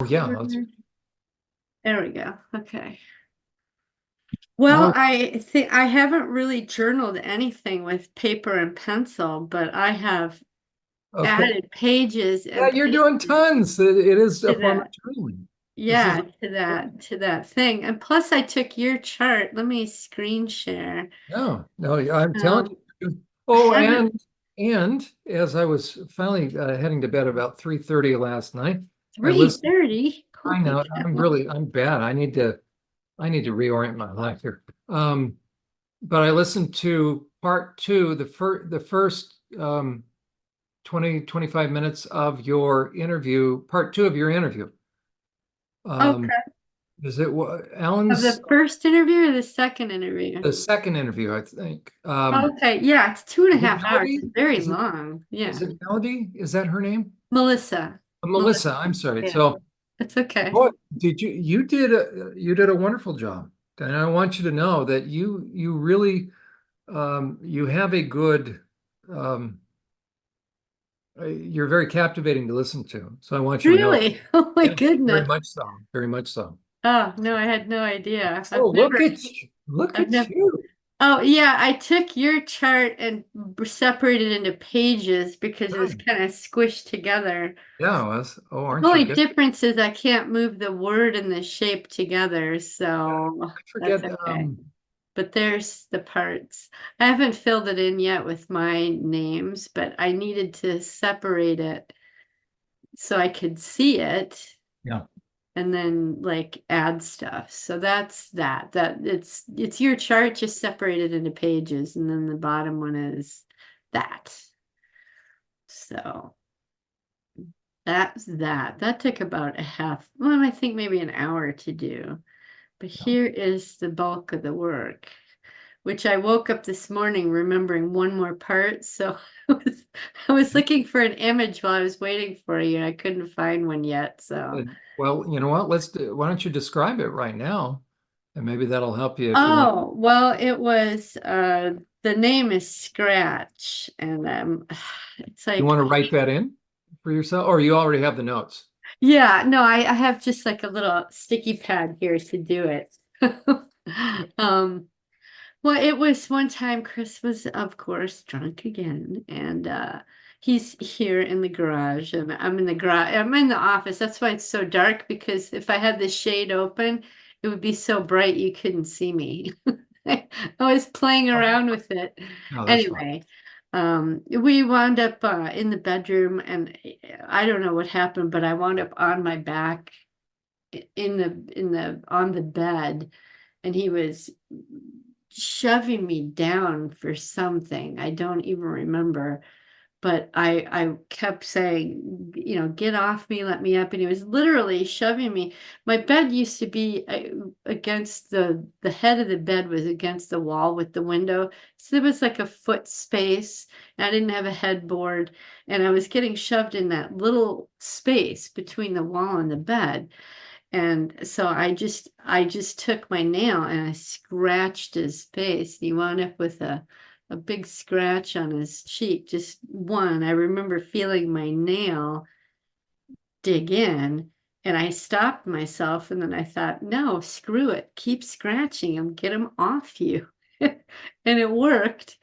yeah. There we go. Okay. Well, Oh, I think I haven't really journaled anything with paper and pencil, but I have okay. added pages Yeah, and you're doing pages tons. It is a to form of that. journaling. This is Yeah, to that thing. And plus I took your chart. Let me screen share. no, no. I'm telling Um, you. I Oh, haven't and as I was finally heading to bed about 3:30 last night, I listened. 3:30. I Holy know cow. I'm bad. I need to reorient my life here. But I listened to part two, the first 20, 25 minutes of your interview, part two of your interview. Um, Okay. is it Of Alan's the first interview or the second interview? the second interview, I think. Okay, yeah, it's two and a Is it half hours. Melody? It's very long. Is Yeah. it Melody? Is that her name? Melissa. Melissa, Melissa. I'm sorry. Yeah. So, It's okay. what did you did a wonderful job. And I want you to know that you really you have a good um, you're very captivating to listen to. So I want you to know, Really? Oh my yes, very goodness. much so, very much so. Oh, no, I had no idea. Oh, look I've at never, you. oh yeah, I took your chart and separated into pages because it was Good. kind of squished together. Yeah, oh, The aren't you only good? difference is I can't move the word and the shape together, Yeah, so I that's forget. okay. But there's the parts. I haven't filled it in yet with my names, but I needed to separate it so I could see it Yeah. and then like add stuff. So that's that. That it's your chart just separated into pages, and then the bottom one is that. So that's that. That took about a half, well, I think maybe an hour to do. But Yeah. here is the bulk of the work, which I woke up this morning remembering one more part. So I was looking for an image while I was waiting for you, and I couldn't find one yet. So, Well, you know what? Why don't you describe it right now? And maybe that'll help you if you want. oh, well, it was the name is Scratch, and it's You like, want to write that in for yourself, or you already have the notes? yeah, no, I have just like a little sticky pad here to do it. Um, Well, it was one time Chris was, of course, drunk again, and he's here in the garage, and I'm in the garage. I'm in the office. That's why it's so dark, because if I had the shade open, it would be so bright you couldn't see me. I was playing Oh, around with it. no, that's fine. Anyway, we wound up in the bedroom, and I don't know what happened, but I wound up on my back in the on the bed, and he was shoving me down for something. I don't even remember, but I kept saying, get off me, let me up, and he was literally shoving me. My bed used to be against the head of the bed was against the wall with the window, so there was like a foot space. And I didn't have a headboard, and I was getting shoved in that little space between the wall and the bed. And so I just took my nail and I scratched his face. He wound up with a big scratch on his cheek, just one. I remember feeling my nail dig in, and I stopped myself, and then I thought, no, screw it. Keep scratching him, get him off you. And it worked.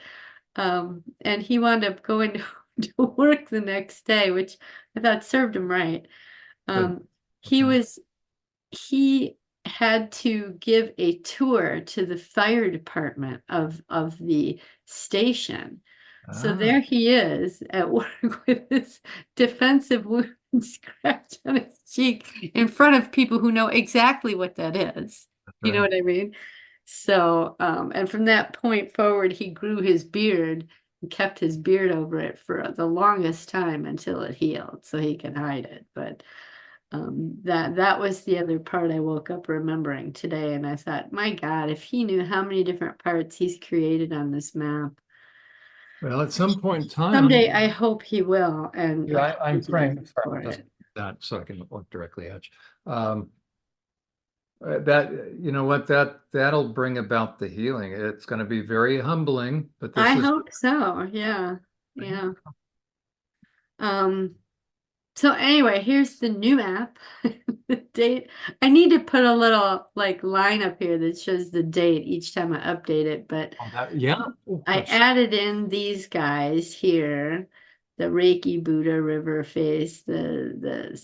And he wound up going to work the next day, which I thought served him right. Good. Um, he was he had to give a tour to the fire department of the station. So Ah, there he is at work with this defensive wound scratch on his cheek in front of people who know exactly what that is. that's You know right. what I mean? So, and from that point forward, he grew his beard and kept his beard over it for the longest time until it healed, so he could hide it. But that was the other part I woke up remembering today, and I thought, my God, if he knew how many different parts he's created on this map. Well, at some point in time, Someday I hope he will, and yeah, I'm apologize praying. Sorry, for just it. that so I can look directly at you. That you know what that'll bring about the healing. It's going to be very humbling, but this I is hope so. Yeah. Yeah. Um, So anyway, here's the new app. The date. I need to put a little like line up here that shows the date each time I update it, but Oh, that, yeah. Oh, I added in these guys here, the Reiki Buddha river face, the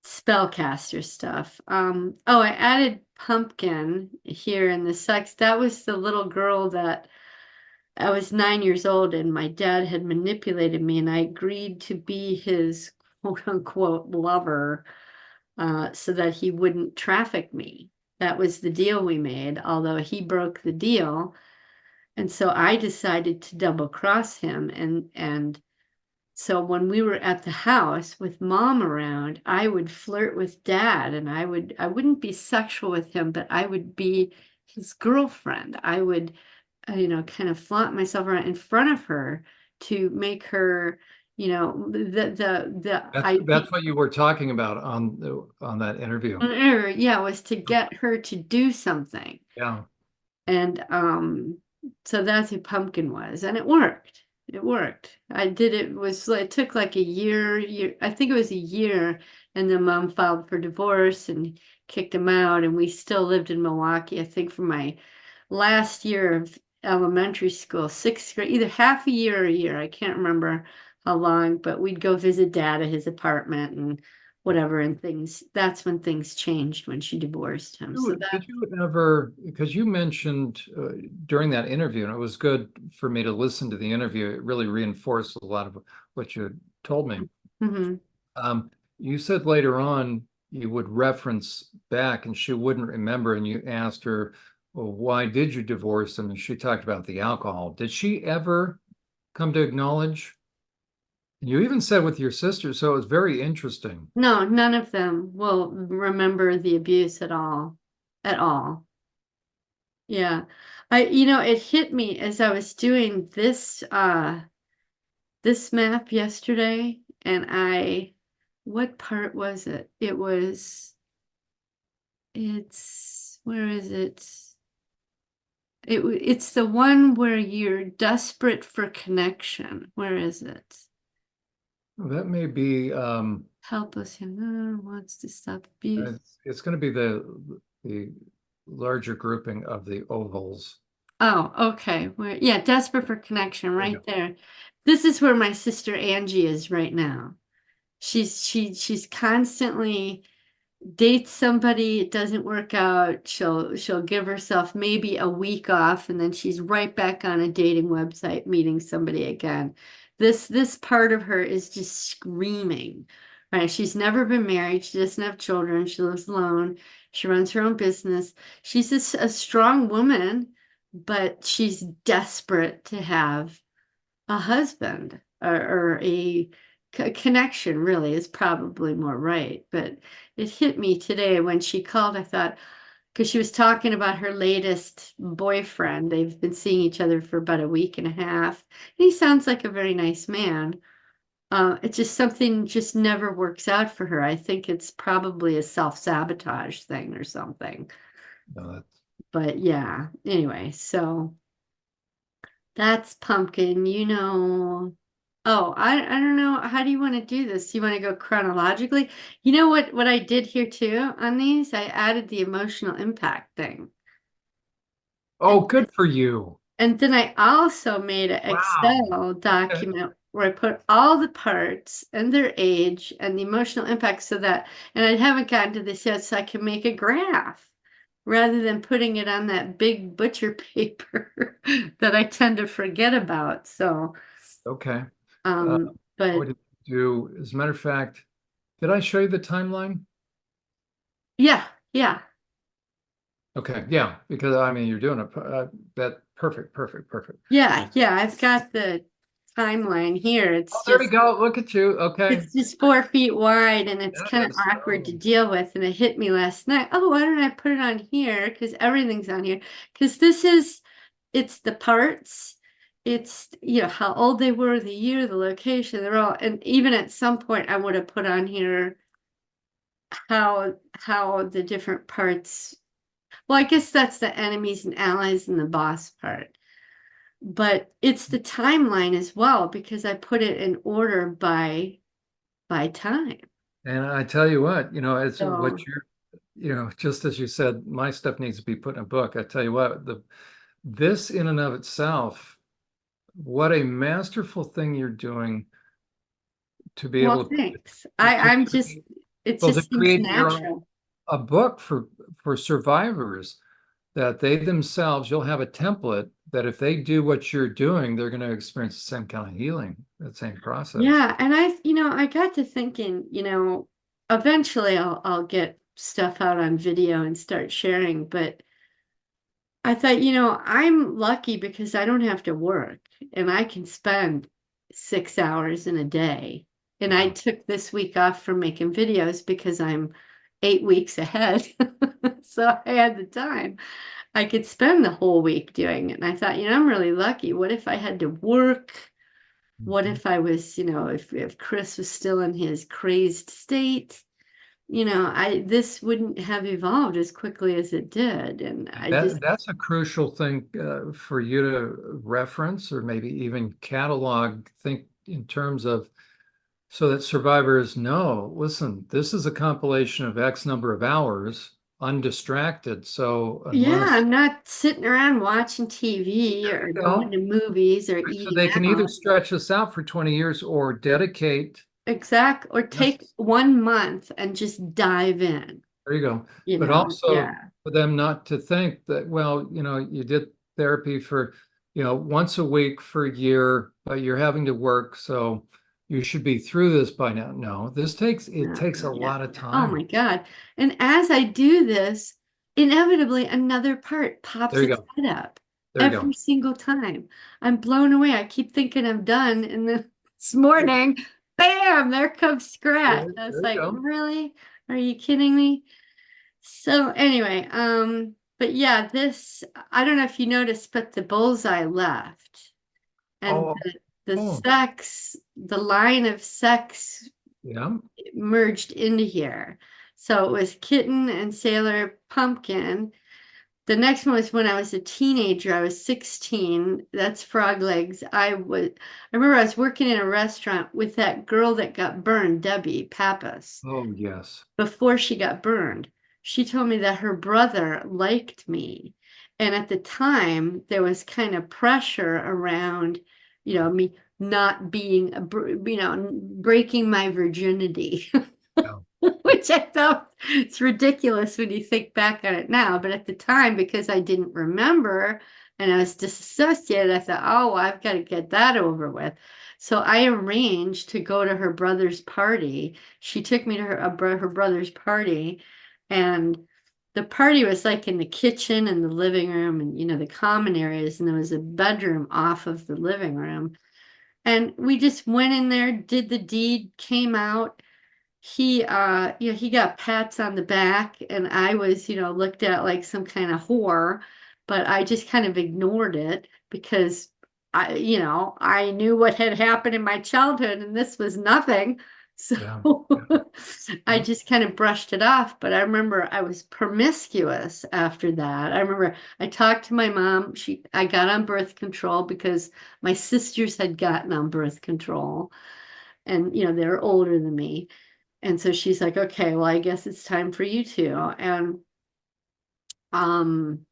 spellcaster stuff. Oh, I added Pumpkin here in the sex. That was the little girl that I was 9 years old and my dad had manipulated me and I agreed to be his quote unquote lover, so that he wouldn't traffic me. That was the deal we made, although he broke the deal. And so I decided to double cross him, and so when we were at the house with mom around, I would flirt with dad and I wouldn't be sexual with him, but I would be his girlfriend. I would, kind of flaunt myself around in front of her to make her, the that's idea, what you were talking about on that interview. yeah, was to get her to do something. Yeah. And so that's who Pumpkin was, and it worked. It worked. I did it took like a year, I think it was a year, and then mom filed for divorce and kicked him out, and we still lived in Milwaukee, I think for my last year of elementary school, sixth grade, either half a year or a year, I can't remember how long, but we'd go visit dad at his apartment and whatever, and that's when things changed when she divorced him. So that. Did you ever, because you mentioned during that interview, and it was good for me to listen to the interview, it really reinforced a lot of what you told me. Mhm. You said later on you would reference back and she wouldn't remember, and you asked her, well, why did you divorce him? And she talked about the alcohol. Did she ever come to acknowledge? And you even said with your sister, so it was very interesting. No, none of them will remember the abuse at all. At all. Yeah. It hit me as I was doing this map yesterday, and what part was it? Where is it? It's the one where you're desperate for connection. Where is it? That may be Helpless, wants to stop abuse. it's going to be the larger grouping of the ovals. Oh, okay. Yeah, desperate for connection There you right there. This is where my sister Angie is right now. She's constantly dates somebody, it doesn't work out. She'll give herself maybe a week off and then she's right back on a dating website meeting somebody again. This part of her is just screaming. Right? She's never been married, she doesn't have children, she lives alone, she runs her own business. She's a strong woman, but she's desperate to have a husband or a connection, really is probably more right. But it hit me today when she called. I thought, because she was talking about her latest boyfriend. They've been seeing each other for about a week and a half. And he sounds like a very nice man. It's just something just never works out for her. I think it's probably a self-sabotage thing or something. know. But yeah, anyway, so that's Pumpkin, Oh, I don't know. How do you want to do this? You want to go chronologically? You know what I did here too on these? I added the emotional impact thing. Oh, good for you. And then I also made an Wow. Excel Okay. document where I put all the parts and their age and the emotional impact and I haven't gotten to this yet, so I can make a graph rather than putting it on that big butcher paper that I tend to forget about. So, Okay. Uh, what but did you do? As a matter of fact, did I show you the timeline? yeah, yeah. Okay. Yeah. Because I mean, you're doing that perfect, perfect, perfect. Yeah, yeah, I've got the timeline here. Oh, there we go. Look at you. Okay. It's just 4 feet wide and it's kind of Yes. awkward to Oh, deal with. And it hit me last night. Oh, why don't I put it on here? Because everything's on here. Because it's the parts. It's, how old they were, the year, the location, they're all, and even at some point I would have put on here how the different parts, well, I guess that's the enemies and allies and the boss part. but it's the timeline as well, because I put it in order by time. And I tell you what, it's what So just as you said, my stuff needs to be put in a book. I tell you what, this in and of itself, what a masterful thing you're doing to be well, able thanks. to I'm just, create, it well, to just seems create your own natural. a book for survivors that they themselves, you'll have a template that if they do what you're doing, they're going to experience the same kind of healing, that same process. Yeah, and I got to thinking, eventually I'll get stuff out on video and start sharing, but I thought, I'm lucky because I don't have to work and I can spend 6 hours in a day. And I Yeah. took this week off from making videos because I'm 8 weeks ahead. So I had the time. I could spend the whole week doing it. And I thought, I'm really lucky. What if I had to work? What Mhm. if I was, if Chris was still in his crazed state? I this wouldn't have evolved as quickly as it did. And I just, That's a crucial thing for you to reference or maybe even catalog. Think in terms of so that survivors know, listen, this is a compilation of X number of hours, undistracted. So yeah, unless I'm not sitting around watching TV or you going to movies or so eating they can either out. stretch this out for 20 years or dedicate. Exact, or take Yes, 1 month and just dive in, there you go. But also yeah. for them not to think that, well, you did therapy for, once a week for a year, but you're having to work, so you should be through this by now. No, it No, takes a yeah. lot of Oh my time. God. And as I do this, inevitably another part pops There you its go. head up There you every go. single time. I'm blown away. I keep thinking I'm done. And then this morning, bam, there comes Scratch. I was There you like, go. really? Are you kidding me? So anyway, but yeah, I don't know if you noticed, but the bullseye left. And Oh, the oh, sex, the line of sex yeah. merged into here. So it was Kitten and Sailor Pumpkin. The next one was when I was a teenager. I was 16. That's Frog Legs. I remember I was working in a restaurant with that girl that got burned, Debbie Pappas, Oh, yes. before she got burned. She told me that her brother liked me. And at the time, there was kind of pressure around, me not being, breaking my virginity. Yeah. Which I thought it's ridiculous when you think back on it now. But at the time, because I didn't remember and I was disassociated, I thought, oh, well, I've got to get that over with. So I arranged to go to her brother's party. She took me to her brother's party, and the party was like in the kitchen and the living room and the common areas, and there was a bedroom off of the living room. And we just went in there, did the deed, came out. He got pats on the back, and I was, looked at like some kind of whore, but I just kind of ignored it because I knew what had happened in my childhood and this was nothing. So Yeah. I Yeah. just kind of brushed it off. But I remember I was promiscuous after that. I remember I talked to my mom. I got on birth control because my sisters had gotten on birth control, and they're older than me. And so she's like, okay, well, I guess it's time for you to. And um,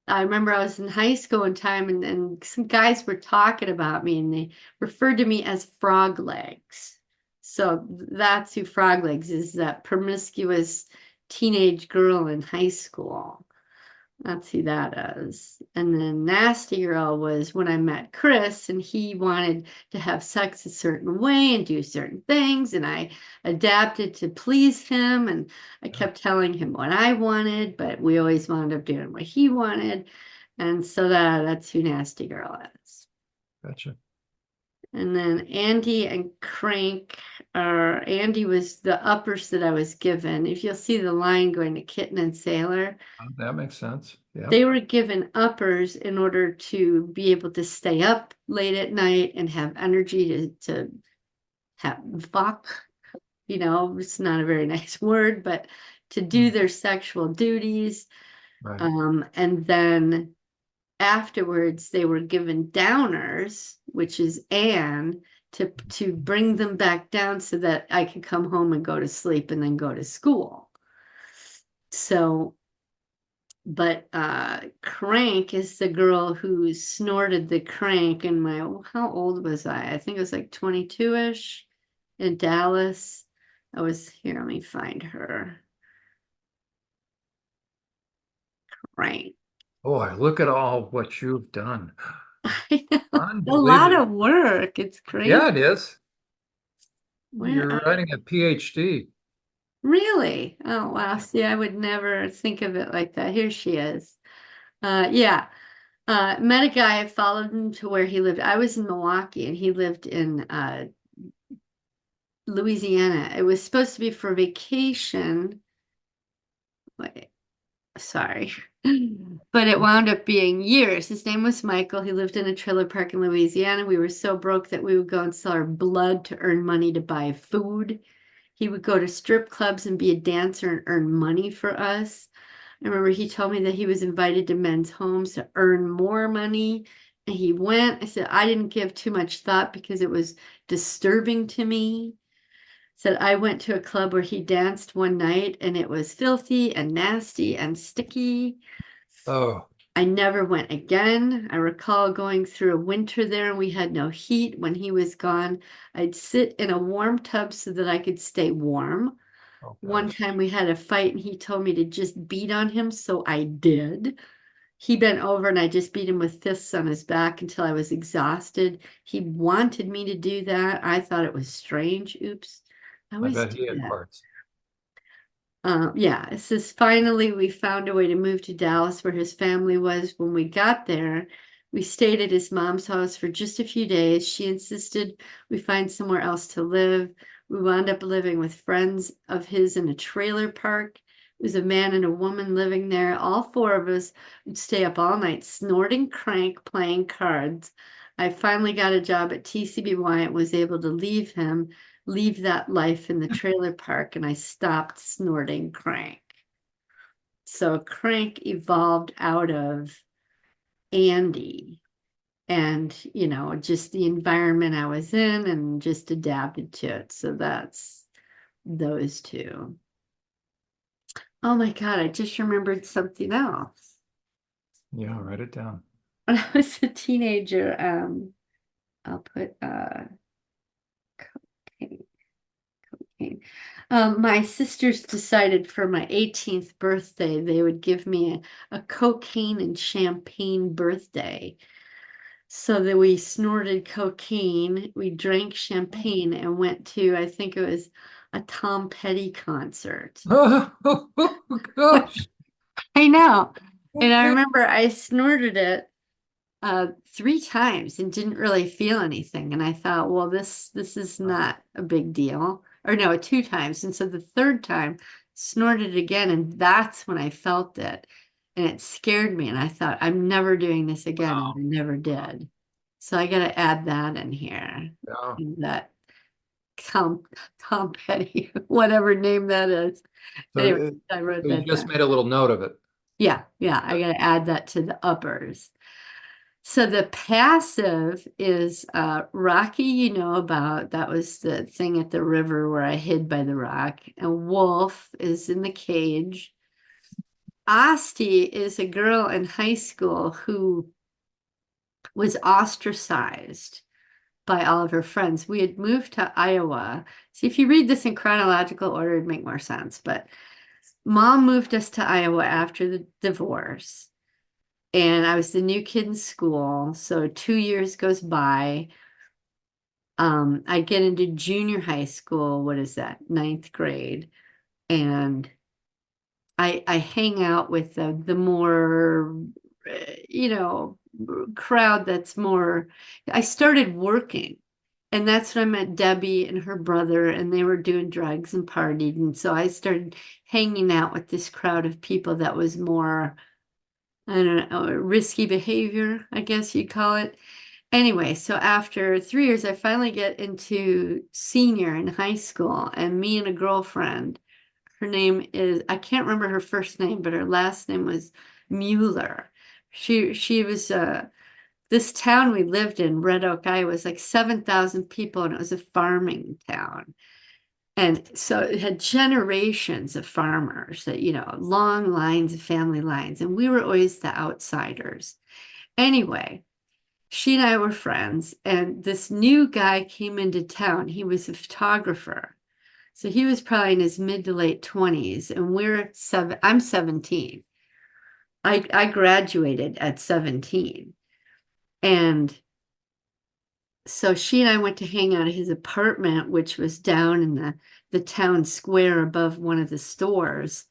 I remember I was in high school one time, and some guys were talking about me and they referred to me as Frog Legs. So that's who Frog Legs is, that promiscuous teenage girl in high school. That's who that is. And then Nasty Girl was when I met Chris, and he wanted to have sex a certain way and do certain things. And I adapted to please him. And I Yeah. kept telling him what I wanted, but we always wound up doing what he wanted. And so that's who Nasty Girl is. Gotcha. And then Andy and Crank Andy was the uppers that I was given. If you'll see the line going to Kitten and Sailor, That makes sense. Yep. they were given uppers in order to be able to stay up late at night and have energy to have fuck. It's not a very nice word, but to do Mm. their sexual duties. Right. And then afterwards they were given downers, which is Anne, to bring them back down so that I could come home and go to sleep and then go to school. So, but Crank is the girl who snorted the crank in my, how old was I? I think it was like 22-ish in Dallas. I was here, let me find her. Crank. Boy, look at all what you've done. A lot Unbelievable. of work. It's Yeah, crazy. it is. Where You're writing a PhD. really? Oh wow. See, I would never think of it like that. Here she is. Yeah. Met a guy, I followed him to where he lived. I was in Milwaukee and he lived in Louisiana. It was supposed to be for vacation. Wait, sorry. But it wound up being years. His name was Michael. He lived in a trailer park in Louisiana. We were so broke that we would go and sell our blood to earn money to buy food. He would go to strip clubs and be a dancer and earn money for us. I remember he told me that he was invited to men's homes to earn more money. And he went. I said, I didn't give too much thought because it was disturbing to me. Said I went to a club where he danced one night and it was filthy and nasty and sticky. Oh, I never went again. I recall going through a winter there and we had no heat. When he was gone, I'd sit in a warm tub so that I could stay warm. oh One gosh. time we had a fight and he told me to just beat on him, so I did. He bent over and I just beat him with fists on his back until I was exhausted. He wanted me to do that. I thought it was strange. Oops. I I always bet do he had that. parts. Yeah, it says finally we found a way to move to Dallas where his family was. When we got there, we stayed at his mom's house for just a few days. She insisted we find somewhere else to live. We wound up living with friends of his in a trailer park. It was a man and a woman living there. All four of us would stay up all night snorting crank, playing cards. I finally got a job at TCBY and was able to leave that life in the trailer park, and I stopped snorting crank. So crank evolved out of Andy and, just the environment I was in and just adapted to it. So that's those two. Oh my God, I just remembered something else. Yeah, write it down. When I was a teenager, I'll put cocaine. My sisters decided for my 18th birthday, they would give me a cocaine and champagne birthday. So that we snorted cocaine, we drank champagne and went to, I think it was a Tom Petty concert. Oh, gosh. I know. And I remember I snorted it 3 times and didn't really feel anything. And I thought, well, this is not a big deal. Or no, 2 times. And so the third time, snorted it again, and that's when I felt it. And it scared me. And I thought, I'm never doing this again. And Wow. I never did. So I gotta add that in here. Yeah. That Tom Tom Petty, whatever name that is. So, Anyway, I wrote so you that just down. made a little note of it. Yeah, yeah, I gotta add that to the uppers. So the passive is Rocky, about that was the thing at the river where I hid by the rock. And Wolf is in the cage. Asti is a girl in high school who was ostracized by all of her friends. We had moved to Iowa. See, if you read this in chronological order, it'd make more sense. But mom moved us to Iowa after the divorce. And I was the new kid in school. So 2 years goes by. I get into junior high school. What is that? Ninth grade. And I hang out with the more, you know, crowd that's more, I started working. And that's when I met Debbie and her brother, and they were doing drugs and partied. And so I started hanging out with this crowd of people that was more, I don't know, risky behavior, I guess you'd call it. Anyway, so after 3 years, I finally get into senior in high school, and me and a girlfriend, her name is, I can't remember her first name, but her last name was Mueller. She was this town we lived in, Red Oak, Iowa, was like 7,000 people, and it was a farming town. And so it had generations of farmers that, long lines of family lines, and we were always the outsiders. Anyway, she and I were friends, and this new guy came into town. He was a photographer. So he was probably in his mid to late 20s, and I'm 17. I graduated at 17. And so she and I went to hang out at his apartment, which was down in the town square above one of the stores.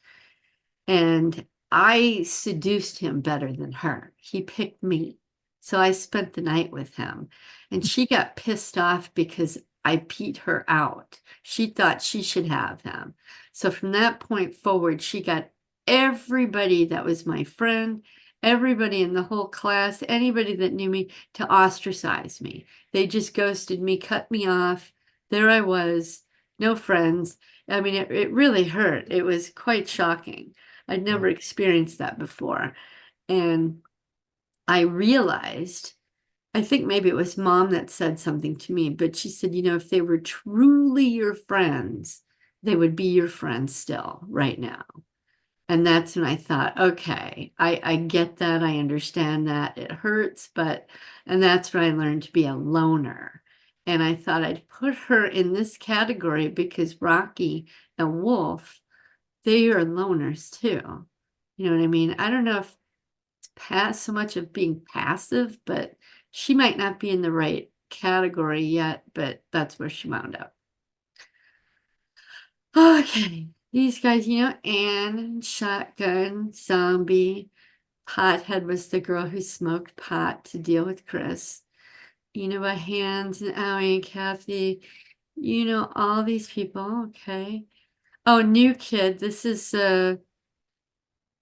And I seduced him better than her. He picked me. So I spent the night with him. And she got pissed off because I beat her out. She thought she should have him. So from that point forward, she got everybody that was my friend, everybody in the whole class, anybody that knew me, to ostracize me. They just ghosted me, cut me off. There I was, no friends. I mean, it really hurt. It was quite shocking. I'd never experienced that before. And I realized, I think maybe it was mom that said something to me, but she said, if they were truly your friends, they would be your friends still right now. And that's when I thought, okay, I get that. I understand that it hurts, and that's when I learned to be a loner. And I thought I'd put her in this category because Rocky and Wolf, they are loners too. You know what I mean? I don't know if it's past so much of being passive, but she might not be in the right category yet, but that's where she wound up. Okay, these guys, Anne, Shotgun, Zombie, Pothead was the girl who smoked pot to deal with Chris. About Hands and Owie and Kathy, all these people, okay. Oh, new kid, this is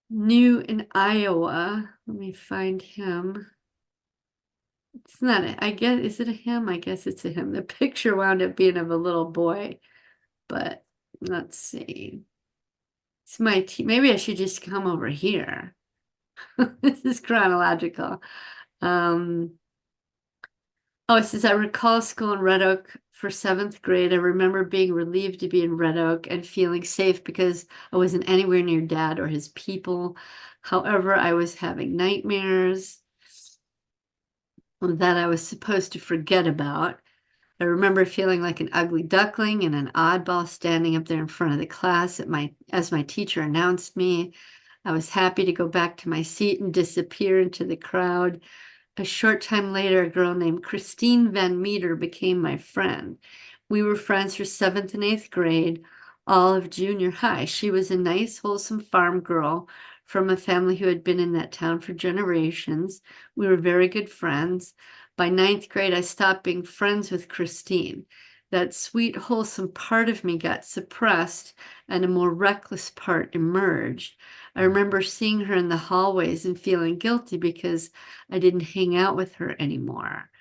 new in Iowa. Let me find him. It's not, I guess, is it a him? I guess it's a him. The picture wound up being of a little boy, but let's see. It's my team. Maybe I should just come over here. This is chronological. Oh, it says, I recall school in Red Oak for 7th grade. I remember being relieved to be in Red Oak and feeling safe because I wasn't anywhere near Dad or his people. However, I was having nightmares that I was supposed to forget about. I remember feeling like an ugly duckling and an oddball standing up there in front of the class as my teacher announced me. I was happy to go back to my seat and disappear into the crowd. A short time later, a girl named Christine Van Meter became my friend. We were friends for 7th and 8th grade, all of junior high. She was a nice, wholesome farm girl from a family who had been in that town for generations. We were very good friends. By 9th grade, I stopped being friends with Christine. That sweet, wholesome part of me got suppressed and a more reckless part emerged. I remember seeing her in the hallways and feeling guilty because I didn't hang out with her anymore.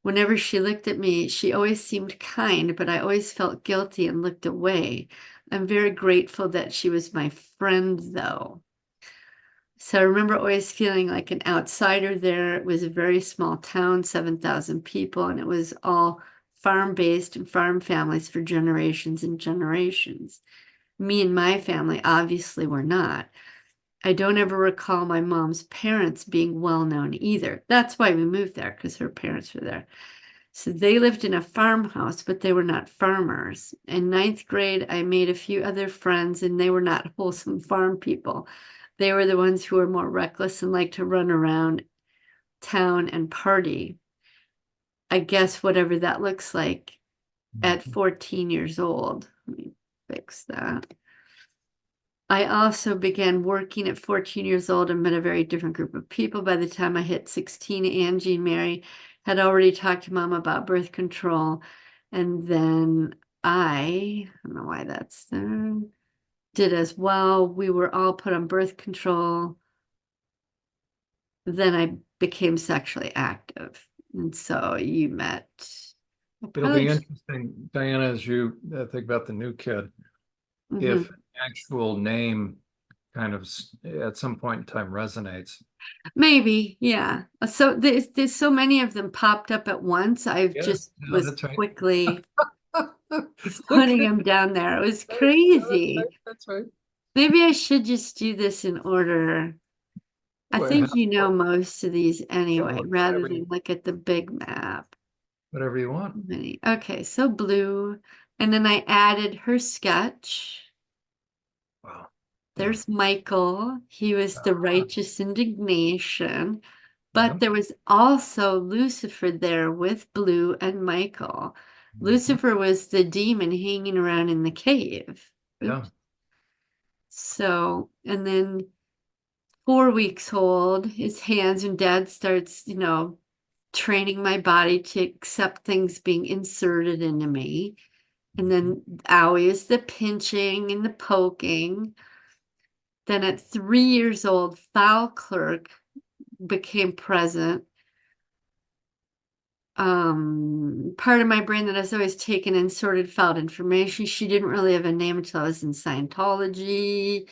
Whenever she looked at me, she always seemed kind, but I always felt guilty and looked away. I'm very grateful that she was my friend, though. So I remember always feeling like an outsider there. It was a very small town, 7,000 people, and it was all farm-based and farm families for generations and generations. Me and my family obviously were not. I don't ever recall my mom's parents being well known either. That's why we moved there, because her parents were there. So they lived in a farmhouse, but they were not farmers. In 9th grade, I made a few other friends, and they were not wholesome farm people. They were the ones who were more reckless and liked to run around town and party. I guess whatever that looks like at 14 years old. Let me fix that. I also began working at 14 years old and met a very different group of people. By the time I hit 16, Angie and Mary had already talked to Mom about birth control. And then I don't know why that's there, did as well. We were all put on birth control. Then I became sexually active. And so you met. It'll be interesting, Diana, as you think about the new kid, if an actual name kind of at some point in time resonates. Maybe, yeah. So there's so many of them popped up at once. I've Yeah, just yeah, was that's right. quickly Look putting at them down there. It was that. That's crazy. right. That's right. Maybe I should just do this in order. I Well, think you know most of these yeah, anyway, rather whatever than look at the big map. whatever you want. Okay, so blue. And then I added her sketch. Wow. Yeah. There's Michael. He was the Ah, righteous indignation. yeah. But there was also Lucifer there with Blue and Michael. Mhm. Lucifer was the demon hanging around in the cave. Yeah. Oops. So, and then 4 weeks old, his hands, and dad starts, training my body to accept things being inserted into me. And Mhm. then Owie is the pinching and the poking. Then at 3 years old, Foul Clerk became present. Part of my brain that has always taken in sorted filed information. She didn't really have a name until I was in Scientology.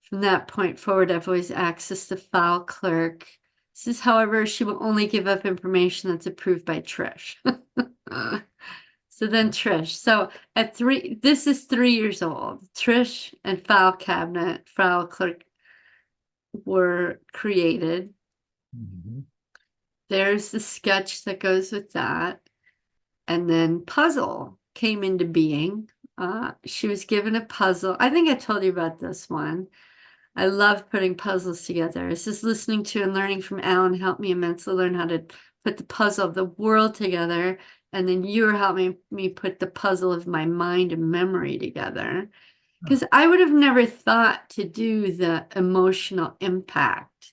From that point forward, I've always accessed the file clerk. This is, however, she will only give up information that's approved by Trish. So then Trish. So at 3, this is 3 years old. Trish and file cabinet, file clerk were created. Mhm. There's the sketch that goes with that. And then puzzle came into being. She was given a puzzle. I think I told you about this one. I love putting puzzles together. It's just listening to and learning from Alan helped me immensely learn how to put the puzzle of the world together. And then you were helping me put the puzzle of my mind and memory together. Ah, Because I would have never thought to do the emotional impact.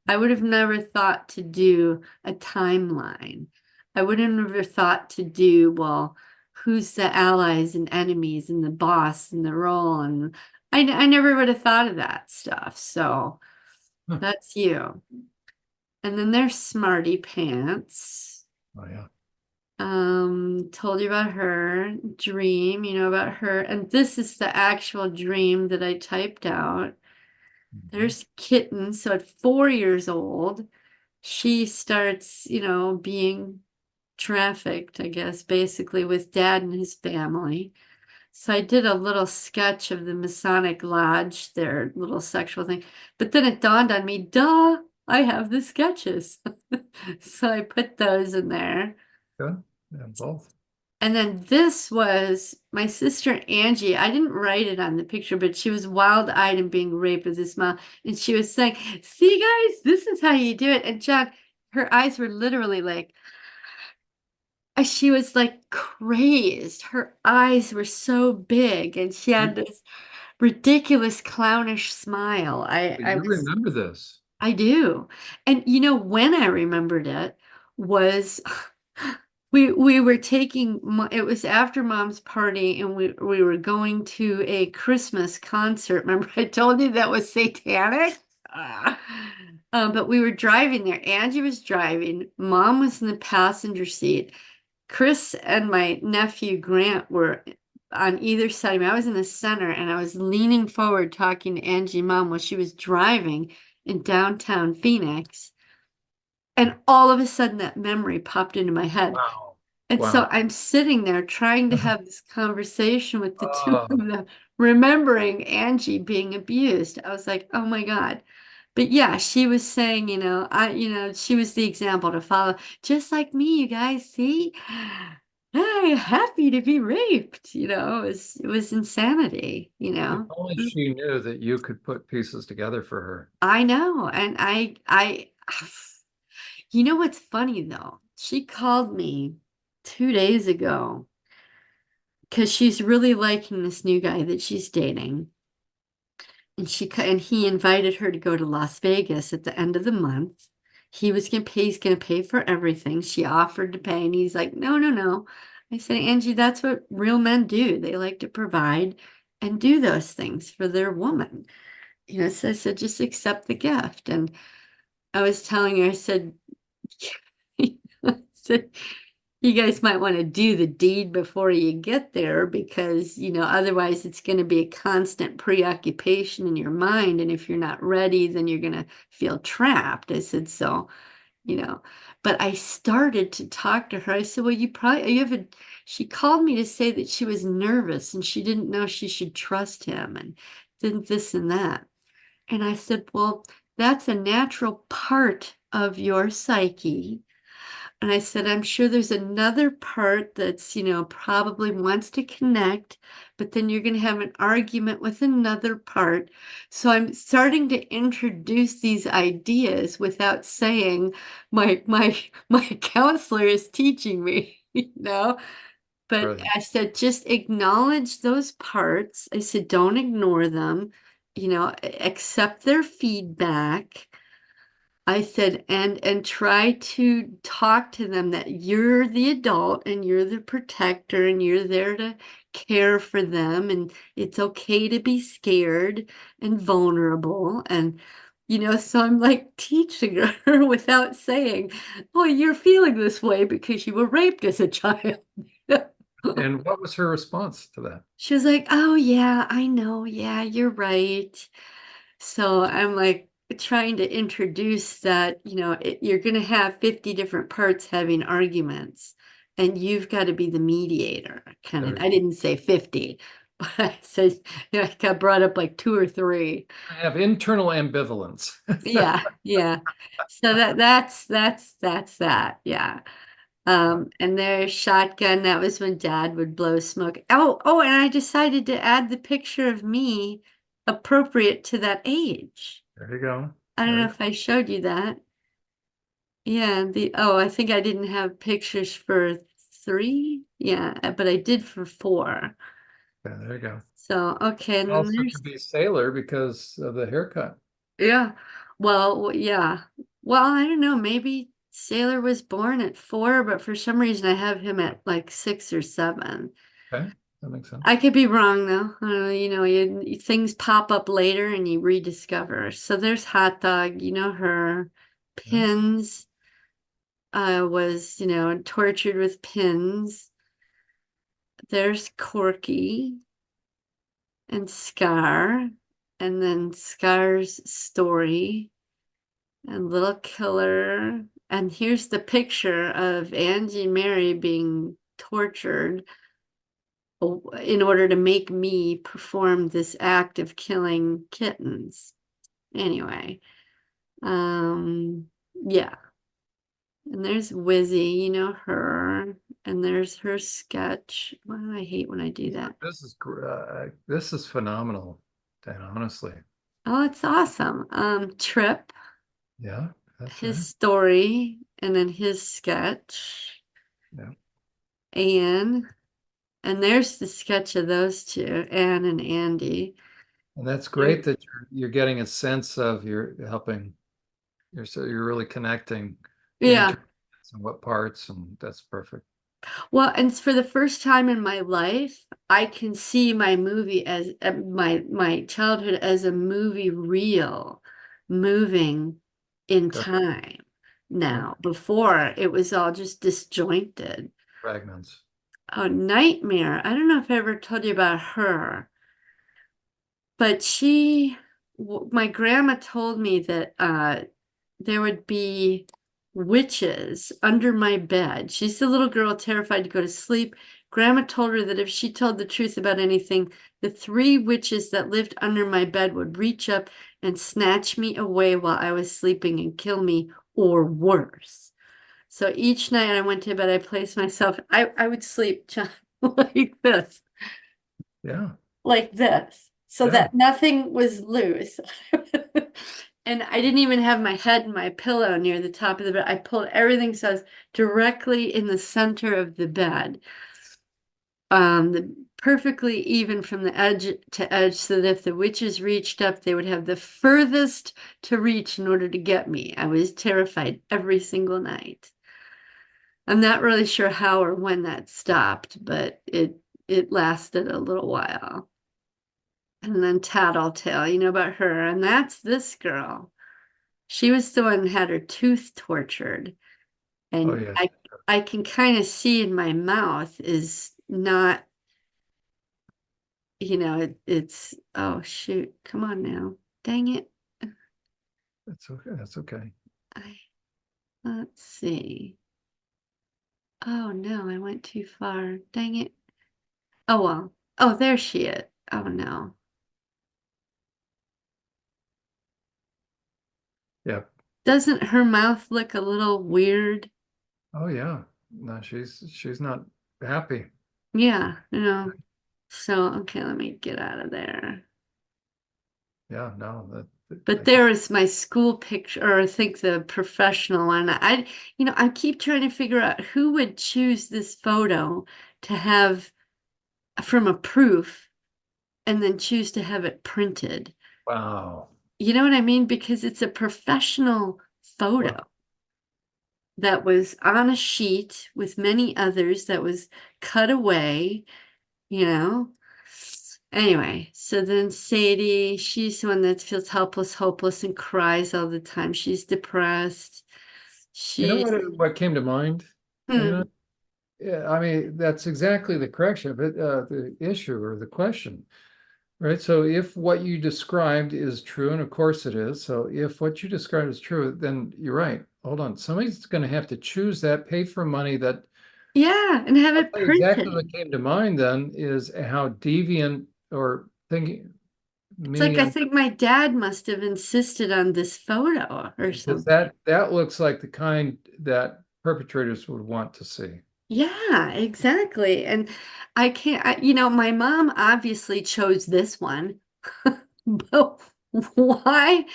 I would have never thought to do a timeline. I would have never thought to do, well, who's the allies and enemies and the boss and the role. And I never would have thought of that stuff. So huh. that's you. And then there's Smarty Pants. Oh yeah. Told you about her dream, about her, and this is the actual dream that I typed out. Mhm. There's Kitten. So at 4 years old, she starts, being trafficked, I guess, basically with dad and his family. So I did a little sketch of the Masonic Lodge, their little sexual thing. But then it dawned on me, duh, I have the sketches. So I put those in there. Good. Yeah, both. And then this was my sister Angie. I didn't write it on the picture, but she was wild-eyed and being raped with this mouth. And she was saying, see, guys, this is how you do it. And John, her eyes were literally like, she was like crazed. Her eyes were so big, and she had You, this ridiculous clownish smile. you remember this. I do. And when I remembered it was we were taking it was after mom's party, and we were going to a Christmas concert. Remember I told you that was satanic? Ah. But we were driving there. Angie was driving. Mom was in the passenger seat. Chris and my nephew Grant were on either side of me. I was in the center, and I was leaning forward talking to Angie mom while she was driving in downtown Phoenix. And all of a sudden that memory popped into my head. Wow. And so Wow. I'm sitting there trying to have this conversation with the two of Oh, them, remembering Angie being abused. I was like, oh my God. But yeah, she was saying, she was the example to follow, just like me, you guys, see? I'm happy to be raped, it was insanity. if only she knew that you could put pieces together for her. I know. And what's funny though? She called me 2 days ago because she's really liking this new guy that she's dating. And he invited her to go to Las Vegas at the end of the month. He's gonna pay for everything. She offered to pay, and he's like, no, no, no. I said, Angie, that's what real men do. They like to provide and do those things for their woman. So I said, just accept the gift. And I was telling her, I said, I said, you guys might want to do the deed before you get there because, otherwise it's going to be a constant preoccupation in your mind. And if you're not ready, then you're going to feel trapped. I said, so, but I started to talk to her. I said, well, she called me to say that she was nervous and she didn't know she should trust him and then this and that. And I said, well, that's a natural part of your psyche. And I said, I'm sure there's another part that's, probably wants to connect, but then you're going to have an argument with another part. So I'm starting to introduce these ideas without saying my counselor is teaching me, But Right. I said, just acknowledge those parts. I said, don't ignore them, accept their feedback. I said, and try to talk to them that you're the adult and you're the protector and you're there to care for them. And it's okay to be scared and vulnerable. And, so I'm like teaching her without saying, oh, you're feeling this way because you were raped as a child. And what was her response to that? She was like, oh, yeah, I know. Yeah, you're right. So I'm like trying to introduce that, you're going to have 50 different parts having arguments, and you've got to be the mediator. Kind of, There, I didn't say 50, but I said, I got brought up like two or three. I have internal ambivalence. Yeah, yeah. So that's that. Yeah. And there's shotgun. That was when Dad would blow smoke. Oh, and I decided to add the picture of me appropriate to that age. There you go. I don't know Very if I showed you that. Yeah, I think I didn't have pictures for three. Yeah, but I did for four. yeah, there you go. So, okay, and then Also there's, could be sailor because of the haircut. yeah. Well, yeah. Well, I don't know. Maybe Sailor was born at 4, but for some reason I have him at like 6 or 7. Okay, that makes I sense. could be wrong though. Things pop up later and you rediscover. So there's Hot Dog, her. Yeah. Pins. Was, tortured with pins. There's Corky and Scar, and then Scar's story and Little Killer. And here's the picture of Angie Mary being tortured in order to make me perform this act of killing kittens. Anyway, yeah. And there's Wizzy, her, and there's her sketch. Well, I hate when I do that. This is phenomenal, Dan, honestly. Oh, it's awesome. Trip, Yeah, that's his right. story, and then his sketch. Yeah. Anne, and there's the sketch of those two, Anne and Andy. And that's There- great that you're getting a sense of you're helping, you're really connecting the Yeah. inter and what parts, and that's perfect. Well, and for the first time in my life, I can see my movie as my childhood as a movie reel moving in Good. time Okay. now. Before it was all just disjointed. Fragments. Oh, Nightmare. I don't know if I ever told you about her, but my grandma told me that there would be witches under my bed. She's the little girl terrified to go to sleep. Grandma told her that if she told the truth about anything, the 3 witches that lived under my bed would reach up and snatch me away while I was sleeping and kill me, or worse. So each night I went to bed, I placed myself, I would sleep John, like this, Yeah. like this, so Yeah. that nothing was loose. And I didn't even have my head in my pillow near the top of the bed. I pulled everything so I was directly in the center of the bed. Perfectly even from the edge to edge, so that if the witches reached up, they would have the furthest to reach in order to get me. I was terrified every single night. I'm not really sure how or when that stopped, but it lasted a little while. And then Tattletale, you know about her, and that's this girl. She was the one who had her tooth tortured. Oh, And yes. I can kind of see in my mouth is not, it's, oh shoot, come on now. Dang it. That's okay. That's okay. I, let's see. Oh no, I went too far. Dang it. Oh well. Oh, there she is. Oh no. Yeah. Doesn't her mouth look a little weird? Oh yeah. No, she's not happy. Yeah, So, okay, let me get out of there. Yeah, no, But there is my school picture, or I think the professional one. I keep trying to figure out who would choose this photo to have from a proof and then choose to have it printed. wow. You know what I mean? Because it's a professional Well, photo that was on a sheet with many others that was cut away, you know. Anyway, so then Sadie, she's the one that feels helpless, hopeless, and cries all the time. She's depressed. you know She's, what came to mind, hmm, Anna? Yeah, I mean, that's exactly the correction of it, the issue or the question, right? So if what you described is true, and of course it is, so if what you described is true, then you're right. Hold on, somebody's going to have to choose that, pay for money that. yeah, and have I'll it tell you exactly printed. what came to mind then is how deviant or thinking It's like I me, think my dad must have insisted on this photo or because something. that looks like the kind that perpetrators would want to see. Yeah, exactly. And I can't, my mom obviously chose this one, but why,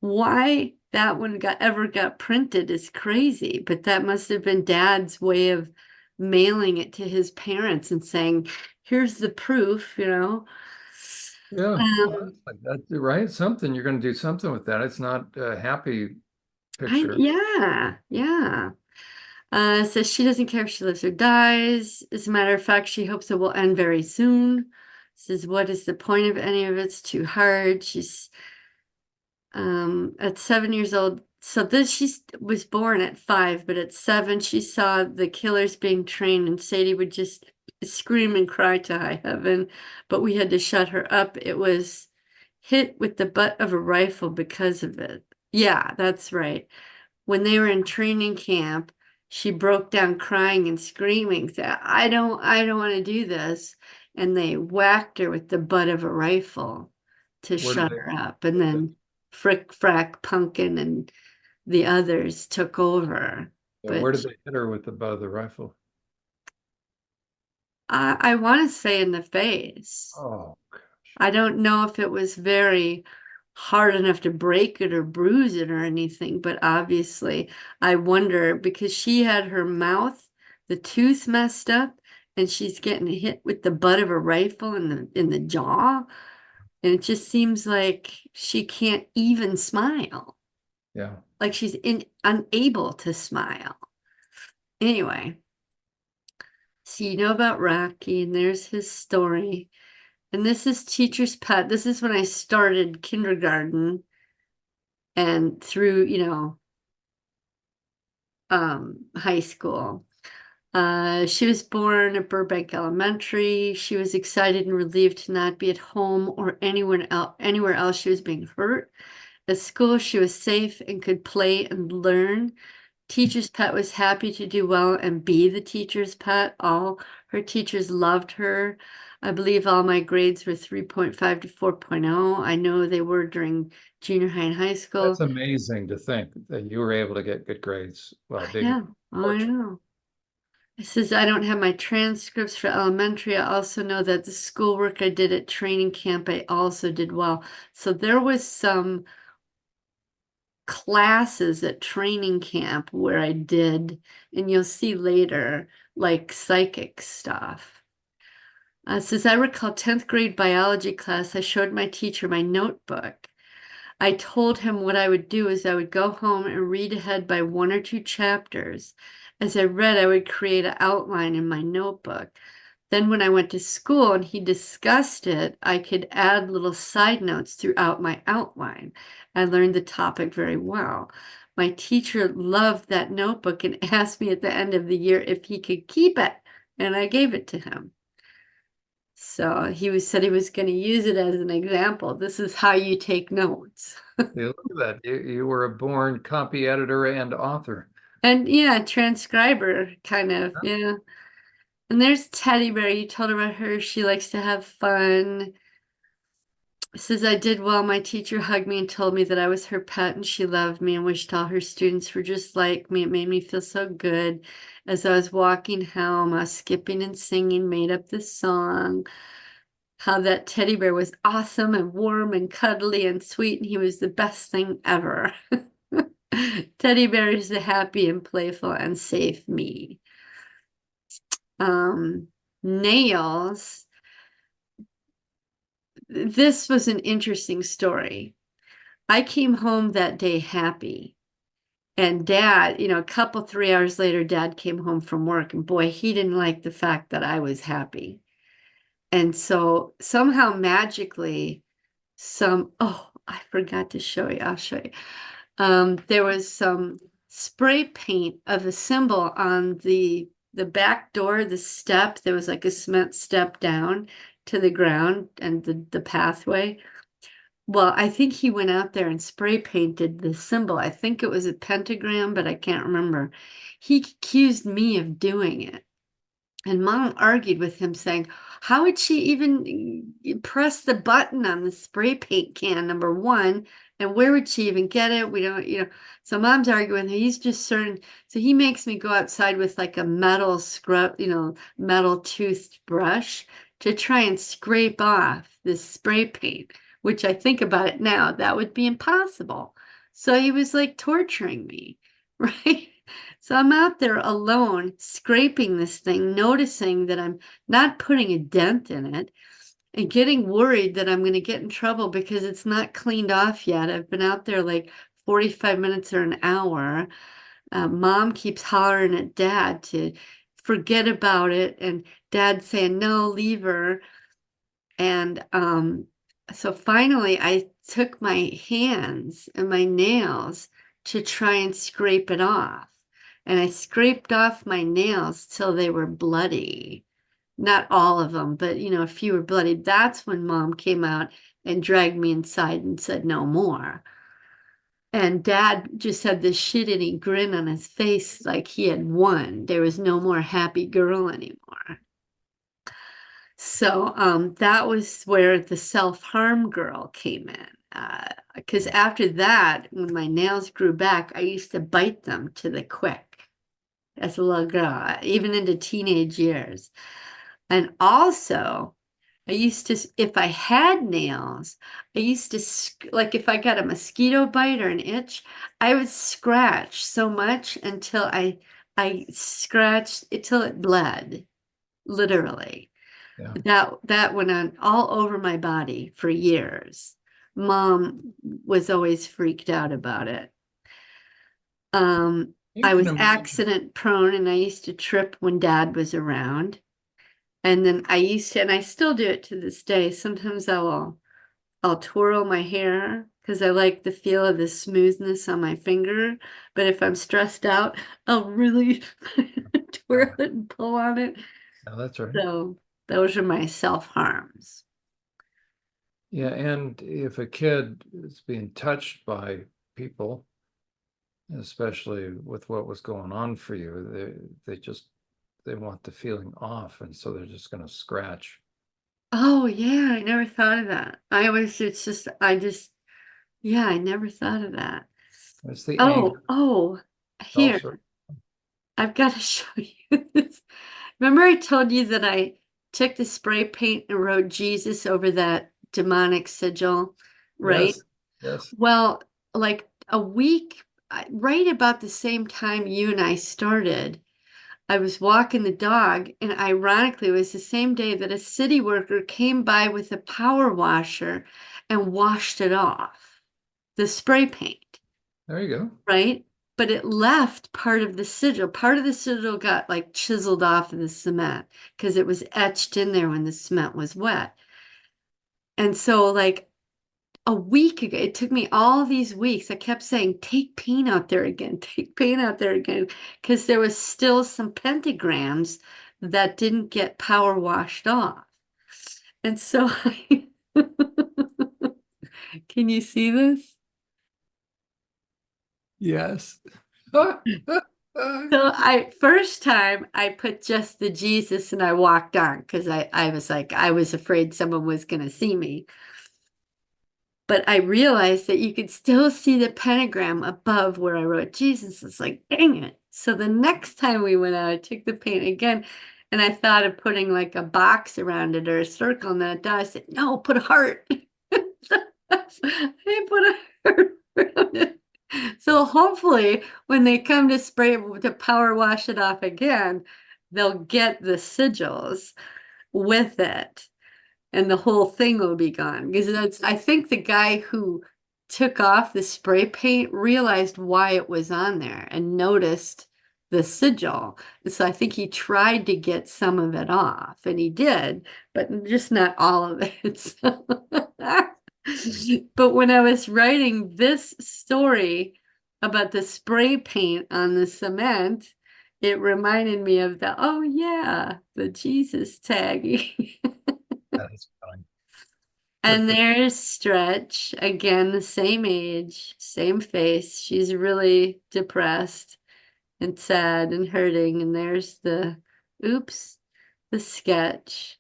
why that one ever got printed is crazy. But that must have been Dad's way of mailing it to his parents and saying, here's the proof. Yeah, Um, honestly, that's right. Something you're going to do something with that. It's not a happy picture. yeah, yeah. Says she doesn't care if she lives or dies. As a matter of fact, she hopes it will end very soon. Says, what is the point of any of it's too hard? She's at 7 years old. So this she was born at 5, but at 7 she saw the killers being trained, and Sadie would just scream and cry to high heaven, but we had to shut her up. It was hit with the butt of a rifle because of it. Yeah, that's right. When they were in training camp, she broke down crying and screaming, said, I don't want to do this. And they whacked her with the butt of a rifle to Where did shut they, her up. And then Frick Frack Pumpkin and the others took over. where But did they hit her with the butt of the rifle? I want to say in the face. Oh, I don't know if it was very hard enough to break it or bruise it or anything, but obviously I wonder because she had her mouth, the tooth messed up, and she's getting hit with the butt of a rifle in the jaw. And it just seems like she can't even smile. yeah. Like she's unable to smile. Anyway, so you know about Rocky, and there's his story. And this is teacher's pet. This is when I started kindergarten and through, high school. She was born at Burbank Elementary. She was excited and relieved to not be at home or anywhere else she was being hurt. At school, she was safe and could play and learn. Teacher's pet was happy to do well and be the teacher's pet. All her teachers loved her. I believe all my grades were 3.5 to 4.0. I know they were during junior high and high That's school. amazing to think that you were able to get good grades while I being know, I tortured. know. It says I don't have my transcripts for elementary. I also know that the schoolwork I did at training camp, I also did well. So there was some classes at training camp where I did, and you'll see later, like psychic stuff. Says I recall 10th grade biology class, I showed my teacher my notebook. I told him what I would do is I would go home and read ahead by 1 or 2 chapters. As I read, I would create an outline in my notebook. Then when I went to school and he discussed it, I could add little side notes throughout my outline. I learned the topic very well. my teacher loved that notebook and asked me at the end of the year if he could keep it, and I gave it to him. So said he was going to use it as an example. This is how you take notes. You look at that. You were a born copy editor and author. And yeah, transcriber kind of, yeah. And there's Teddy Bear. You told about her. She likes to have fun. Says I did well. My teacher hugged me and told me that I was her pet and she loved me and wished all her students were just like me. It made me feel so good. As I was walking home, I was skipping and singing, made up this song. How that teddy bear was awesome and warm and cuddly and sweet, and he was the best thing ever. Teddy bear is the happy and playful and safe me. Nails. This was an interesting story. I came home that day happy. And Dad, a couple, 3 hours later, Dad came home from work, and boy, he didn't like the fact that I was happy. And so somehow magically, I forgot to show you. I'll show you. There was some spray paint of a symbol on the back door, the step. There was like a cement step down to the ground and the pathway. Well, I think he went out there and spray painted the symbol. I think it was a pentagram, but I can't remember. He accused me of doing it. And Mom argued with him, saying, how would she even press the button on the spray paint can, number one? And where would she even get it? We don't, So Mom's arguing, he's just certain. So he makes me go outside with like a metal scrub, metal toothed brush to try and scrape off this spray paint, which I think about it now, that would be impossible. So he was like torturing me, right? So I'm out there alone, scraping this thing, noticing that I'm not putting a dent in it, and getting worried that I'm going to get in trouble because it's not cleaned off yet. I've been out there like 45 minutes or an hour. Mom keeps hollering at Dad to forget about it, and Dad saying, no, leave her. And so finally, I took my hands and my nails to try and scrape it off. And I scraped off my nails till they were bloody. Not all of them, but a few were bloody. That's when Mom came out and dragged me inside and said no more. And Dad just had this shit-eating grin on his face like he had won. There was no more happy girl anymore. So that was where the self-harm girl came in. Because after that, when my nails grew back, I used to bite them to the quick as a little girl, even into teenage years. And also, I used to, if I had nails, I used to, like if I got a mosquito bite or an itch, I would scratch so much until I scratched until it bled, literally. Yeah. That went on all over my body for years. Mom was always freaked out about it. You I can was imagine. accident prone and I used to trip when Dad was around. And then I used to, and I still do it to this day. Sometimes I'll twirl my hair because I like the feel of the smoothness on my finger. But if I'm stressed out, I'll really twirl it and pull on it. No, that's right. So those are my self-harms. Yeah, and if a kid is being touched by people, especially with what was going on for you, they want the feeling off, and so they're just going to scratch. Oh yeah, I never thought of that. Yeah, I never thought of that. It's the Oh, anger here, also. I've got to show you this. Remember I told you that I took the spray paint and wrote Jesus over that demonic sigil, right? Yes, yes. Well, like a week, right about the same time you and I started, I was walking the dog, and ironically, it was the same day that a city worker came by with a power washer and washed it off, the spray paint, There you go. right? But it left part of the sigil. Part of the sigil got like chiseled off of the cement because it was etched in there when the cement was wet. And so, like, a week ago. It took me all these weeks. I kept saying, take paint out there again, take paint out there again, because there was still some pentagrams that didn't get power washed off. And so can you see this? Yes. So first time I put just the Jesus and I walked on because I was like, I was afraid someone was gonna see me. But I realized that you could still see the pentagram above where I wrote Jesus. It's like, dang it. So the next time we went out, I took the paint again and I thought of putting like a box around it or a circle. And then I said, no, put a heart. I put a heart around it. So hopefully when they come to spray to power wash it off again, they'll get the sigils with it and the whole thing will be gone. Because I think the guy who took off the spray paint realized why it was on there and noticed the sigil. So I think he tried to get some of it off and he did, but just not all of it. But when I was writing this story about the spray paint on the cement, it reminded me of oh yeah, the Jesus tagging. That is fine. And there's Stretch, again, the same age, same face. She's really depressed and sad and hurting. And there's oops, the sketch.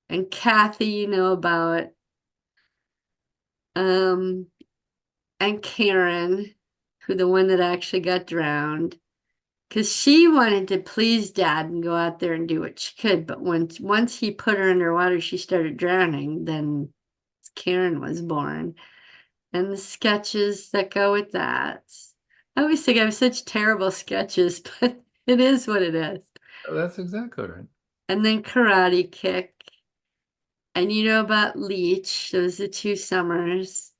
And Kathy, you know about, um, and Karen, who the one that actually got drowned. Because she wanted to please Dad and go out there and do what she could. But once he put her underwater, she started drowning. Then Karen was born. And the sketches that go with that. I always think I have such terrible sketches, but it is what it is. That's exactly right. And then Karate Kick. And you know about Leech. Those are 2 summers.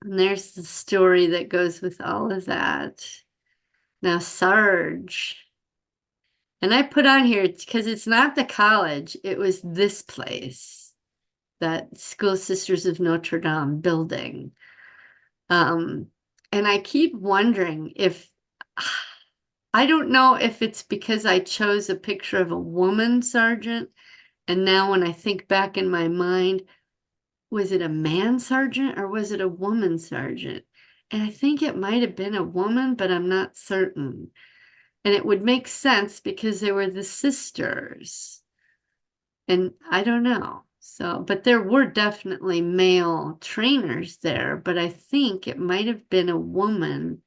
And there's the story that goes with all of that. Now, Sarge. And I put on here because it's not the college, it was this place, that School Sisters of Notre Dame building. And I keep wondering if I don't know if it's because I chose a picture of a woman sergeant, and now when I think back in my mind, was it a man sergeant or was it a woman sergeant? And I think it might have been a woman, but I'm not certain. And it would make sense because they were the sisters. And I don't know. So, but there were definitely male trainers there, but I think it might have been a woman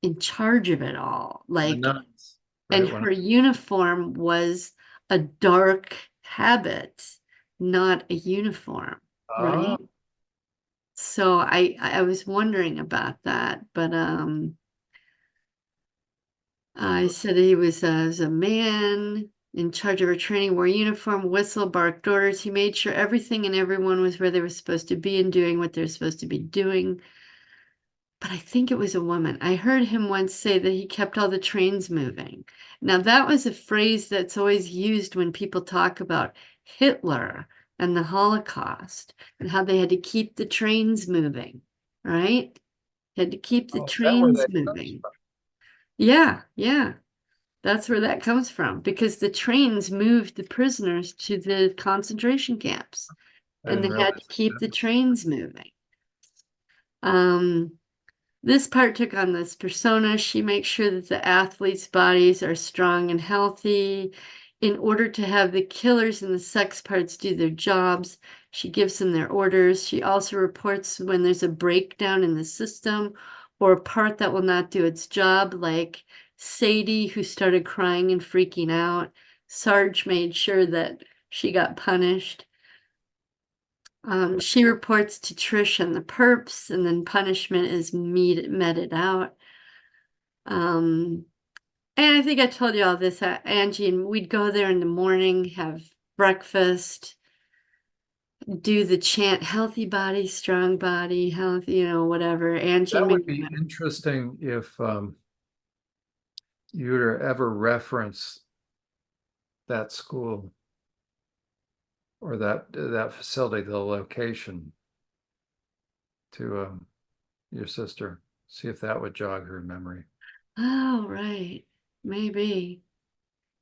in charge of it all. The Like, nuns, and right? her uniform was a dark habit, not a uniform, Oh, right? So I was wondering about that, but I said he was a man in charge of her training, wore uniform, whistle, barked orders. He made sure everything and everyone was where they were supposed to be and doing what they're supposed to be doing. But I think it was a woman. I heard him once say that he kept all the trains moving. Now, that was a phrase that's always used when people talk about Hitler and the Holocaust and how they had to keep the trains moving, right? Had to keep the oh, is that where trains that comes moving. from? Yeah, yeah. That's where that comes from because the trains moved the prisoners to the concentration camps I and didn't they had to realize keep that. the trains moving. Um, this part took on this persona. She makes sure that the athletes' bodies are strong and healthy. In order to have the killers and the sex parts do their jobs, she gives them their orders. She also reports when there's a breakdown in the system or a part that will not do its job, like Sadie, who started crying and freaking out. Sarge made sure that she got punished. She reports to Trish and the perps, and then punishment is meted out. And I think I told you all this, Angie, and we'd go there in the morning, have breakfast, do the chant, healthy body, strong body, healthy, whatever. Angie That made would be interesting if you were to ever reference that school or that facility, the location. to your sister. See if that would jog her memory. Oh, right. Maybe.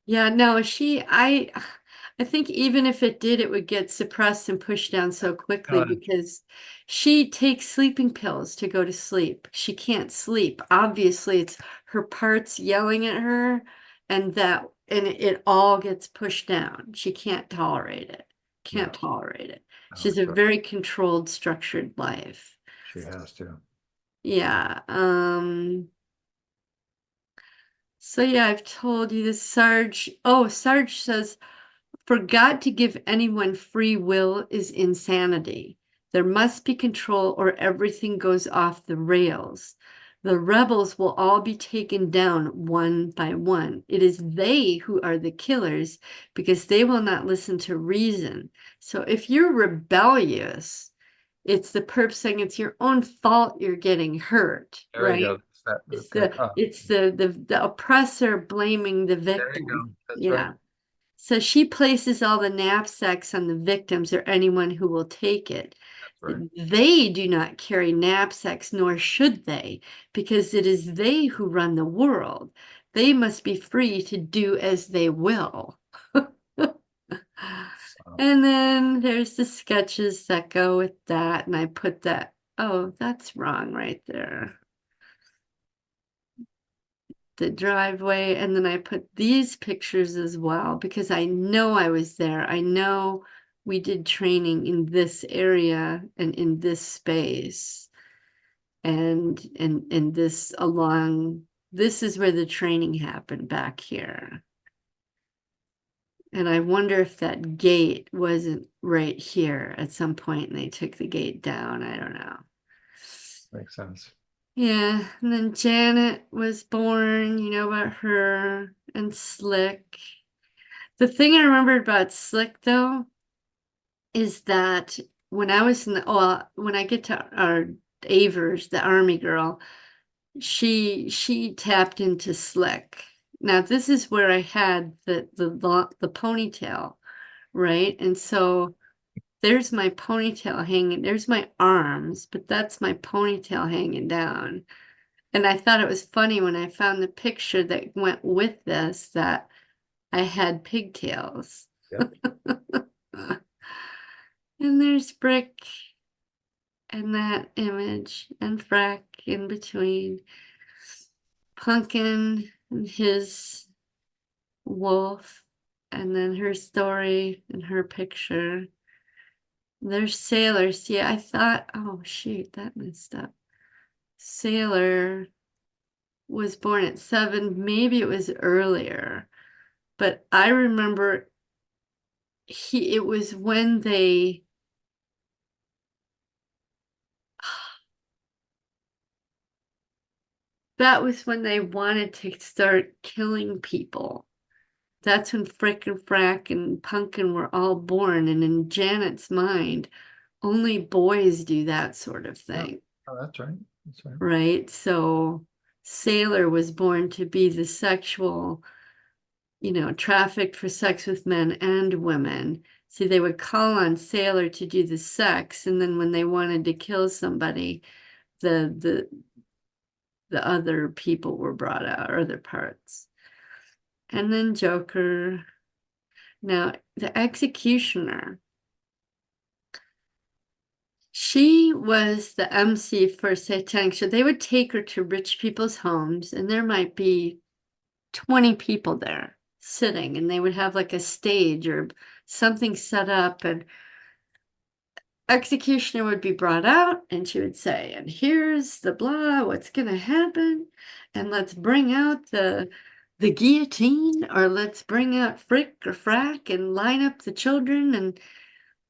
Yeah, no, I think even if it did, it would get suppressed and pushed down so quickly Uh, because she takes sleeping pills to go to sleep. She can't sleep. Obviously, it's her parts yelling at her and it all gets pushed down. She can't tolerate it. yeah, Can't tolerate it. oh, She's a sure. very controlled, structured life. She has to. Yeah. So yeah, I've told you this, Sarge. Oh, Sarge says, for God to give anyone free will is insanity. There must be control or everything goes off the rails. The rebels will all be taken down one by one. It is they who are the killers because they will not listen to reason. So if you're rebellious, it's the perp saying it's your own fault you're getting hurt, There you right? go. That, It's okay. the oppressor blaming the There you victim. go. That's right. Yeah. So she places all the knapsacks on the victims or anyone who will take it. That's right. They do not carry knapsacks, nor should they, because it is they who run the world. They must be free to do as they will. Wow. And then there's the sketches that go with that, and I put that, oh, that's wrong right there. The driveway, and then I put these pictures as well because I know I was there. I know we did training in this area and in this space and this along this is where the training happened back here. And I wonder if that gate wasn't right here at some point and they took the gate down. I don't know. Makes sense. Yeah, and then Janet was born, you know about her, and Slick. The thing I remembered about Slick though is that when I was in the when I get to our Avers, the army girl, she tapped into Slick. Now this is where I had the ponytail, right? And so there's my ponytail hanging, there's my arms, but that's my ponytail hanging down. And I thought it was funny when I found the picture that went with this that I had pigtails. Yep. And there's Brick and that image and Frack in between. Pumpkin and his wolf and then her story and her picture. There's Sailors. Yeah, I thought, oh shoot, that messed up. Sailor was born at 7, maybe it was earlier, but I remember it was when that was when they wanted to start killing people. That's when Frick and Frack and Pumpkin were all born, and in Janet's mind, only boys do that sort of Yeah. thing, Oh, that's right. That's right. right? So Sailor was born to be the sexual, trafficked for sex with men and women. See, they would call on Sailor to do the sex, and then when they wanted to kill somebody, the other people were brought out, or other parts. And then Joker. Now, the executioner, she was the MC for Satanic Show. They would take her to rich people's homes, and there might be 20 people there sitting, and they would have like a stage or something set up, and executioner would be brought out, and she would say, and here's the blah, what's gonna happen, and let's bring out the guillotine, or let's bring out Frick or Frack and line up the children, and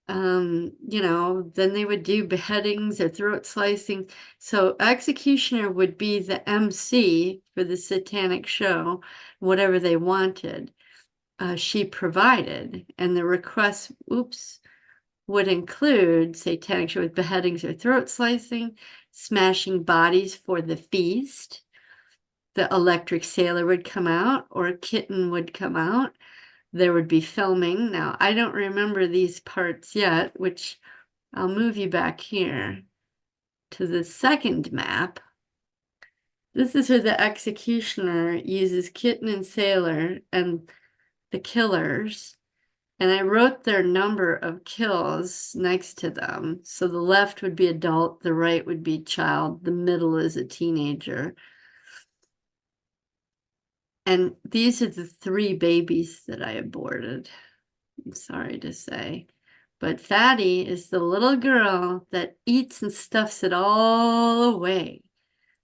then they would do beheadings or throat slicing. So executioner would be the MC for the satanic show, whatever they wanted. She provided, and the requests, would include satanic show with beheadings or throat slicing, smashing bodies for the feast. The electric sailor would come out, or a kitten would come out. There would be filming. Now, I don't remember these parts yet, which I'll move you back here. to the second map. This is where the executioner uses Kitten and Sailor and the killers. And I wrote their number of kills next to them. So the left would be adult, the right would be child, the middle is a teenager. And these are the 3 babies that I aborted. I'm sorry to say. But Fatty is the little girl that eats and stuffs it all away.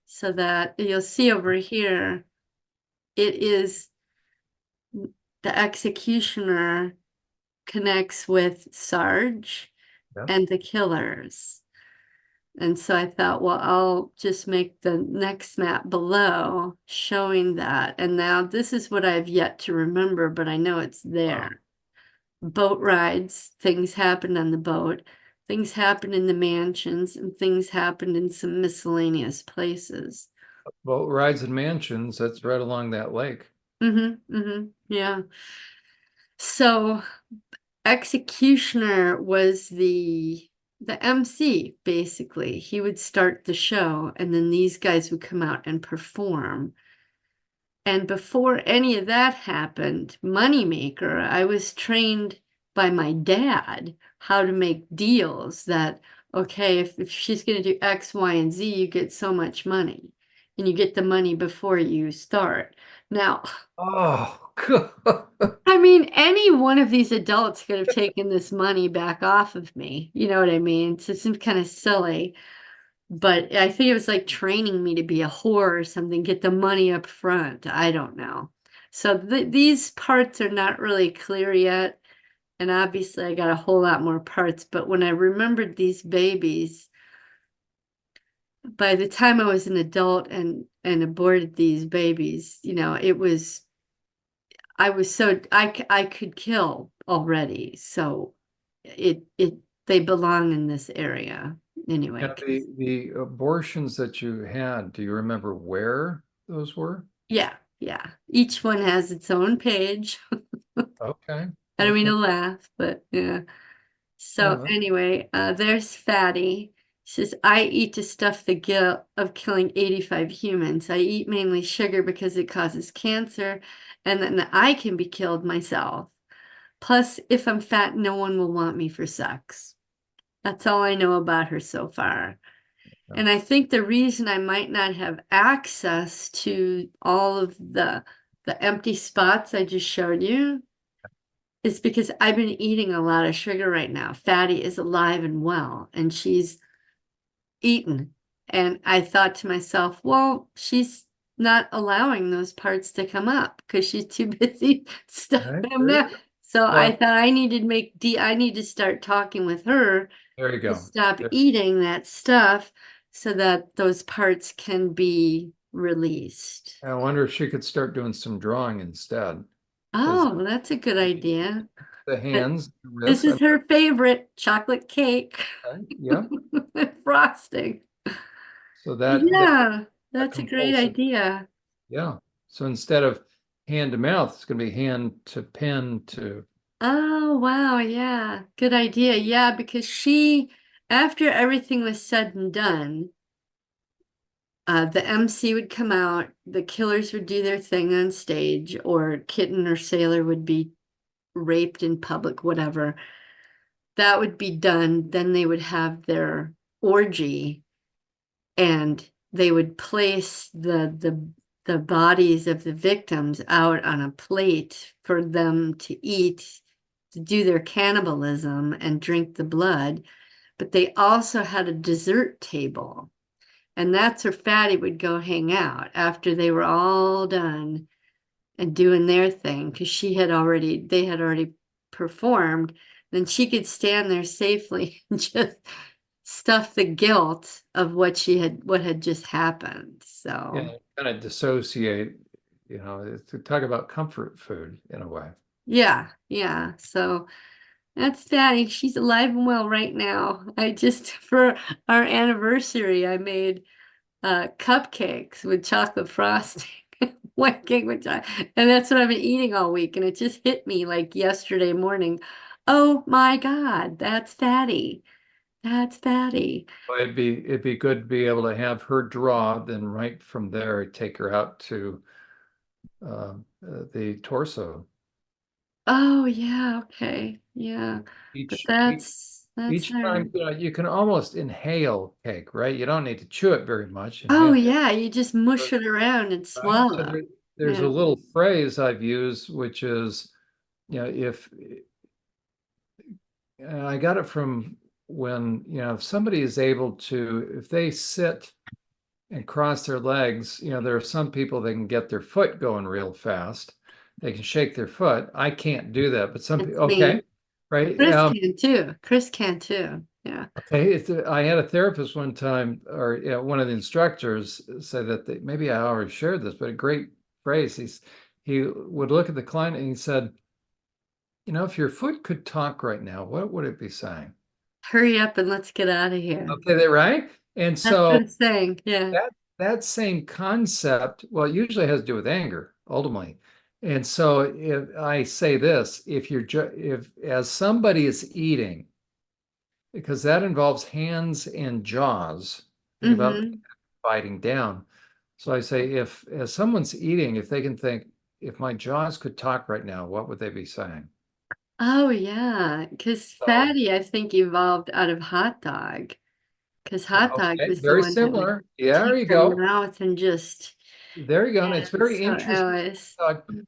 So that you'll see over here, it is the executioner connects with Sarge Yeah. and the killers. And so I thought, well, I'll just make the next map below showing that. And now this is what I've yet to remember, but I know it's Wow. there. Boat rides, things happened on the boat, things happened in the mansions, and things happened in some miscellaneous places. Boat rides and mansions, that's right along that lake. Yeah. So Executioner was the MC, basically. He would start the show, and then these guys would come out and perform. And before any of that happened, Moneymaker, I was trained by my dad how to make deals that, okay, if she's going to do X, Y, and Z, you get so much money. And you get the money before you start. Now, Oh, God. I mean, any one of these adults could have taken this money back off of me. You know what I mean? So it seems kind of silly, but I think it was like training me to be a whore or something, get the money up front. I don't know. So these parts are not really clear yet. And obviously, I got a whole lot more parts. But when I remembered these babies, by the time I was an adult and aborted these babies, it was I was so I could kill already. So it they belong in this area Now, anyway. the abortions that you had, do you remember where those were? Yeah. Each one has its own page. Okay. I don't mean Okay. to laugh, but yeah. So No, anyway, there's Fatty. She says, I eat to stuff the guilt of killing 85 humans. I eat mainly sugar because it causes cancer, and then I can be killed myself. Plus, if I'm fat, no one will want me for sex. That's all I know about her so far. no. And I think the reason I might not have access to all of the empty spots I just showed you is because I've been eating a lot of sugar right now. Fatty is alive and well, and she's eaten. And I thought to myself, well, she's not allowing those parts to come up because she's too busy Okay, stuffing them there you down. go. So I Well, thought I need to start talking with her there you to go. stop There- eating that stuff so that those parts can be released. I wonder if she could start doing some drawing instead, because Oh, that's a good idea. the But hands, the this wrists, is her favorite chocolate cake yeah. frosting. So Yeah, that that's a great compulsive, idea. yeah. So instead of hand to mouth, it's going to be hand to pen to, Oh, wow. Yeah, good idea. Yeah, because after everything was said and done, the MC would come out, the killers would do their thing on stage, or Kitten or Sailor would be raped in public, whatever. That would be done. Then they would have their orgy and they would place the bodies of the victims out on a plate for them to eat, to do their cannibalism and drink the blood. But they also had a dessert table, and that's where Fatty would go hang out after they were all done and doing their thing because they had already performed. Then she could stand there safely and just stuff the guilt of what had just happened. So kind of dissociate, to talk about comfort food in a way. yeah. So that's Fatty. She's alive and well right now. I just for our anniversary, I made cupcakes with chocolate frosting. White cake with chocolate. And that's what I've been eating all week. And it just hit me like yesterday morning. Oh my God, that's Fatty. That's fatty. Well, it'd be good to be able to have her draw, then right from there, take her out to the torso. Oh yeah, okay. Yeah. But Each each that's each her. time, you can almost inhale cake, right? You don't need to chew it very much. Oh Inhale, yeah, you just mush it around and right? So swallow. there's a Yeah. little phrase I've used, which is, if I got it from when, if somebody is able to, if they sit and cross their legs, there are some people that can get their foot going real fast. They can shake their foot. I can't do that, but some It's people, okay, me. right? Chris can too. Chris can too. Yeah. Okay, I had a therapist one time, or one of the instructors said that maybe I already shared this, but a great phrase. He would look at the client and he said, if your foot could talk right now, what would it be saying? Hurry up and let's get out of here. Okay, they right. And That's so what it's saying. Yeah. that same concept, well, it usually has to do with anger, ultimately. And so if I say this, if as somebody is eating, because that involves hands and jaws, think about Mm-hmm. biting down. So I say, if as someone's eating, if they can think, if my jaws could talk right now, what would they be saying? Oh yeah. Because So, fatty, I think, evolved out of hot dog. Because hot dog okay, was the very one that would similar. Yeah, there take you the go. mouth and just There you go. And it's and very so interesting, Alice.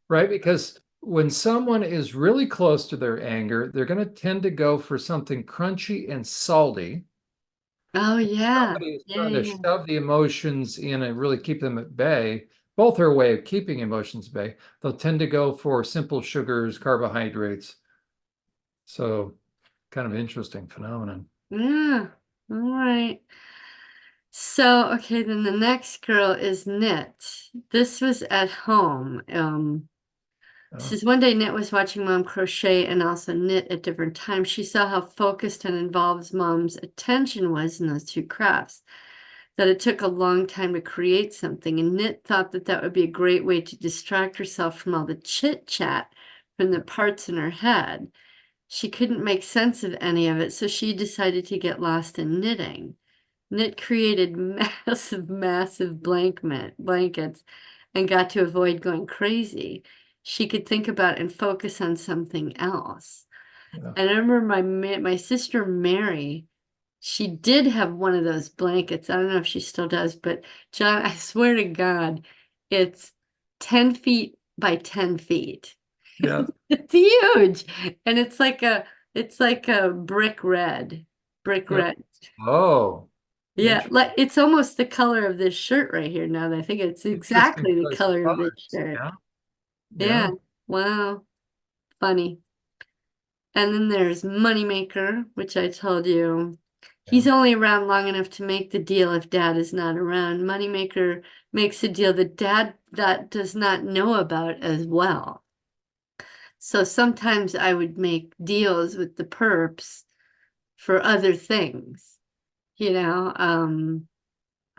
right? Because when someone is really close to their anger, they're going to tend to go for something crunchy and salty. Oh yeah. Somebody is Yeah, trying to yeah. shove the emotions in and really keep them at bay. Both are a way of keeping emotions at bay. They'll tend to go for simple sugars, carbohydrates. So, kind of interesting phenomenon. Yeah. All right. So, okay, then the next girl is Knit. This was at home. This Oh, is one day Knit was watching Mom crochet and also knit at different times. She saw how focused and involved Mom's attention was in those two crafts, that it took a long time to create something. And Knit thought that that would be a great way to distract herself from all the chit chat from the parts in her head. She couldn't make sense of any of it, so she decided to get lost in knitting. Knit created massive, massive blankets and got to avoid going crazy. She could think about and focus on something else. yeah. And I remember my sister Mary, she did have one of those blankets. I don't know if she still does, but John, I swear to God, it's 10 feet by 10 feet. Yeah. It's huge. And it's like a brick Yeah. red. Oh, Yeah, interesting. like it's almost the color of this shirt right here now that I think it's Interesting exactly the choice of color of this colors. shirt. Yeah. Yeah. Yeah. Wow. Funny. And then there's Moneymaker, which I told you. Yeah. He's only around long enough to make the deal if Dad is not around. Moneymaker makes a deal that Dad that does not know about as well. So sometimes I would make deals with the perps for other things, you know.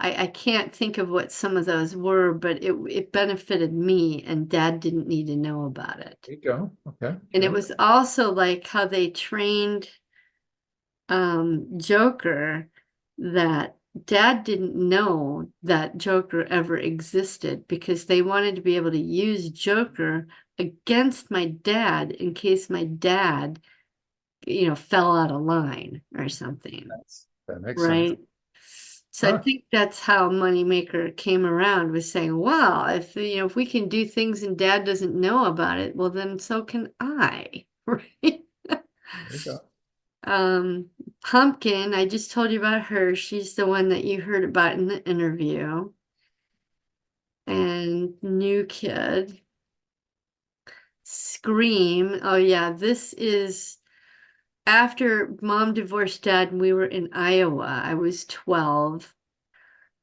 I can't think of what some of those were, but it benefited me and Dad didn't need to know about it. There you go. Okay. And it Sure. was also like how they trained Joker, that Dad didn't know that Joker ever existed because they wanted to be able to use Joker against my dad in case my dad, fell out of line or something, That makes sense. right? So I Huh. think that's how Moneymaker came around, was saying, well, if we can do things and Dad doesn't know about it, well then so can I, right? There you go. Um, Pumpkin, I just told you about her. She's the one that you heard about in the interview. And New Kid. Scream. Oh yeah, this is after Mom divorced Dad and we were in Iowa. I was 12.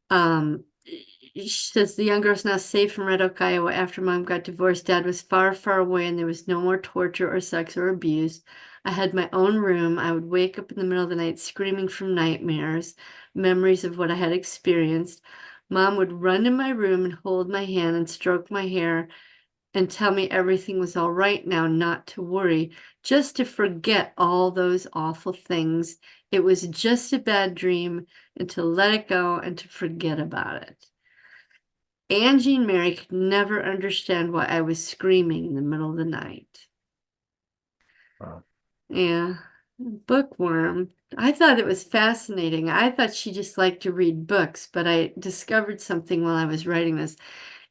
Um, she says the young girl's now safe from Red Oak, Iowa. After Mom got divorced, Dad was far, far away, and there was no more torture or sex or abuse. I had my own room. I would wake up in the middle of the night screaming from nightmares, memories of what I had experienced. Mom would run in my room and hold my hand and stroke my hair and tell me everything was all right now, not to worry, just to forget all those awful things It was just a bad dream, and to let it go and to forget about it. Angie and Mary could never understand why I was screaming in the middle of the night. Wow. Yeah, bookworm. I thought it was fascinating. I thought she just liked to read books, but I discovered something while I was writing this.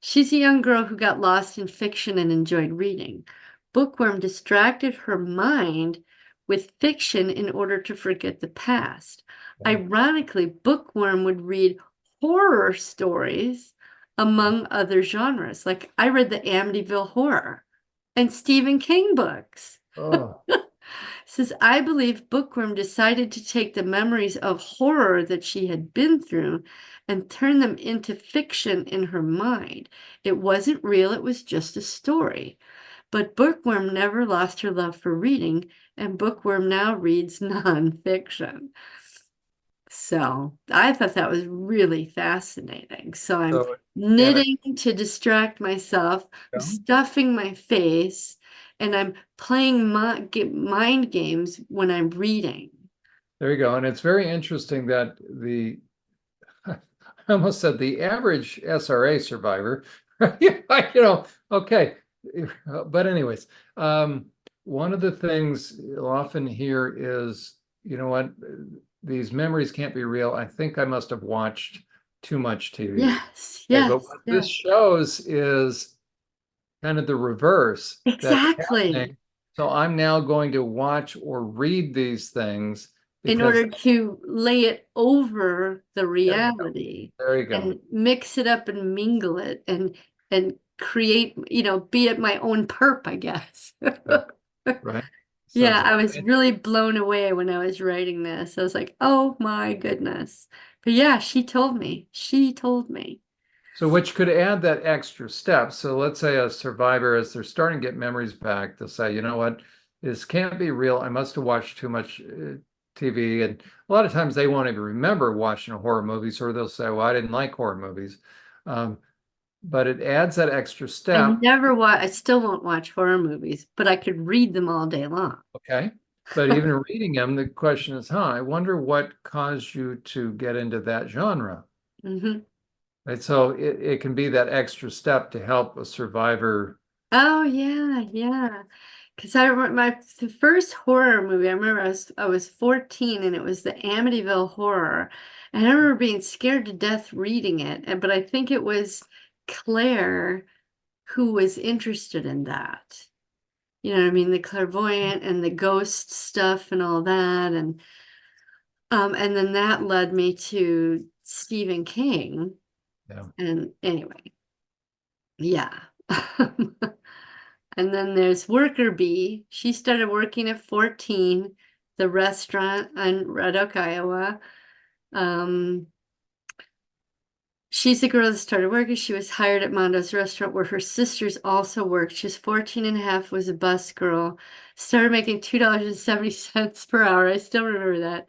She's a young girl who got lost in fiction and enjoyed reading. Bookworm distracted her mind with fiction in order to forget the past. Yeah. Ironically, Bookworm would read horror stories among other genres. Like I read the Amityville Horror and Stephen King books. Oh, Says, I believe Bookworm decided to take the memories of horror that she had been through and turn them into fiction in her mind. It wasn't real, it was just a story. But Bookworm never lost her love for reading, and Bookworm now reads nonfiction. So I thought that was really fascinating. So I'm so and it, knitting to distract myself, I'm yeah, stuffing my face, and I'm playing mind games when I'm reading. there you go. And it's very interesting that the I almost said the average SRA survivor, okay. But anyways, one of the things you'll often hear is, you know what, these memories can't be real. I think I must have watched too much TV. Yes, Okay, but yes, what this yes. shows is kind of the reverse that's happening. Exactly. So I'm now going to watch or read these things In because order to lay it over the there you go. reality There you go. and mix it up and mingle it and create, be it my own perp, I guess. Yeah, right. So Yeah, it's I very was really blown away when I was writing this. I was like, oh my goodness. But yeah, she told me. She told me. so which could add that extra step. So let's say a survivor, as they're starting to get memories back, they'll say, you know what, this can't be real. I must have watched too much TV. And a lot of times they won't even remember watching horror movies, or they'll say, well, I didn't like horror movies. Um, but it adds that extra step. I still won't watch horror movies, but I could read them all day long. Okay. But even reading them, the question is, I wonder what caused you to get into that genre. Hmm. Right. So it can be that extra step to help a survivor. Oh yeah, yeah. Because I remember the first horror movie. I remember I was 14 and it was the Amityville Horror, and I remember being scared to death reading it. But I think it was Claire who was interested in that. You know what I mean? The clairvoyant and the ghost stuff and all that, and then that led me to Stephen King. Yeah. And anyway, yeah. And then there's Worker Bee. She started working at 14, the restaurant in Red Oak, Iowa. Um, she's the girl that started working. She was hired at Mondo's restaurant where her sisters also worked. She was 14 and a half, was a bus girl, started making $2.70 per hour. I still remember that.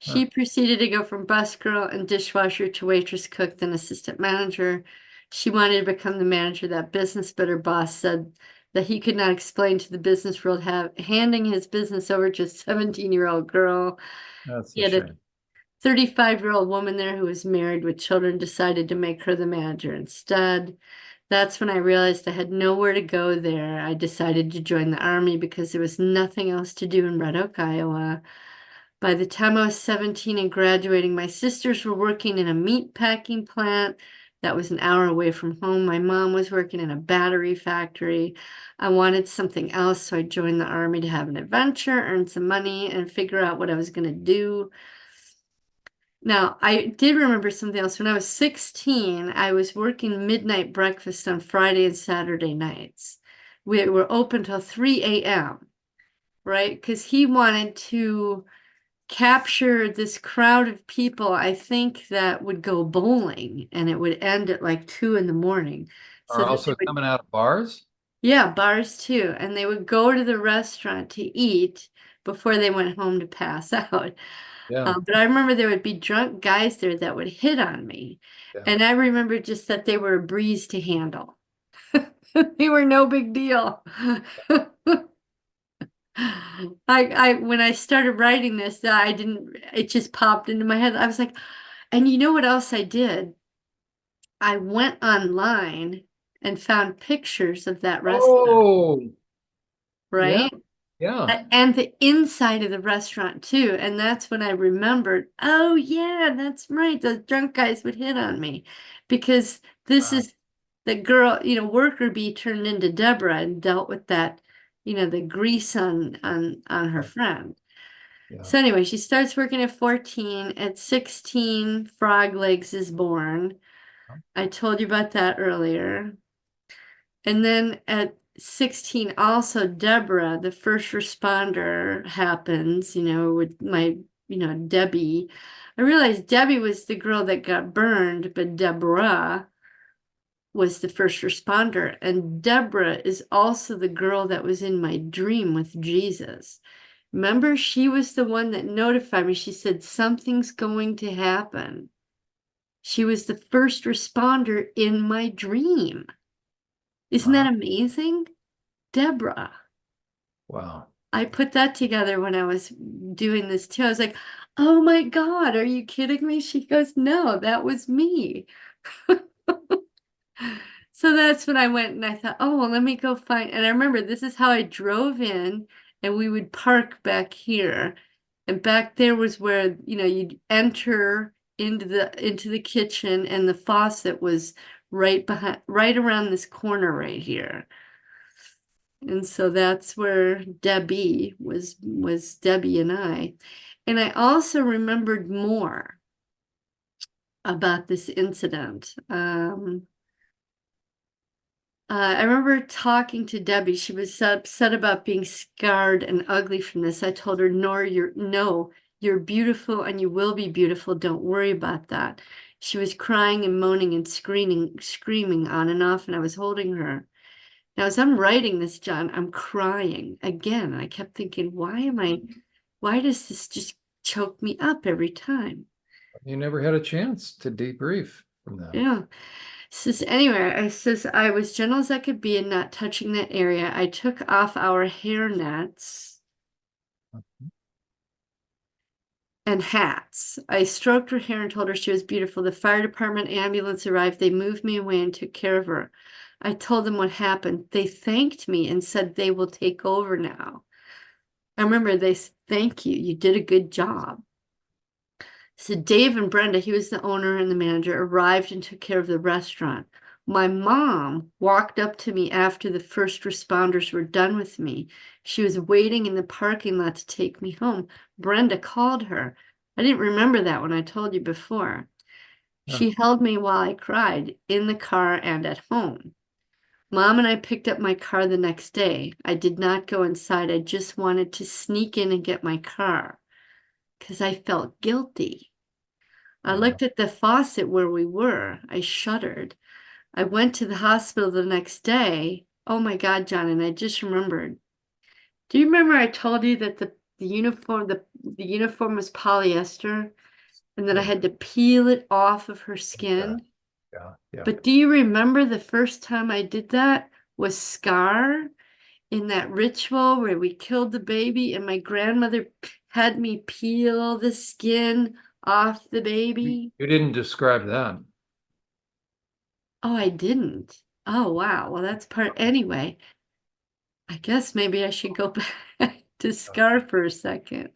Huh. She proceeded to go from bus girl and dishwasher to waitress, cook, then assistant manager. She wanted to become the manager of that business, but her boss said that he could not explain to the business world handing his business over to a 17-year-old girl. That's He a had a shame. 35-year-old woman there who was married with children, decided to make her the manager instead. That's when I realized I had nowhere to go there. I decided to join the army because there was nothing else to do in Red Oak, Iowa. By the time I was 17 and graduating, my sisters were working in a meat packing plant that was an hour away from home. My mom was working in a battery factory. I wanted something else, so I joined the army to have an adventure, earn some money, and figure out what I was going to do. Now, I did remember something else. When I was 16, I was working midnight breakfast on Friday and Saturday nights. We were open till 3 a.m., right? Because he wanted to capture this crowd of people, I think, that would go bowling and it would end at like 2 in the morning. So Are that they also would, coming out of bars. yeah, bars too. And they would go to the restaurant to eat before they went home to pass out. Yeah. But I remember there would be drunk guys there that would hit on me. Yeah. And I remember just that they were a breeze to handle. They were no big deal. When I started writing this, I didn't, it just popped into my head. I was like, and you know what else I did? I went online and found pictures of that restaurant, Oh, yeah, right? yeah. And the inside of the restaurant too. And that's when I remembered, oh yeah, that's right. Those drunk guys would hit on me because this Wow. is the girl, worker bee turned into Deborah and dealt with that, the grease on her friend. Yeah. So anyway, she starts working at 14. At 16, Frog Legs is born. I told you about that earlier. And then at 16, also Deborah, the first responder, happens, with my, Debbie. I realized Debbie was the girl that got burned, but Deborah was the first responder. And Deborah is also the girl that was in my dream with Jesus. Remember, she was the one that notified me. She said, something's going to happen. She was the first responder in my dream. Isn't that Wow. amazing? Deborah. Wow. I put that together when I was doing this too. I was like, oh my God, are you kidding me? She goes, no, that was me. So that's when I went and I thought, oh, well, let me go find. And I remember this is how I drove in, and we would park back here. And back there was where, you'd enter into the kitchen, and the faucet was right around this corner right here. And so that's where Debbie was Debbie and I. And I also remembered more about this incident. I remember talking to Debbie. She was so upset about being scarred and ugly from this. I told her, no, you're beautiful and you will be beautiful. Don't worry about that. She was crying and moaning and screaming on and off, and I was holding her. Now, as I'm writing this, John, I'm crying again. I kept thinking, why does this just choke me up every time? You never had a chance to debrief from that. Yeah. Says I was gentle as I could be and not touching that area. I took off our hair nets and hats. I stroked her hair and told her she was beautiful. The fire department ambulance arrived. They moved me away and took care of her. I told them what happened. They thanked me and said they will take over now. I remember they said, thank you. You did a good job. So Dave and Brenda, he was the owner and the manager, arrived and took care of the restaurant. My mom walked up to me after the first responders were done with me. She was waiting in the parking lot to take me home. Brenda called her. I didn't remember that when I told you before. Yeah. She held me while I cried in the car and at home. Mom and I picked up my car the next day. I did not go inside. I just wanted to sneak in and get my car because I felt guilty. I Yeah. looked at the faucet where we were. I shuddered. I went to the hospital the next day. Oh my God, John, and I just remembered. Do you remember I told you that the uniform was polyester and that I Yeah. had to peel it off of her Yeah. skin? Yeah. Yeah. But do you remember the first time I did that was Scar in that ritual where we killed the baby and my grandmother had me peel the skin off the baby? You didn't describe that. Oh, I didn't. Oh, wow. Well, that's part anyway. I guess maybe I should go back to Scar for a second.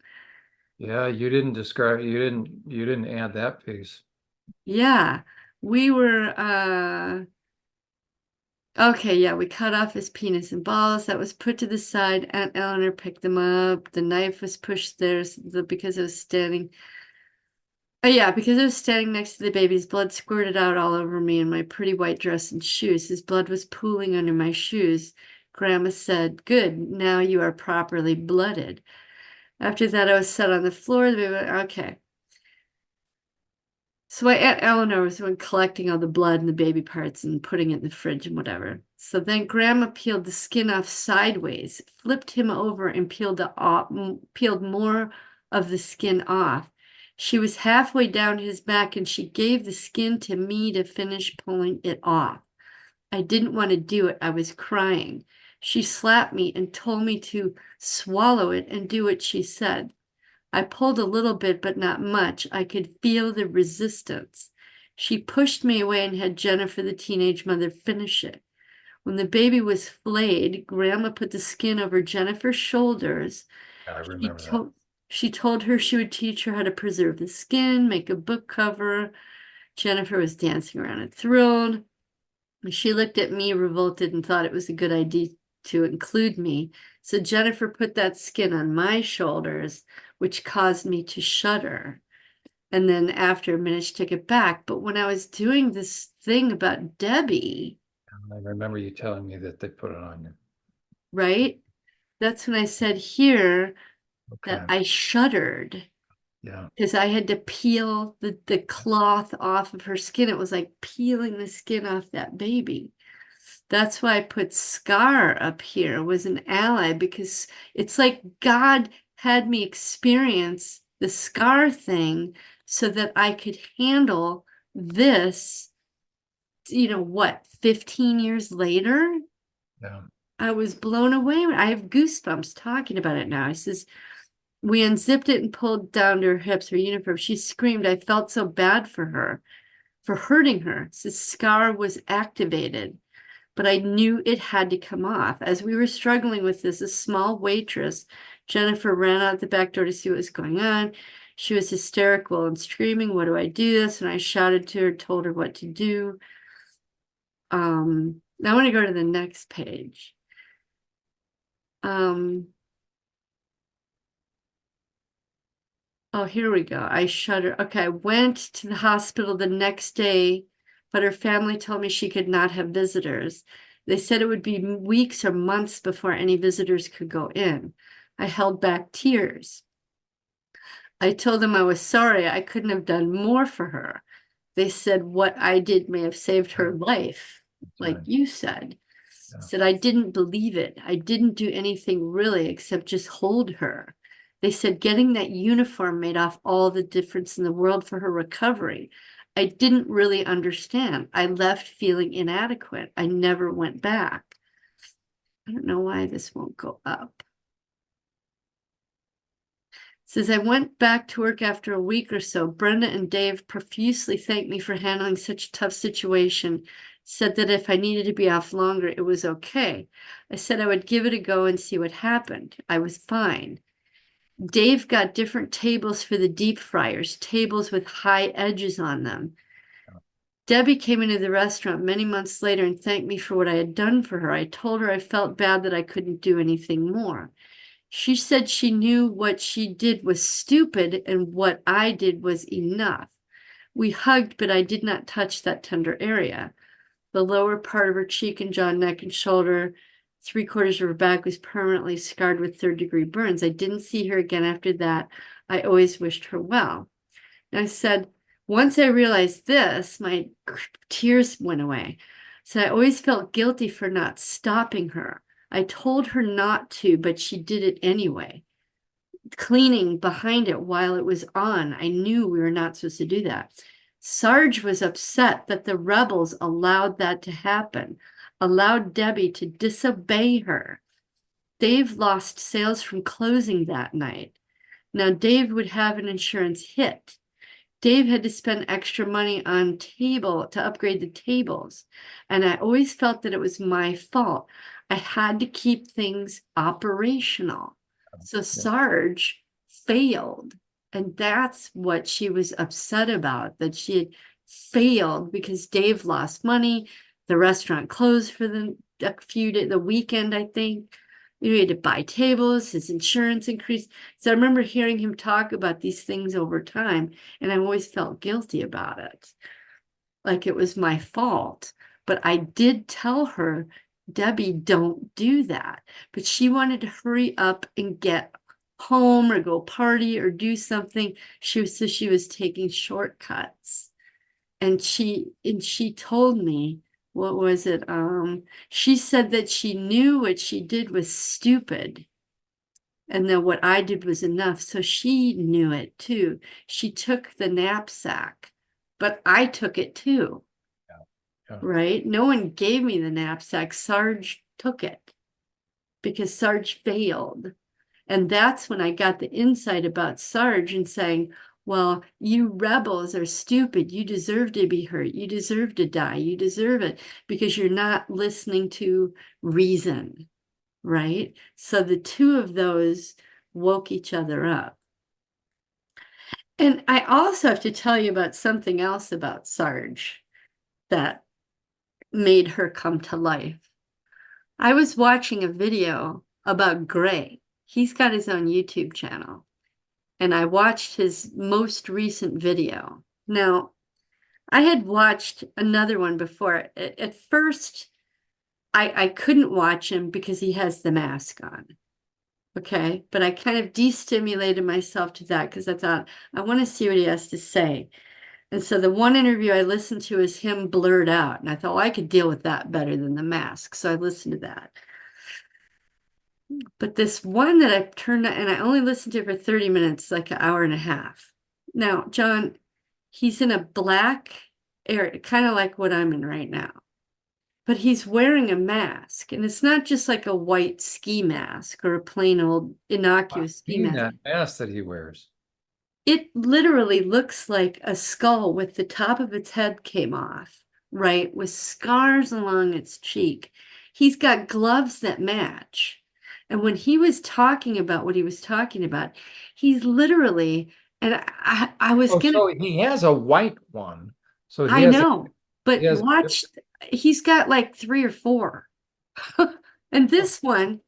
Yeah, you didn't describe, you didn't add that piece. Yeah, we were okay, yeah, we cut off his penis and balls. That was put to the side. Aunt Eleanor picked them up. The knife was pushed there because it was standing. Oh yeah, because I was standing next to the baby's blood squirted out all over me and my pretty white dress and shoes. His blood was pooling under my shoes. Grandma said, good, now you are properly blooded. After that, I was set on the floor. The baby went, okay. So my Aunt Eleanor was the one collecting all the blood and the baby parts and putting it in the fridge and whatever. So then Grandma peeled the skin off sideways, flipped him over, and peeled more of the skin off. She was halfway down his back and she gave the skin to me to finish pulling it off. I didn't want to do it. I was crying. She slapped me and told me to swallow it and do what she said. I pulled a little bit, but not much. I could feel the resistance. She pushed me away and had Jennifer, the teenage mother, finish it. When the baby was flayed, Grandma put the skin over Jennifer's shoulders. I She remember that. told, she told her she would teach her how to preserve the skin, make a book cover. Jennifer was dancing around and thrilled. She looked at me revolted and thought it was a good idea to include me. So Jennifer put that skin on my shoulders, which caused me to shudder. And then after a minute, she took it back. But when I was doing this thing about Debbie, I remember you telling me that they put it on you. right? That's when I said here Okay. that I shuddered Yeah. because I had to peel the cloth off of her skin. It was like peeling the skin off that baby. That's why I put Scar up here, was an ally, because it's like God had me experience the Scar thing so that I could handle this, 15 years later? Yeah. I was blown away. I have goosebumps talking about it now. He says, we unzipped it and pulled down to her hips, her uniform. She screamed. I felt so bad for her, for hurting her. The Scar was activated, but I knew it had to come off. As we were struggling with this, a small waitress, Jennifer, ran out the back door to see what was going on. She was hysterical and screaming, what do I do this? And I shouted to her, told her what to do. Now I want to go to the next page. Oh, here we go. I shudder. Okay, I went to the hospital the next day, but her family told me she could not have visitors. They said it would be weeks or months before any visitors could go in. I held back tears. I told them I was sorry I couldn't have done more for her. They said what I did may have saved her life, like Right. you said. Yeah. Said I didn't believe it. I didn't do anything really except just hold her. They said getting that uniform made off all the difference in the world for her recovery. I didn't really understand. I left feeling inadequate. I never went back. I don't know why this won't go up. Says I went back to work after a week or so. Brenda and Dave profusely thanked me for handling such a tough situation. Said that if I needed to be off longer, it was okay. I said I would give it a go and see what happened. I was fine. Dave got different tables for the deep fryers, tables with high edges on them. Debbie came into the restaurant many months later and thanked me for what I had done for her. I told her I felt bad that I couldn't do anything more. She said she knew what she did was stupid and what I did was enough. We hugged, but I did not touch that tender area. The lower part of her cheek and jaw, neck and shoulder, 3/4 of her back was permanently scarred with third-degree burns. I didn't see her again after that. I always wished her well. And I said, once I realized this, my tears went away. So I always felt guilty for not stopping her. I told her not to, but she did it anyway. Cleaning behind it while it was on. I knew we were not supposed to do that. Sarge was upset that the rebels allowed that to happen, allowed Debbie to disobey her. Dave lost sales from closing that night. Now Dave would have an insurance hit. Dave had to spend extra money on table to upgrade the tables. And I always felt that it was my fault. I had to keep things operational. So Sarge failed. And that's what she was upset about, that she had failed because Dave lost money. The restaurant closed for the weekend, I think. He had to buy tables, his insurance increased. So I remember hearing him talk about these things over time, and I always felt guilty about it, like it was my fault. But I did tell her, Debbie, don't do that. But she wanted to hurry up and get home or go party or do something. She was taking shortcuts. And she told me, what was it? She said that she knew what she did was stupid and that what I did was enough. So she knew it too. She took the knapsack, but I took it too. Yeah. Yeah. Right? No one gave me the knapsack. Sarge took it. because Sarge failed. And that's when I got the insight about Sarge and saying, well, you rebels are stupid. You deserve to be hurt. You deserve to die. You deserve it because you're not listening to reason, right? So the two of those woke each other up. And I also have to tell you about something else about Sarge that made her come to life. I was watching a video about Gray. He's got his own YouTube channel. And I watched his most recent video. Now, I had watched another one before. At first, I couldn't watch him because he has the mask on. Okay. But I kind of destimulated myself to that because I thought, I want to see what he has to say. And so the one interview I listened to is him blurred out. And I thought, well, I could deal with that better than the mask. So I listened to that. But this one that I turned on, and I only listened to it for 30 minutes, like an hour and a half. Now, Jon, he's in a black area, kind of like what I'm in right now. But he's wearing a mask, and it's not just like a white ski mask or a plain old innocuous ski mask. That mask that he wears. It literally looks like a skull with the top of its head came off, right? With scars along its cheek. He's got gloves that match. And when he was talking about what he was talking about, he's literally, and I was Oh, gonna, so he has a white one. So he I has know, he but has watch, he's got like 3 or 4. And this one,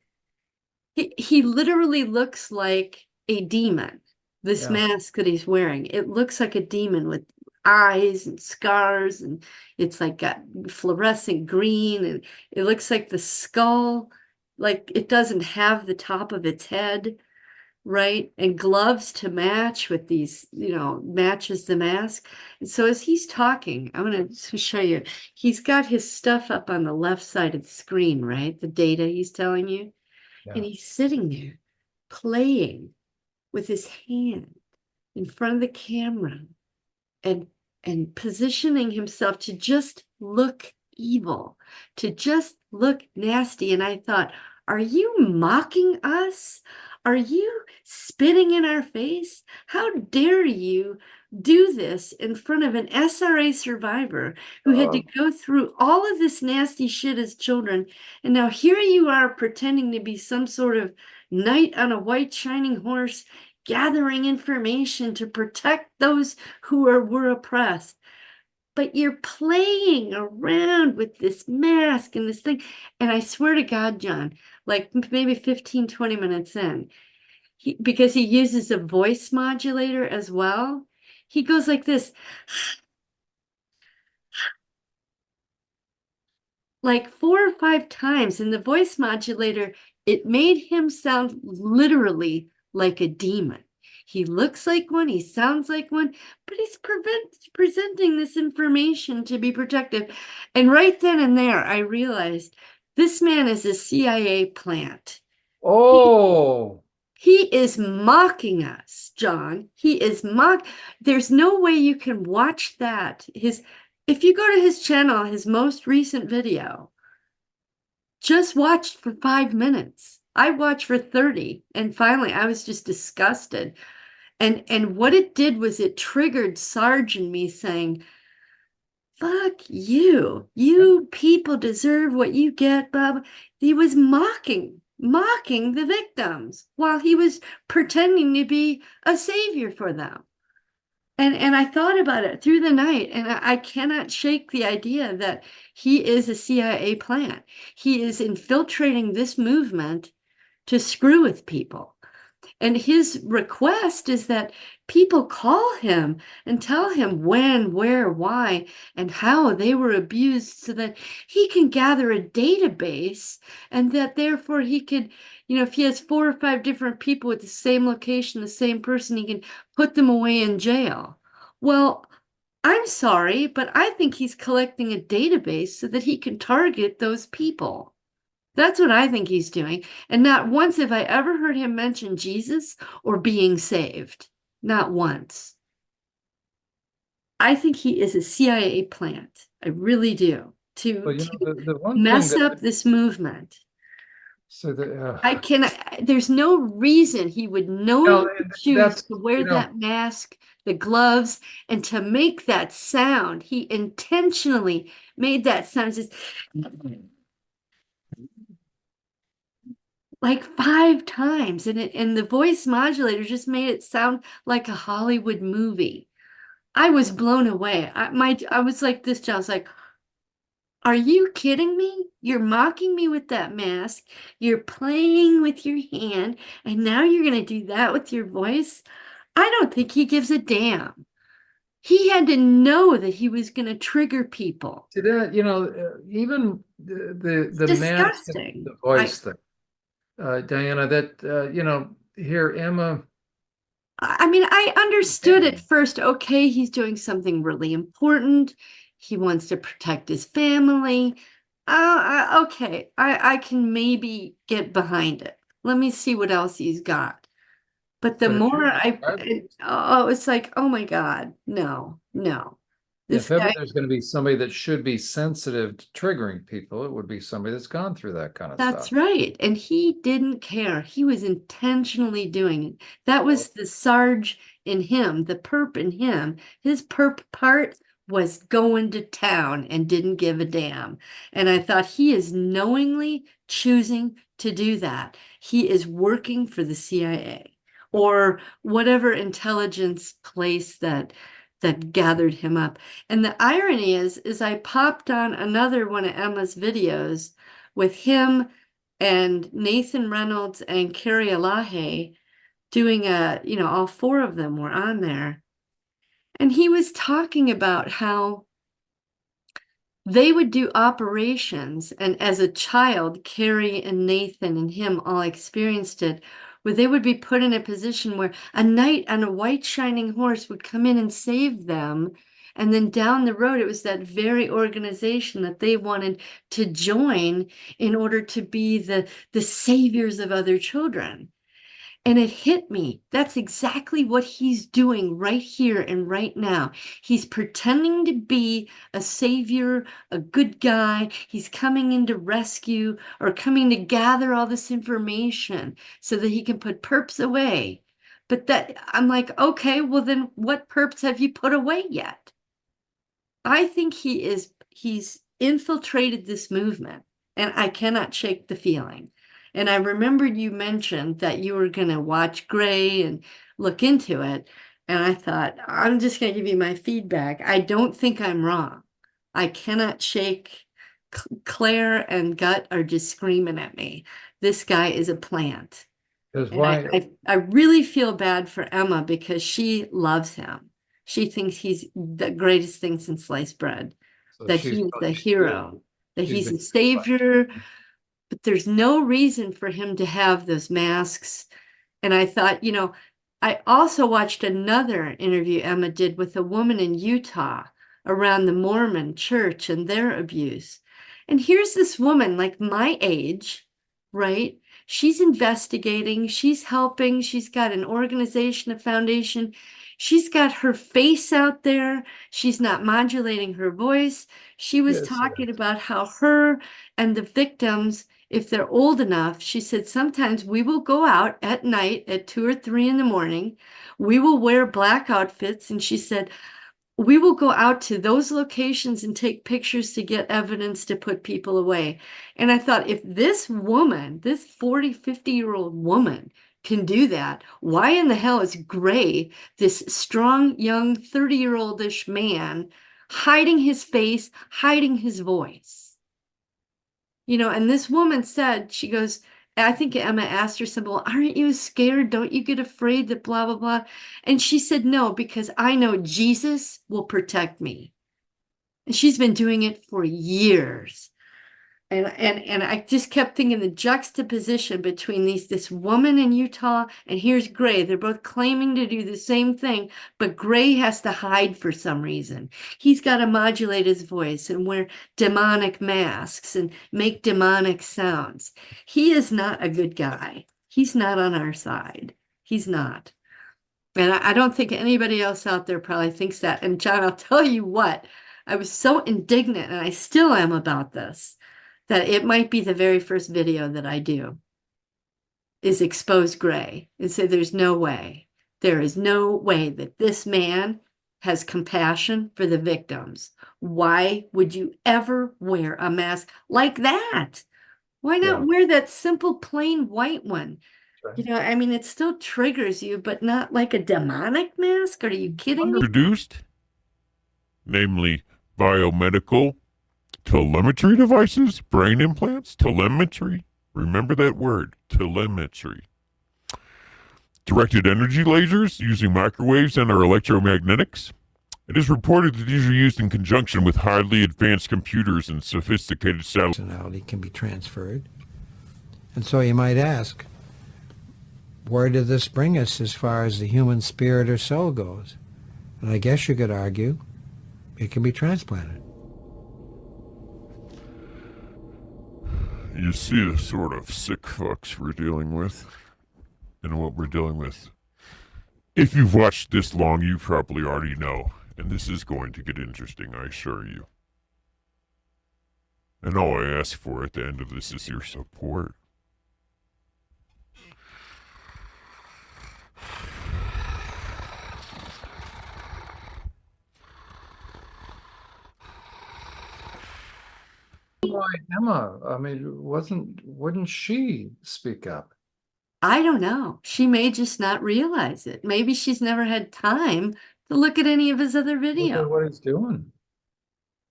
he literally looks like a demon. This yeah. mask that he's wearing, it looks like a demon with eyes and scars, and it's like got fluorescent green, and it looks like the skull, like it doesn't have the top of its head, right? And gloves to match with these, matches the mask. And so as he's talking, I'm going to show you, he's got his stuff up on the left side of the screen, right? The data he's telling you. And Yeah. he's sitting there playing with his hand in front of the camera and positioning himself to just look evil, to just look nasty. And I thought, are you mocking us? Are you spitting in our face? How dare you do this in front of an SRA survivor who had to go through all of this nasty shit as children? And now here you are pretending to be some sort of knight on a white shining horse, gathering information to protect those who were oppressed. But you're playing around with this mask and this thing. And I swear to God, Jon, like maybe 15, 20 minutes in, because he uses a voice modulator as well, he goes like this, like 4 or 5 times. And the voice modulator, it made him sound literally like a demon. He looks like one, he sounds like one, but he's presenting this information to be protective. And right then and there, I realized this man is a CIA plant. Oh, He is mocking us, Jon. He is There's no way you can watch that. If you go to his channel, his most recent video, just watched for 5 minutes. I watched for 30, and finally I was just disgusted. And what it did was it triggered Sarge and me saying, fuck you. You people deserve what you get, Bob. He was mocking the victims while he was pretending to be a savior for them. And I thought about it through the night, and I cannot shake the idea that he is a CIA plant. He is infiltrating this movement to screw with people. And his request is that people call him and tell him when, where, why, and how they were abused so that he can gather a database, and that therefore he could, if he has 4 or 5 different people at the same location, the same person, he can put them away in jail. Well, I'm sorry, but I think he's collecting a database so that he can target those people. That's what I think he's doing. And not once have I ever heard him mention Jesus or being saved. Not once. I think he is a CIA plant. I really do. but To the one thing mess that up this movement. So the there's no reason he would no, knowingly choose that's to wear that mask, the gloves, and to make that sound. He intentionally made that sound just like 5 times. And the voice modulator just made it sound like a Hollywood movie. I was blown away. I was like this, John. I was like, are you kidding me? You're mocking me with that mask. You're playing with your hand, and now you're going to do that with your voice? I don't think he gives a damn. He had to know that he was going to trigger people. to that, even It's the mask and disgusting. the voice thing, Diana, that here, Emma. I mean, I understood at first, okay, he's doing something really important. He wants to protect his family. Okay, I can maybe get behind it. Let me see what else he's got. But the But if more you're describing, it's like, oh my God, no, no. This if ever guy, there's going to be somebody that should be sensitive to triggering people, it would be somebody that's gone through that kind of that's stuff. right. And he didn't care. He was intentionally doing it. That was the Sarge in him, the perp in him. His perp part was going to town and didn't give a damn. And I thought he is knowingly choosing to do that. He is working for the CIA or whatever intelligence place that gathered him up. And the irony is I popped on another one of Emma's videos with him and Nathan Reynolds and Carrie Elahe doing all 4 of them were on there. And he was talking about how they would do operations, and as a child, Carrie and Nathan and him all experienced it, where they would be put in a position where a knight on a white shining horse would come in and save them. And then down the road, it was that very organization that they wanted to join in order to be the saviors of other children. And it hit me. That's exactly what he's doing right here and right now. He's pretending to be a savior, a good guy. He's coming in to rescue or coming to gather all this information so that he can put perps away. But that I'm like, okay, well then what perps have you put away yet? I think he's infiltrated this movement, and I cannot shake the feeling. And I remembered you mentioned that you were going to watch Gray and look into it. And I thought, I'm just going to give you my feedback. I don't think I'm wrong. I cannot shake. Claire and Gut are just screaming at me. This guy is a plant. Because And why? I really feel bad for Emma because she loves him. She thinks he's the greatest thing since sliced bread, So that she's he is the hero, that she's he's been a savior, but there's no reason for him to have those masks. And I thought, I also watched another interview Emma did with a woman in Utah around the Mormon church and their abuse. And here's this woman, like my age, right? She's investigating, she's helping, she's got an organization, a foundation. She's got her face out there. She's not modulating her voice. She was yes, talking about how her and the victims, if they're old enough, she said, sometimes we will go out at night at 2 or 3 in the morning. We will wear black outfits. And she said, we will go out to those locations and take pictures to get evidence to put people away. And I thought, if this woman, this 40, 50-year-old woman can do that, why in the hell is Gray, this strong, young, 30-year-oldish man, hiding his face, hiding his voice? And this woman said, she goes, I think Emma asked her something, well, aren't you scared? Don't you get afraid that blah, blah, blah? And she said, no, because I know Jesus will protect me. And she's been doing it for years. And I just kept thinking the juxtaposition between this woman in Utah and here's Gray. They're both claiming to do the same thing, but Gray has to hide for some reason. He's got to modulate his voice and wear demonic masks and make demonic sounds. He is not a good guy. He's not on our side. He's not. And I don't think anybody else out there probably thinks that. And John, I'll tell you what, I was so indignant, and I still am about this, that it might be the very first video that I do is expose Gray and say there's no way. There is no way that this man has compassion for the victims. Why would you ever wear a mask like that? Why not wear that simple plain white one? Right. You know, I mean, it still triggers you, but not like a demonic mask. Are you kidding me? Produced, namely biomedical telemetry devices, brain implants, telemetry. Remember that word, telemetry. Directed energy lasers using microwaves and or electromagnetics. It is reported that these are used in conjunction with highly advanced computers and sophisticated satellites. Personality can be transferred. And so you might ask, where did this bring us as far as the human spirit or soul goes? And I guess you could argue it can be transplanted. You see the sort of sick fucks we're dealing with and what we're dealing with. If you've watched this long, you probably already know. And this is going to get interesting, I assure you. And all I ask for at the end of this is your support. Why Emma? I mean, wouldn't she speak up? I don't know. She may just not realize it. Maybe she's never had time to look at any of his other Look at videos. what he's doing.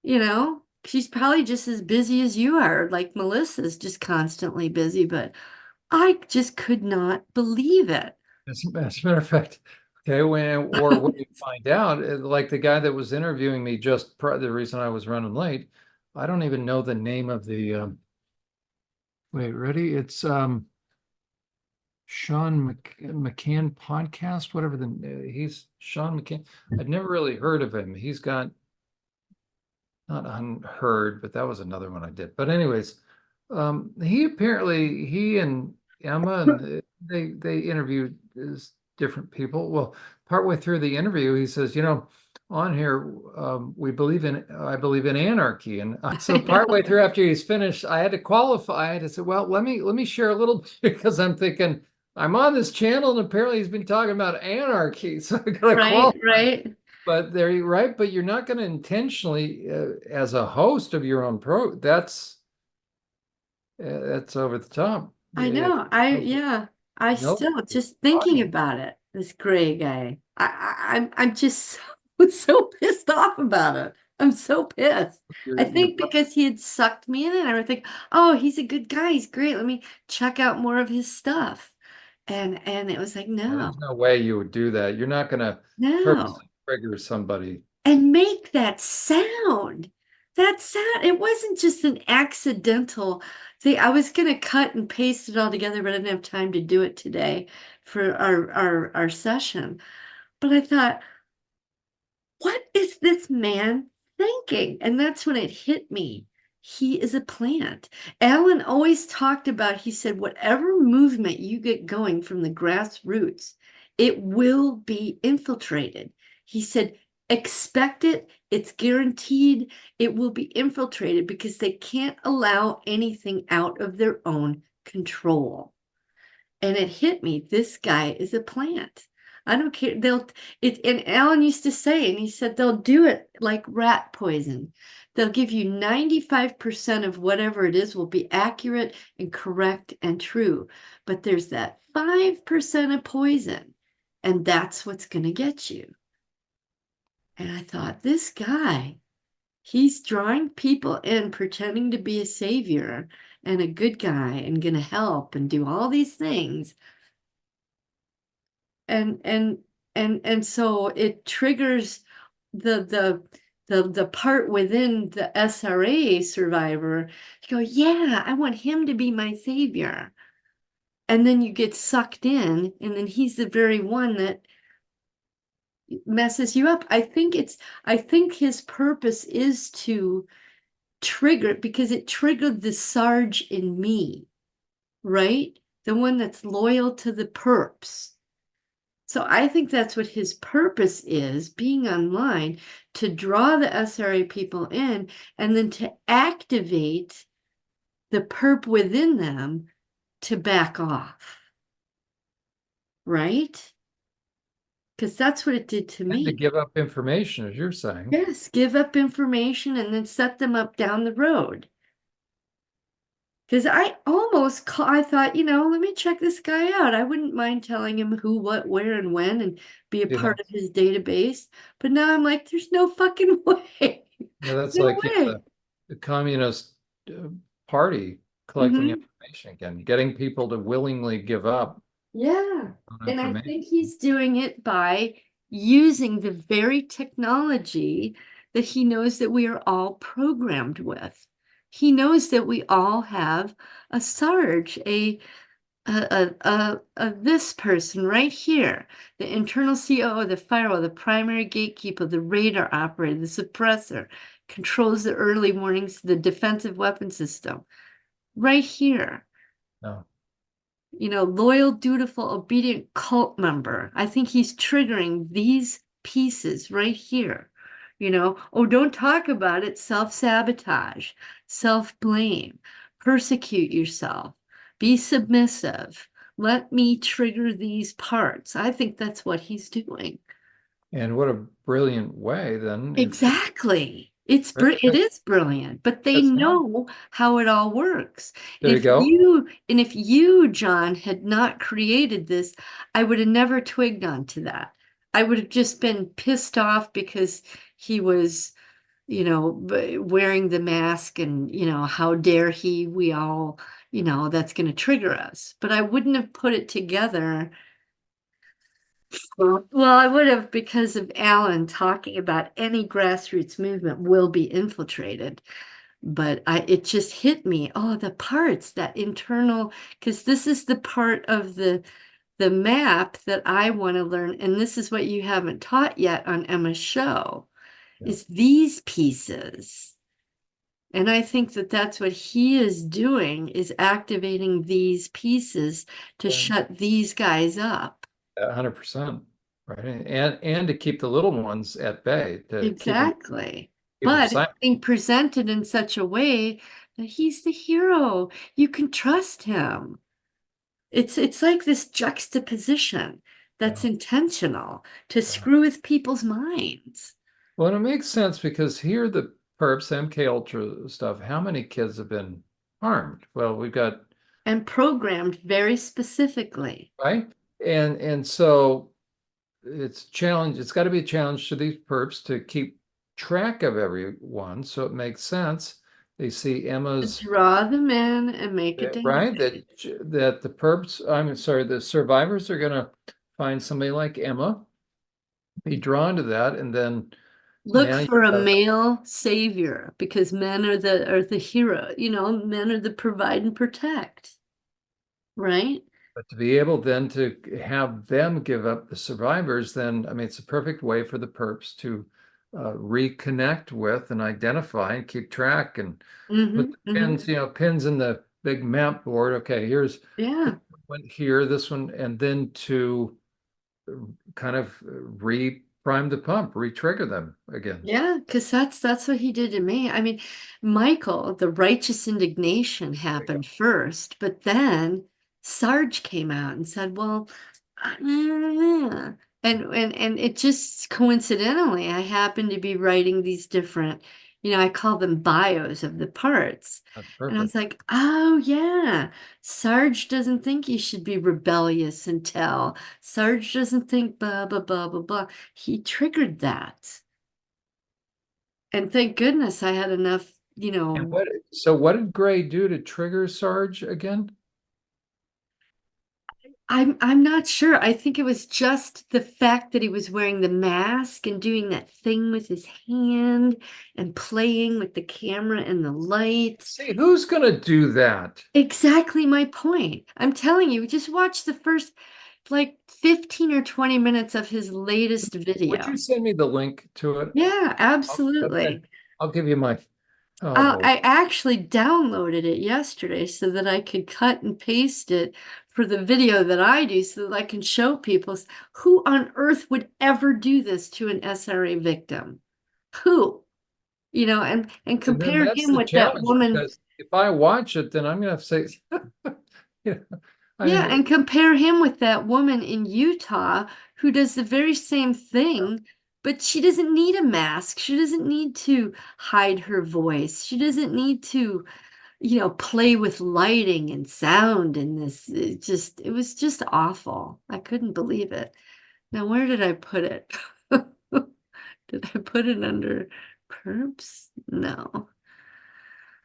You know, she's probably just as busy as you are. Like Melissa's just constantly busy, but I just could not believe it. As a matter of fact, okay, when you find out, like the guy that was interviewing me the reason I was running late, I don't even know the name of the wait, ready? It's Sean McCann podcast, whatever he's Sean McCann. I'd never really heard of him. He's got not unheard, but that was another one I did. But anyways, he and Emma and they interviewed different people. Well, partway through the interview, he says, you know, on here I believe in anarchy, and so partway through after he's finished, I had to qualify. I had to say, well, let me share a little bit because I'm thinking I'm on this channel and apparently he's been talking about anarchy, so I gotta qualify. Right. But they're right, but you're not going to intentionally, as a host of your own that's over the top. I know. I Nope. still just thinking about it, this Gray guy. I'm just so pissed off about it. I'm so pissed. I think because he had sucked me in and I would think, oh, he's a good guy, he's great. Let me check out more of his stuff. And it was like, no, There's no way you would do that. You're not going to no. purposely trigger somebody. And make that sound. That sound, it wasn't just an accidental thing. I was going to cut and paste it all together, but I didn't have time to do it today for our session. But I thought, what is this man thinking? And that's when it hit me. He is a plant. Alan always talked about, he said, whatever movement you get going from the grassroots, it will be infiltrated. He said, expect it. It's guaranteed. It will be infiltrated because they can't allow anything out of their own control. And it hit me. This guy is a plant. I don't care. And Alan used to say, and he said, they'll do it like rat poison. They'll give you 95% of whatever it is will be accurate and correct and true. But there's that 5% of poison, and that's what's going to get you. And I thought, this guy, he's drawing people in, pretending to be a savior and a good guy and going to help and do all these things. And so it triggers the part within the SRA survivor to go, yeah, I want him to be my savior. And then you get sucked in, and then he's the very one that messes you up. I think his purpose is to trigger, because it triggered the Sarge in me, right? The one that's loyal to the perps. So I think that's what his purpose is, being online, to draw the SRA people in and then to activate the perp within them to back off. Right? Because that's what it did to And to me. give up information, as you're saying. Yes, give up information and then set them up down the road. Because I thought, let me check this guy out. I wouldn't mind telling him who, what, where, and when and be a You part know, of his database. But now I'm like, there's no fucking way. that's No like way. the Communist uh, Party collecting Hmm. information again, getting people to willingly give up Yeah. on And I information. think he's doing it by using the very technology that he knows that we are all programmed with. He knows that we all have a Sarge, this person right here, the internal COO, the firewall, the primary gatekeeper, the radar operator, the suppressor, controls the early warnings, the defensive weapon system, right here. No. Loyal, dutiful, obedient cult member. I think he's triggering these pieces right here. Oh, don't talk about it. Self-sabotage, self-blame, persecute yourself, be submissive. Let me trigger these parts. I think that's what he's doing. And what a brilliant way then. Exactly. It Because is brilliant, but they because now, know how it all works. there you go. And if you, John, had not created this, I would have never twigged onto that. I would have just been pissed off because he was, wearing the mask and, how dare he, we all, that's going to trigger us. But I wouldn't have put it together. Well, I would have because of Alan talking about any grassroots movement will be infiltrated. But it just hit me. Oh, the parts, that internal, because this is the part of the map that I want to learn. And this is what you haven't taught yet on Emma's show, Yeah. is these pieces. And I think that that's what he is doing, is activating these pieces to And shut these guys up. 100%. Right. And to keep the little ones at bay, to Exactly. keep them But it's silent. being presented in such a way that he's the hero. You can trust him. It's like this juxtaposition that's Yeah. intentional to Yeah. screw with people's minds Well, and it makes sense because here the perps, MK Ultra stuff, how many kids have been harmed? Well, we've got, and programmed very specifically. right? And so it's got to be a challenge to these perps to keep track of everyone. So it makes sense. They see To Emma's draw them in and make a right, database. that the perps, I'm sorry, the survivors are gonna find somebody like Emma, be drawn to that, and then Look now you for a have, male savior because men are the hero, men are the provide and protect, right? but to be able then to have them give up the survivors, then I mean it's a perfect way for the perps to reconnect with and identify and keep track and put Mm-hmm, the mm-hmm. pins in the big map board. Okay, here's this Yeah. one went here, this one, and then to kind of re-prime the pump, re-trigger them again. Yeah, because that's what he did to me. I mean, Michael, the righteous indignation There you go. happened first, but then Sarge came out and said, "Well, and it just coincidentally, I happened to be writing these different, I call them bios of the parts." That's And I was perfect. like, "Oh yeah, Sarge doesn't think you should be rebellious and tell. Sarge doesn't think blah blah blah blah blah." He triggered that. And thank goodness I had enough, And what did Gray do to trigger Sarge again? I'm not sure. I think it was just the fact that he was wearing the mask and doing that thing with his hand and playing with the camera and the light. See, who's gonna do that? Exactly my point. I'm telling you, just watch the first like 15 or 20 minutes of his latest Would you video. send me the link to it? Yeah, Okay. absolutely. I'll give you my, oh Lord. I actually downloaded it yesterday so that I could cut and paste it for the video that I do so that I can show people who on earth would ever do this to an SRA victim? Who? And And then compare that's him the with that challenge woman. because if I watch it, then I'm gonna have to say, yeah, I Yeah, mean, and compare him with that woman in Utah who does the very same thing, but she doesn't need a mask. She doesn't need to hide her voice. She doesn't need to, play with lighting and sound in this. It was just awful. I couldn't believe it. Now, where did I put it? Did I put it under perps? No.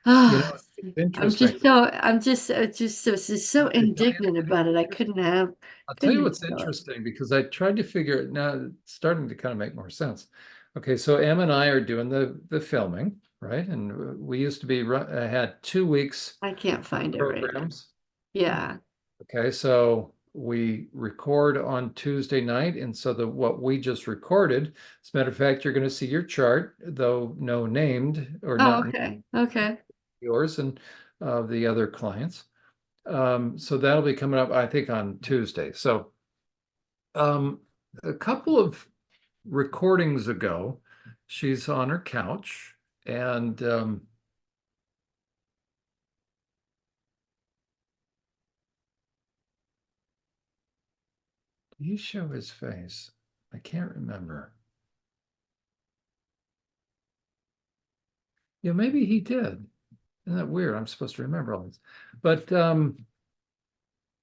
you Ah, know, it's interesting. I'm just so indignant about it. I I'll tell you couldn't what's handle it. interesting because I tried to figure it now. It's starting to kind of make more sense. Okay, so Em and I are doing the filming, right? And we used to be had 2 weeks I can't find it right now. programs. Yeah. Okay, so we record on Tuesday night, and so what we just recorded, as a matter of fact, you're going to see your chart, though no named or Oh, not okay. Okay. yours and the other clients. So that'll be coming up, I think, on Tuesday. So um, a couple of recordings ago, she's on her couch and did he show his face? I can't remember. Yeah, maybe he did. Isn't that weird? I'm supposed to remember all this. But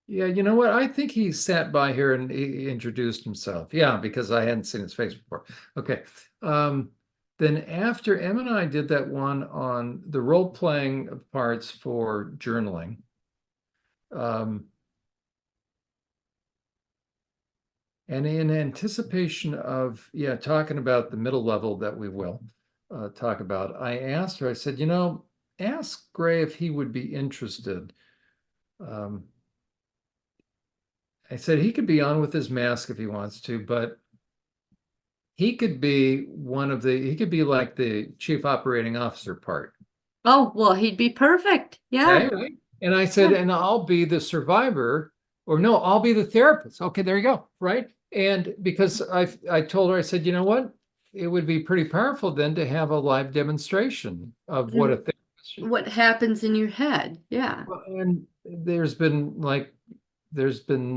yeah, you know what? I think he sat by here and he introduced himself. Yeah, because I hadn't seen his face before. Okay. Um, then after Em and I did that one on the role playing of parts for journaling, um, and in anticipation of, yeah, talking about the middle level that we will talk about, I asked her, I said, ask Gray if he would be interested. Um, I said he could be on with his mask if he wants to, but he could be he could be like the chief operating officer part. Oh, well, he'd be perfect. Yeah. Okay, right? And I said, Yeah. and I'll be the survivor, or no, I'll be the therapist. Okay, there you go. Right. And because I told her, I said, you know what? It would be pretty powerful then to have a live demonstration of what a And therapist should. what happens in your head? Yeah. Well, and there's been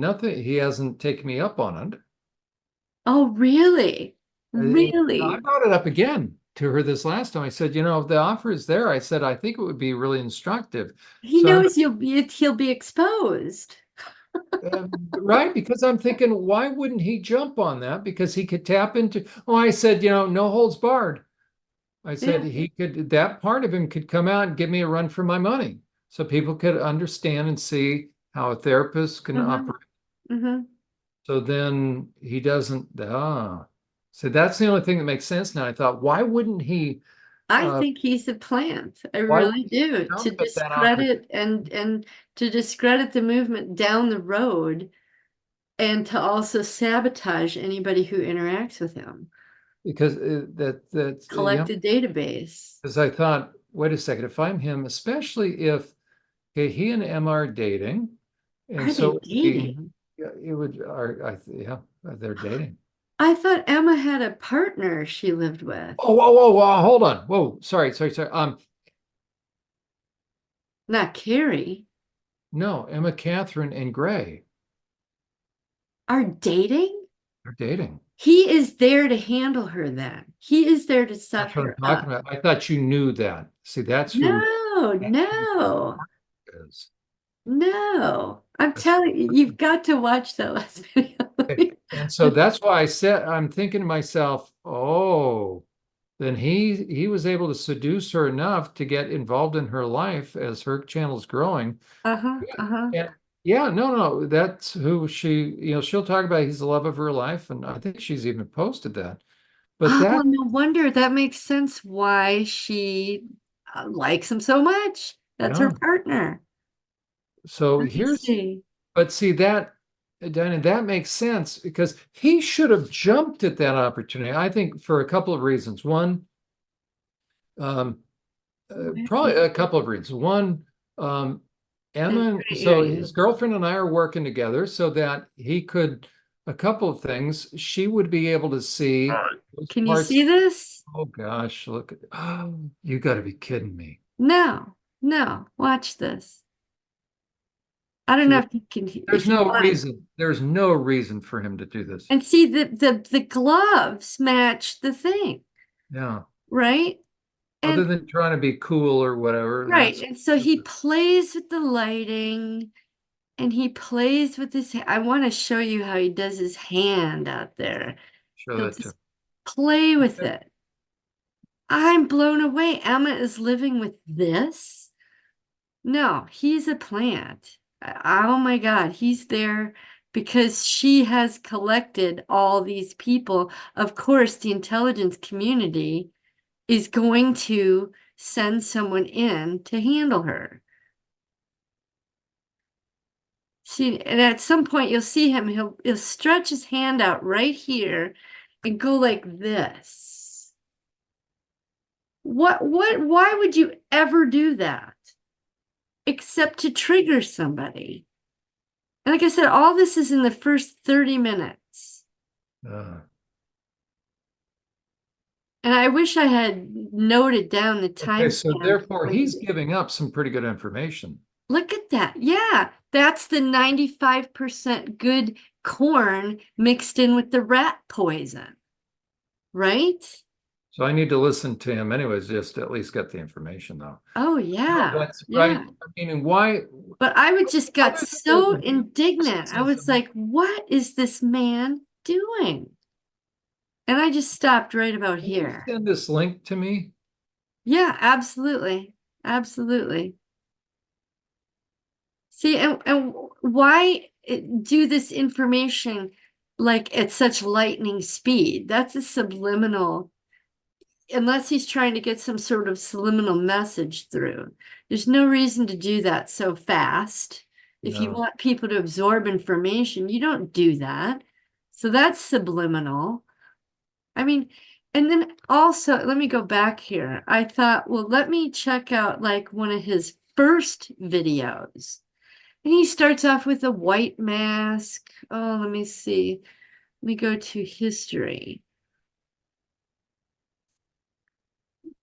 nothing. He hasn't taken me up on it. Oh, really? I Really? brought it up again to her this last time. I said, if the offer is there, I said, I think it would be really instructive. He So, knows he'll be exposed. right, because I'm thinking, why wouldn't he jump on that? Because he could tap into, I said, no holds barred. I said Yeah. he could, that part of him could come out and give me a run for my money. So people could understand and see how a therapist can Mm-hmm. operate. Mm-hmm. So then he doesn't, so that's the only thing that makes sense now. I thought, why wouldn't he? I Uh, think he's a plant. I why really wouldn't he do. To jump at that opportunity? discredit and to discredit the movement down the road and to also sabotage anybody who interacts with him. Because that's yeah. Collect a database. Because I thought, wait a second, if I'm him, especially if okay, he and Emma are dating, and Are they so dating? yeah, it would are yeah, they're dating. I thought Emma had a partner she lived with. Oh, whoa, whoa, whoa, hold on. Whoa, sorry. Not Carrie. No, Emma Catherine and Gray Are dating? are dating. He is there to handle her then. He is there to set That's what I'm her talking up. about. I thought you knew that. See, No, that's who no, it is. no. I'm That's telling you, you've got to watch that last okay. video. And so that's why I said I'm thinking to myself, oh, then he was able to seduce her enough to get involved in her life as her channel's growing. Uh-huh, uh-huh. And yeah, no, that's who she, she'll talk about he's the love of her life, and I think she's even posted that. But Oh, that, no wonder that makes sense why she likes him so much. That's her yeah. partner. So Let me see. but see that, Diana, that makes sense because he should have jumped at that opportunity. I think for a couple of reasons. One, um, Where probably is a couple of reasons. One, I'm Emma, trying to hear so his you. girlfriend and I are working together so that he could, a couple of things, she would be able to see those Can you parts. see this? Oh gosh, look at, oh, you got to be kidding me. No. No, watch this. I don't See, know if you can, there's if you no want. reason. There's no reason for him to do this. And see, the gloves match the thing, Yeah. right? Other And than trying to be cool or whatever. right, and so he plays with the lighting and he plays with his, I want to show you how he does his hand out there. Show He'll that to. just play with Okay. it. I'm blown away. Emma is living with this. No, he's a plant. Oh my God, he's there because she has collected all these people. Of course, the intelligence community is going to send someone in to handle her. See, and at some point you'll see him, he'll stretch his hand out right here and go like this. Why would you ever do that? Except to trigger somebody. And like I said, all this is in the first 30 minutes. And I wish I had noted down the Okay, so timestamp. therefore he's giving up some pretty good information. Look at that. Yeah, that's the 95% good corn mixed in with the rat poison, right? So I need to listen to him anyways, just to at least get the information though. Oh, No, yeah. that's right. Yeah. I mean, why? But I would just got Other so than- indignant. I was like, what is this man doing? And I just stopped right about Can you here. send this link to me? Yeah, absolutely. Absolutely. See, and why do this information like at such lightning speed? That's a subliminal, unless he's trying to get some sort of subliminal message through. There's no reason to do that so fast. If you No. want people to absorb information, you don't do that. So that's subliminal. I mean, and then also, let me go back here. I thought, well, let me check out like one of his first videos. And he starts off with a white mask. Oh, let me see. Let me go to history.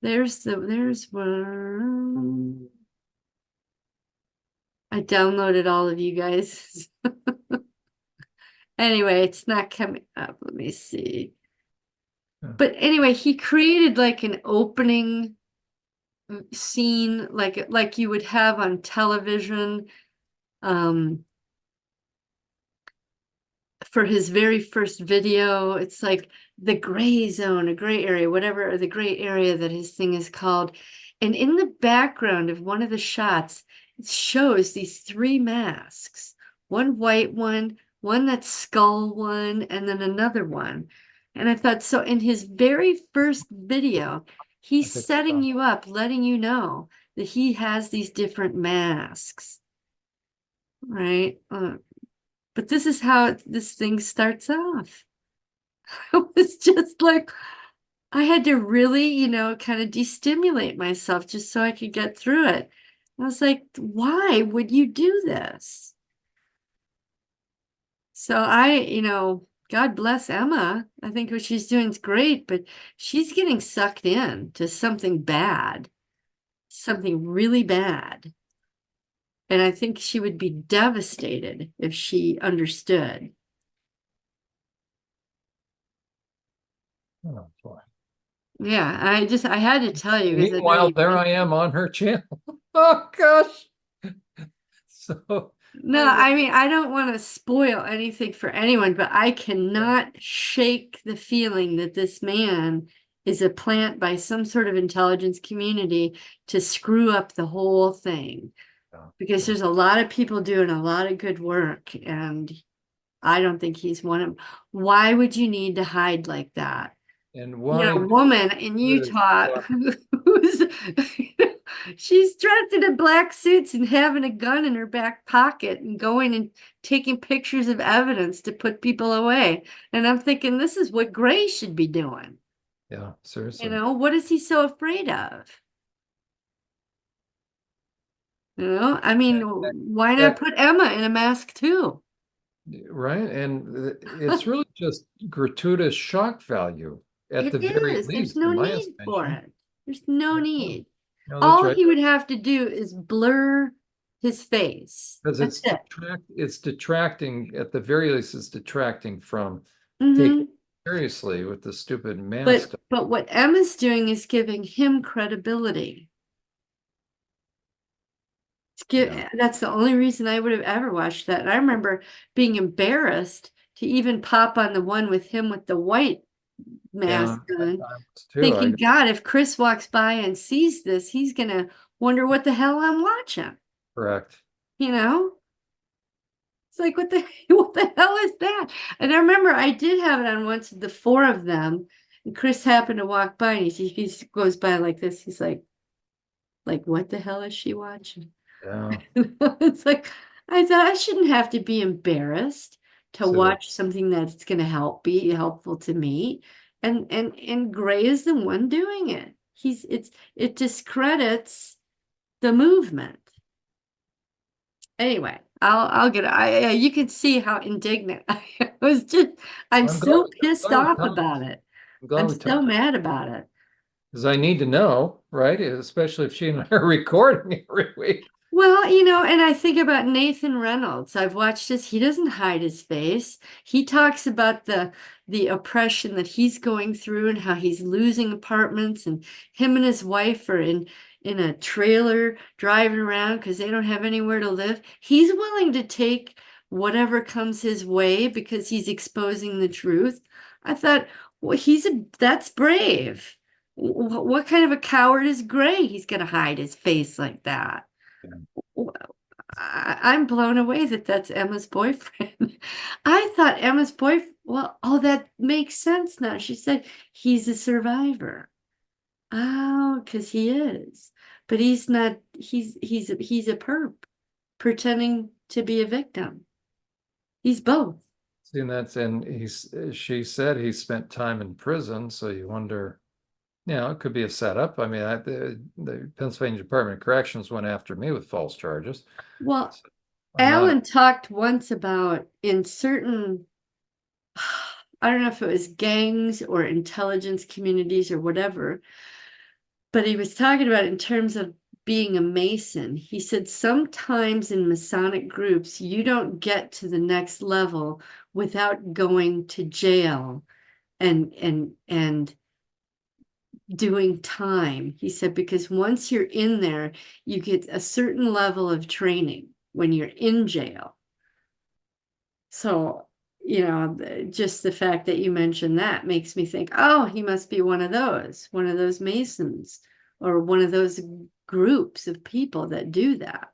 There's one. I downloaded all of you guys. Anyway, it's not coming up. Let me see. Yeah. But anyway, he created like an opening scene like you would have on television for his very first video. It's like the gray zone, a gray area, whatever, or the gray area that his thing is called. And in the background of one of the shots, it shows these three masks, one white one that's skull one, and then another one. And I thought, so in his very first video, he's think setting so. you up, letting you know that he has these different masks, right? But this is how this thing starts off. It was just like I had to really, kind of destimulate myself just so I could get through it. I was like, why would you do this? So God bless Emma. I think what she's doing is great, but she's getting sucked in to something bad, something really bad. And I think she would be devastated if she understood. Oh, boy. Yeah, I had to tell you because I know Meanwhile, you there like I it. am on her channel. Oh gosh. So No, I mean, I don't want to spoil anything for anyone, but I cannot shake the feeling that this man is a plant by some sort of intelligence community to screw up the whole thing. Because there's a lot of people doing a lot of good work, and I don't think he's one of them. Why would you need to hide like that? and You why know, a woman in Utah who's she's dressed in a black suits and having a gun in her back pocket and going and taking pictures of evidence to put people away. And I'm thinking, this is what Gray should be doing. yeah, seriously. What is he so afraid of? I mean, why not put Emma in a mask too? Right. And it's really just gratuitous shock value at It the very is. There's least, no in my need for estimation. it. There's no need. No, that's All right. he would have to do is blur his face. Because That's it. it's detracting, at the very least, it's detracting from taking Mhm. it seriously with the stupid man But stuff. what Emma's doing is giving him credibility. Yeah. That's the only reason I would have ever watched that. And I remember being embarrassed to even pop on the one with him with the white Yeah, mask I on, was too. thinking, God, if Chris walks by and sees this, he's gonna wonder what the hell I'm watching. Correct. You know? It's like, what the what the hell is that? And I remember I did have it on once, the four of them, and Chris happened to walk by and he goes by like this. He's like, what the hell is she watching? Yeah. It's like, I thought I shouldn't have to be embarrassed to So watch something that's going to be helpful to me. And Gray is the one doing it. It discredits the movement. Anyway, I'll get you can see how indignant I was. I'm I'm so glad, pissed I'm glad we off talked. about it. I'm glad I'm we so talked. mad about it. Because I need to know, right? Especially if she and I are recording every week. Well, and I think about Nathan Reynolds. I've watched this. He doesn't hide his face. He talks about the oppression that he's going through and how he's losing apartments, and him and his wife are in a trailer driving around because they don't have anywhere to live. He's willing to take whatever comes his way because he's exposing the truth. I thought, well, that's brave. What kind of a coward is Gray? He's gonna hide his face like that. Well, I'm blown away that that's Emma's boyfriend. I thought Emma's boyfriend, well, oh, that makes sense now. She said he's a survivor. Oh, because he is. But he's not, he's a perp pretending to be a victim. He's both. See, and she said he spent time in prison, so you wonder, it could be a setup. I mean, the Pennsylvania Department of Corrections went after me with false charges. Well, So I'm not, Alan talked once about in certain, I don't know if it was gangs or intelligence communities or whatever, but he was talking about in terms of being a Mason. He said sometimes in Masonic groups, you don't get to the next level without going to jail and doing time. He said, because once you're in there, you get a certain level of training when you're in jail. So, just the fact that you mentioned that makes me think, oh, he must be one of those Masons, or one of those groups of people that do that.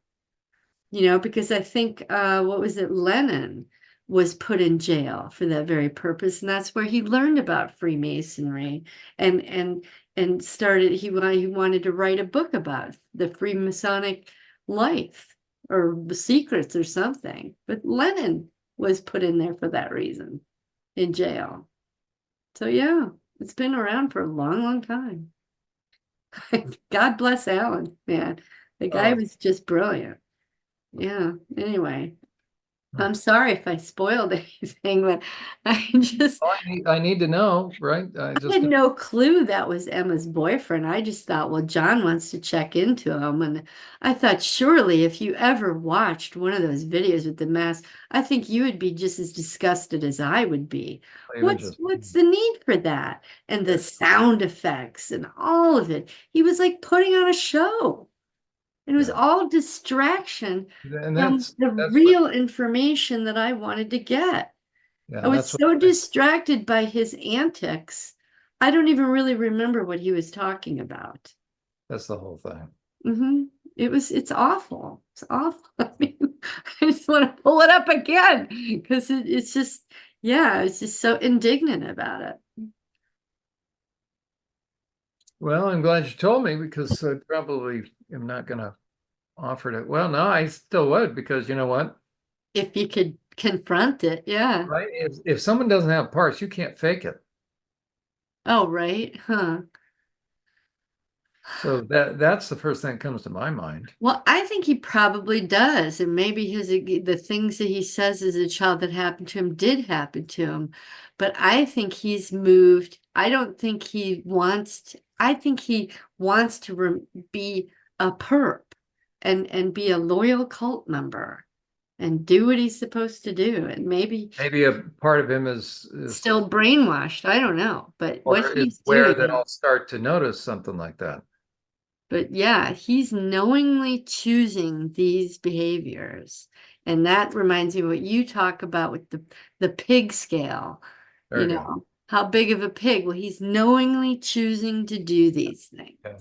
Because I think, what was it? Lenin was put in jail for that very purpose. And that's where he learned about Freemasonry and started, he wanted to write a book about the Freemasonic life or the secrets or something. But Lenin was put in there for that reason, in jail. So yeah, it's been around for a long, long time. God bless Alan, man. The guy oh, was just brilliant. Yeah. Anyway, I'm sorry if I spoiled anything, but I need to know, right? I I just had no clue that was Emma's boyfriend. I just thought, well, John wants to check into him. And I thought, surely if you ever watched one of those videos with the mask, I think you would be just as disgusted as I would be. even What's the need for that? And the sound effects and all of it. He was like putting on a show. It was yeah. all distraction And from the that's what, real information that I wanted to get. yeah, I and was that's what so distracted by his antics. I don't even really remember what he was talking about. that's the whole thing. It's awful. It's awful. I mean, I just want to pull it up again because it's just, yeah, it's just so indignant about it. Well, I'm glad you told me, because I probably am not going to offer it. Well, no, I still would, because you know what? If you could confront it, yeah. Right? If someone doesn't have parts, you can't fake it. Oh, right. Huh. So that's the first thing that comes to my mind. Well, I think he probably does, and maybe the things that he says as a child that happened to him did happen to him. But I think he's moved. I don't think he wants I think he wants to be a perp and be a loyal cult member and do what he's supposed to do. And maybe Maybe a part of him is still brainwashed. I don't know. But what or is he's where doing that is, I'll start to notice something like that. but yeah, he's knowingly choosing these behaviors. And that reminds me of what you talk about with the pig scale. There You you go. know, how big of a pig? Well, he's knowingly choosing to do these things. Okay.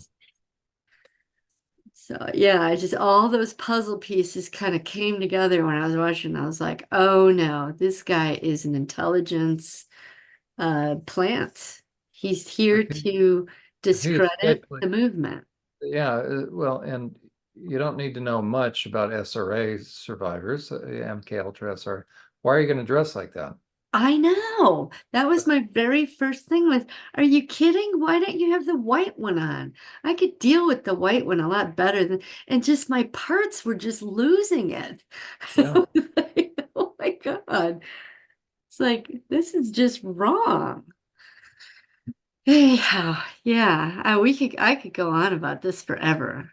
So yeah, I just all those puzzle pieces kind of came together when I was watching. I was like, oh no, this guy is an intelligence plant. He's here If he, to if he is discredit faithfully, the movement. yeah, well, and you don't need to know much about SRA survivors, MK Ultra SRA. Why are you going to dress like that? I know. That was my very first thing was, are you kidding? Why don't you have the white one on? I could deal with the white one a lot better than, and just my parts were just losing it. Yeah. Oh my God. It's like, this is just wrong. Anyhow, yeah, I could go on about this forever.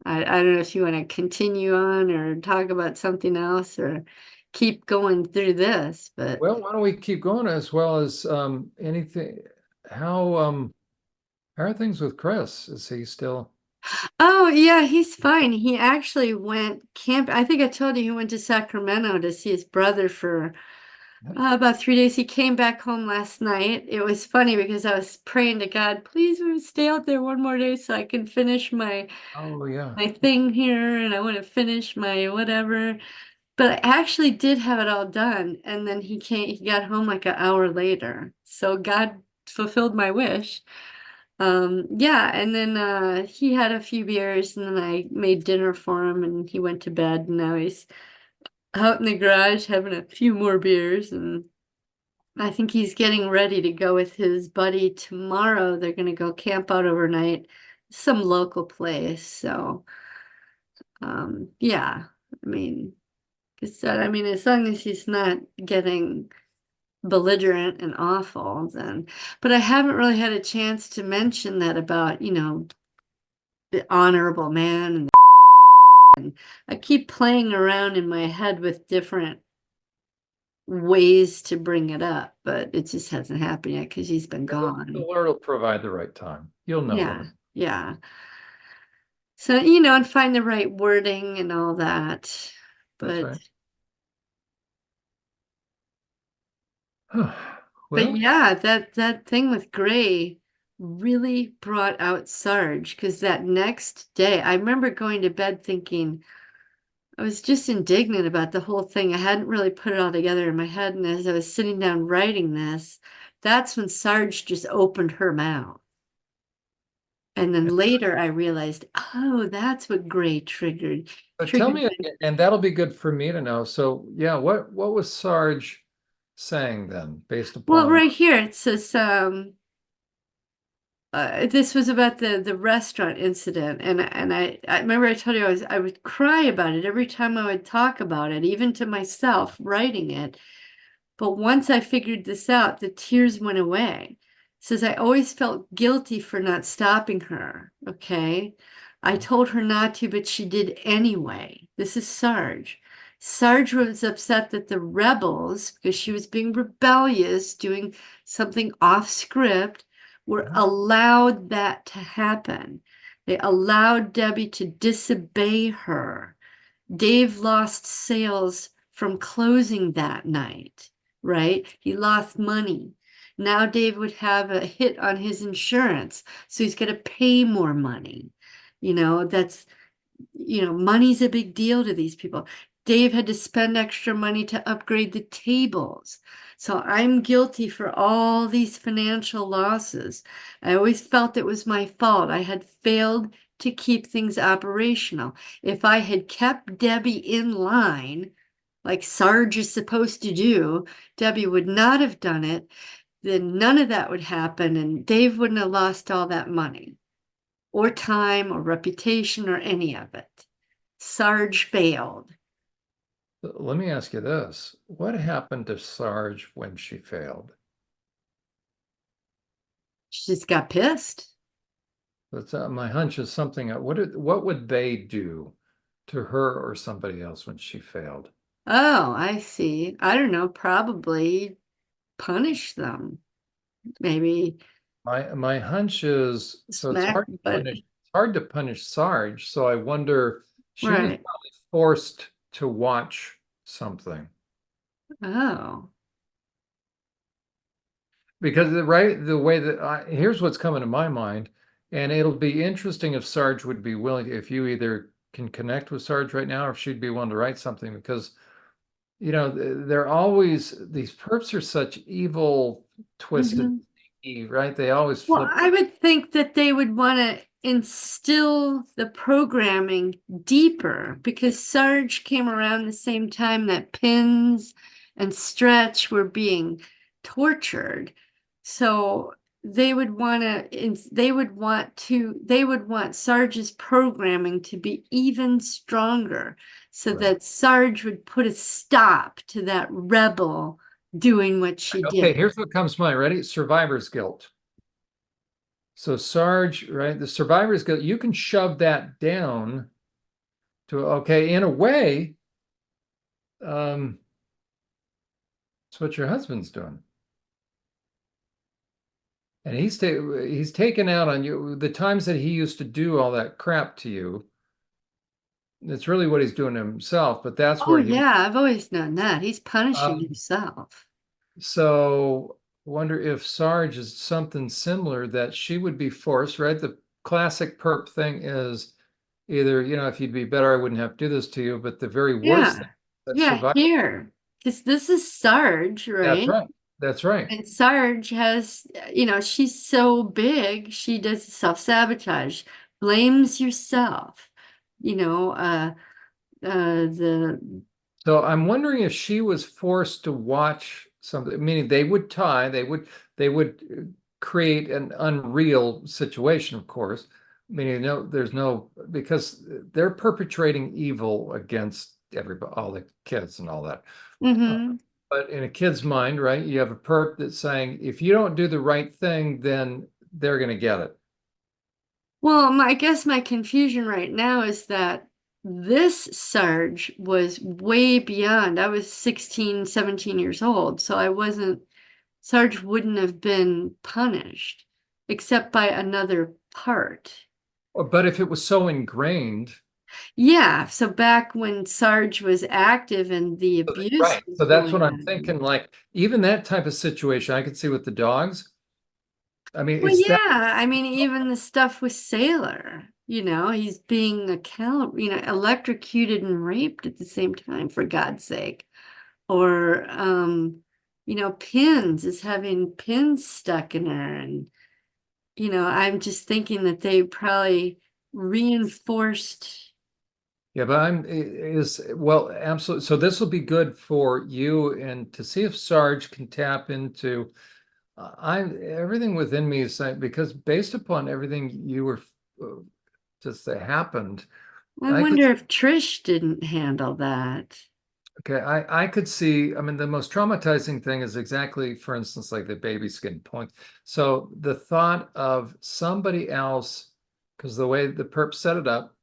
I don't know if you want to continue on or talk about something else or keep going through this, but Well, why don't we keep going as well as anything? How how are things with Chris? Is he still? oh yeah, he's fine. He actually went camp. I think I told you he went to Sacramento to see his brother for about 3 days. He came back home last night. It was funny because I was praying to God, please stay out there one more day so I can finish Oh yeah. my thing here and I want to finish my whatever. But I actually did have it all done. And then he got home like an hour later. So God fulfilled my wish. Yeah, and then he had a few beers and then I made dinner for him and he went to bed and now he's out in the garage having a few more beers and I think he's getting ready to go with his buddy tomorrow. They're gonna go camp out overnight, some local place. So yeah, I mean, as long as he's not getting belligerent and awful, then, but I haven't really had a chance to mention that about, the honorable man and I keep playing around in my head with different ways to bring it up, but it just hasn't happened yet because he's been The gone. Lord will provide the right time. You'll know Yeah, when. yeah. So, and find the right wording and all that. That's But right. but Well, yeah, that thing with Gray really brought out Sarge because that next day I remember going to bed thinking I was just indignant about the whole thing. I hadn't really put it all together in my head, and as I was sitting down writing this, that's when Sarge just opened her mouth. And then later I realized, oh, that's what Gray triggered. so tell Triggered. me, and that'll be good for me to know. So yeah, what was Sarge saying then, based Well, upon? right here it says this was about the restaurant incident, and I remember I told you I would cry about it every time I would talk about it, even to myself writing it. But once I figured this out, the tears went away. It says I always felt guilty for not stopping her. Okay. I told her not to, but she did anyway. This is Sarge. Sarge was upset that the rebels, because she was being rebellious, doing something off script, were allowed that to happen. They allowed Debbie to disobey her. Dave lost sales from closing that night, right? He lost money. Now Dave would have a hit on his insurance, so he's going to pay more money. That's, money's a big deal to these people. Dave had to spend extra money to upgrade the tables. So I'm guilty for all these financial losses. I always felt it was my fault. I had failed to keep things operational. If I had kept Debbie in line, like Sarge is supposed to do, Debbie would not have done it. Then none of that would happen, and Dave wouldn't have lost all that money, or time, or reputation, or any of it. Sarge failed. Let me ask you this. What happened to Sarge when she failed? She just got pissed. That's my hunch is something. What would they do to her or somebody else when she failed? Oh, I see. I don't know, probably punish them. Maybe My hunch is so it's smack, hard to but punish. It's hard to punish Sarge. So I wonder she was right. probably forced to watch something Oh. because the way that here's what's coming to my mind, and it'll be interesting if Sarge would be willing if you either can connect with Sarge right now or if she'd be willing to write something because they're always these perps are such evil, twisted, Mhm. sneaky, right? They always Well, flip. I would think that they would want to instill the programming deeper because Sarge came around the same time that Pins and Stretch were being tortured. So they would want Sarge's programming to be even stronger so Right. that Sarge would put a stop to that rebel doing what she Okay, did. here's what comes to mind. Ready? Survivor's guilt. So Sarge, right? The survivor's guilt, you can shove that down to okay, in a way, um, it's what your husband's doing. And he's taken out on you the times that he used to do all that crap to you. It's really what he's doing to himself, but that's Oh where he yeah, I've always known that. He's punishing um, himself. so wonder if Sarge is something similar that she would be forced, right? The classic perp thing is either, if you'd be better, I wouldn't have to do this to you, but the very worst Yeah. thing that Yeah, survive. here. Because this is Sarge, That's right? right. That's right. And Sarge has, she's so big, she does self-sabotage, blames yourself. You know, the So I'm wondering if she was forced to watch something, meaning they would create an unreal situation, of course. Meaning there's no because they're perpetrating evil against everybody, all the kids and all that. Uh, mhm. but in a kid's mind, right, you have a perp that's saying, if you don't do the right thing, then they're gonna get it. Well, I guess my confusion right now is that this Sarge was way beyond. I was 16, 17 years old, so I wasn't, Sarge wouldn't have been punished except by another part. But if it was so ingrained, Yeah, so back when Sarge was active and the abuse right. was So that's what going I'm on. thinking. Like even that type of situation, I could see with the dogs. I mean, Well, it's that. yeah, I mean, even the stuff with Sailor, he's being electrocuted and raped at the same time, for God's sake. Or, Pins is having pins stuck in her. And, I'm just thinking that they probably reinforced. Yeah, but is well, absolutely. So this will be good for you and to see if Sarge can tap into. Everything within me is saying because based upon everything you were uh, just that happened, I I could wonder if Trish didn't handle that. okay, I could see. I mean, the most traumatizing thing is exactly, for instance, like the baby skin point. So the thought of somebody else, because the way the perp set it up,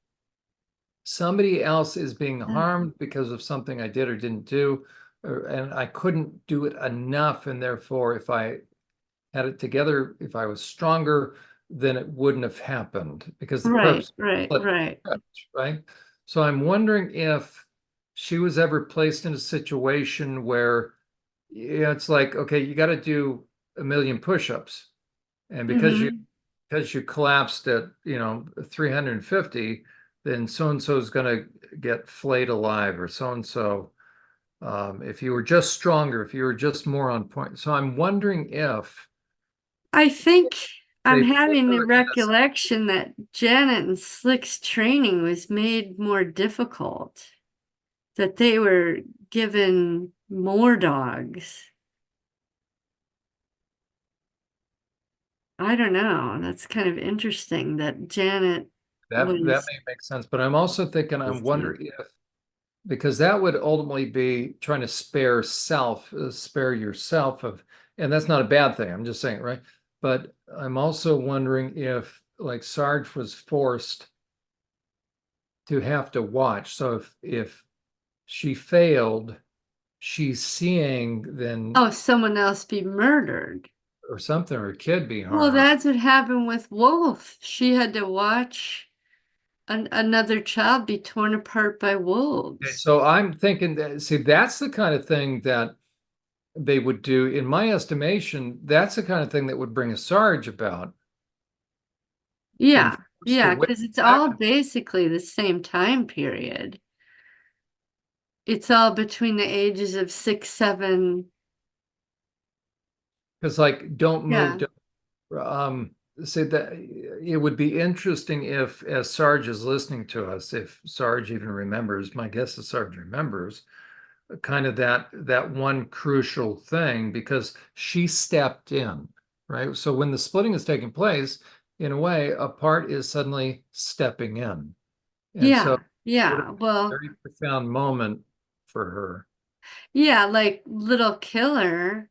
somebody else is being harmed because of something I did or didn't do, and I couldn't do it enough, and therefore, if I had it together, if I was stronger, then it wouldn't have happened because the Right, perps right, flipped right. the script, right? So I'm wondering if she was ever placed in a situation where it's like, okay, you got to do a million push-ups, and Hmm. because you collapsed at 350, then so and so is going to get flayed alive, or so and so. If you were just stronger, if you were just more on point. So I'm wondering if I think I'm they put having the her in a recollection that Janet and Slick's training was made more difficult, that they were given more dogs. I don't know. That's kind of interesting that Janet that was. may make sense, but I'm also thinking I'm Interesting. wondering if because that would ultimately be trying to spare yourself of, and that's not a bad thing. I'm just saying, right? But I'm also wondering if like Sarge was forced to have to watch. So if she failed, she's seeing then Oh, someone else be murdered. or something, or a kid being Well, harmed. that's what happened with Wolf. She had to watch another child be torn apart by Okay, wolves. so I'm thinking that, see, that's the kind of thing that they would do. In my estimation, that's the kind of thing that would bring a Sarge about. Being Yeah, forced to yeah, witness because it's that. all basically the same time period. It's all between the ages of 6, 7. Because like, don't Yeah, move, say that it would be interesting if, as Sarge is listening to us, if Sarge even remembers, my guess is Sarge remembers, kind of that one crucial thing, because she stepped in, right? So when the splitting is taking place, in a way, a part is suddenly stepping in. And so yeah, it would have yeah. been a Well, very profound moment for her. yeah, like Little Killer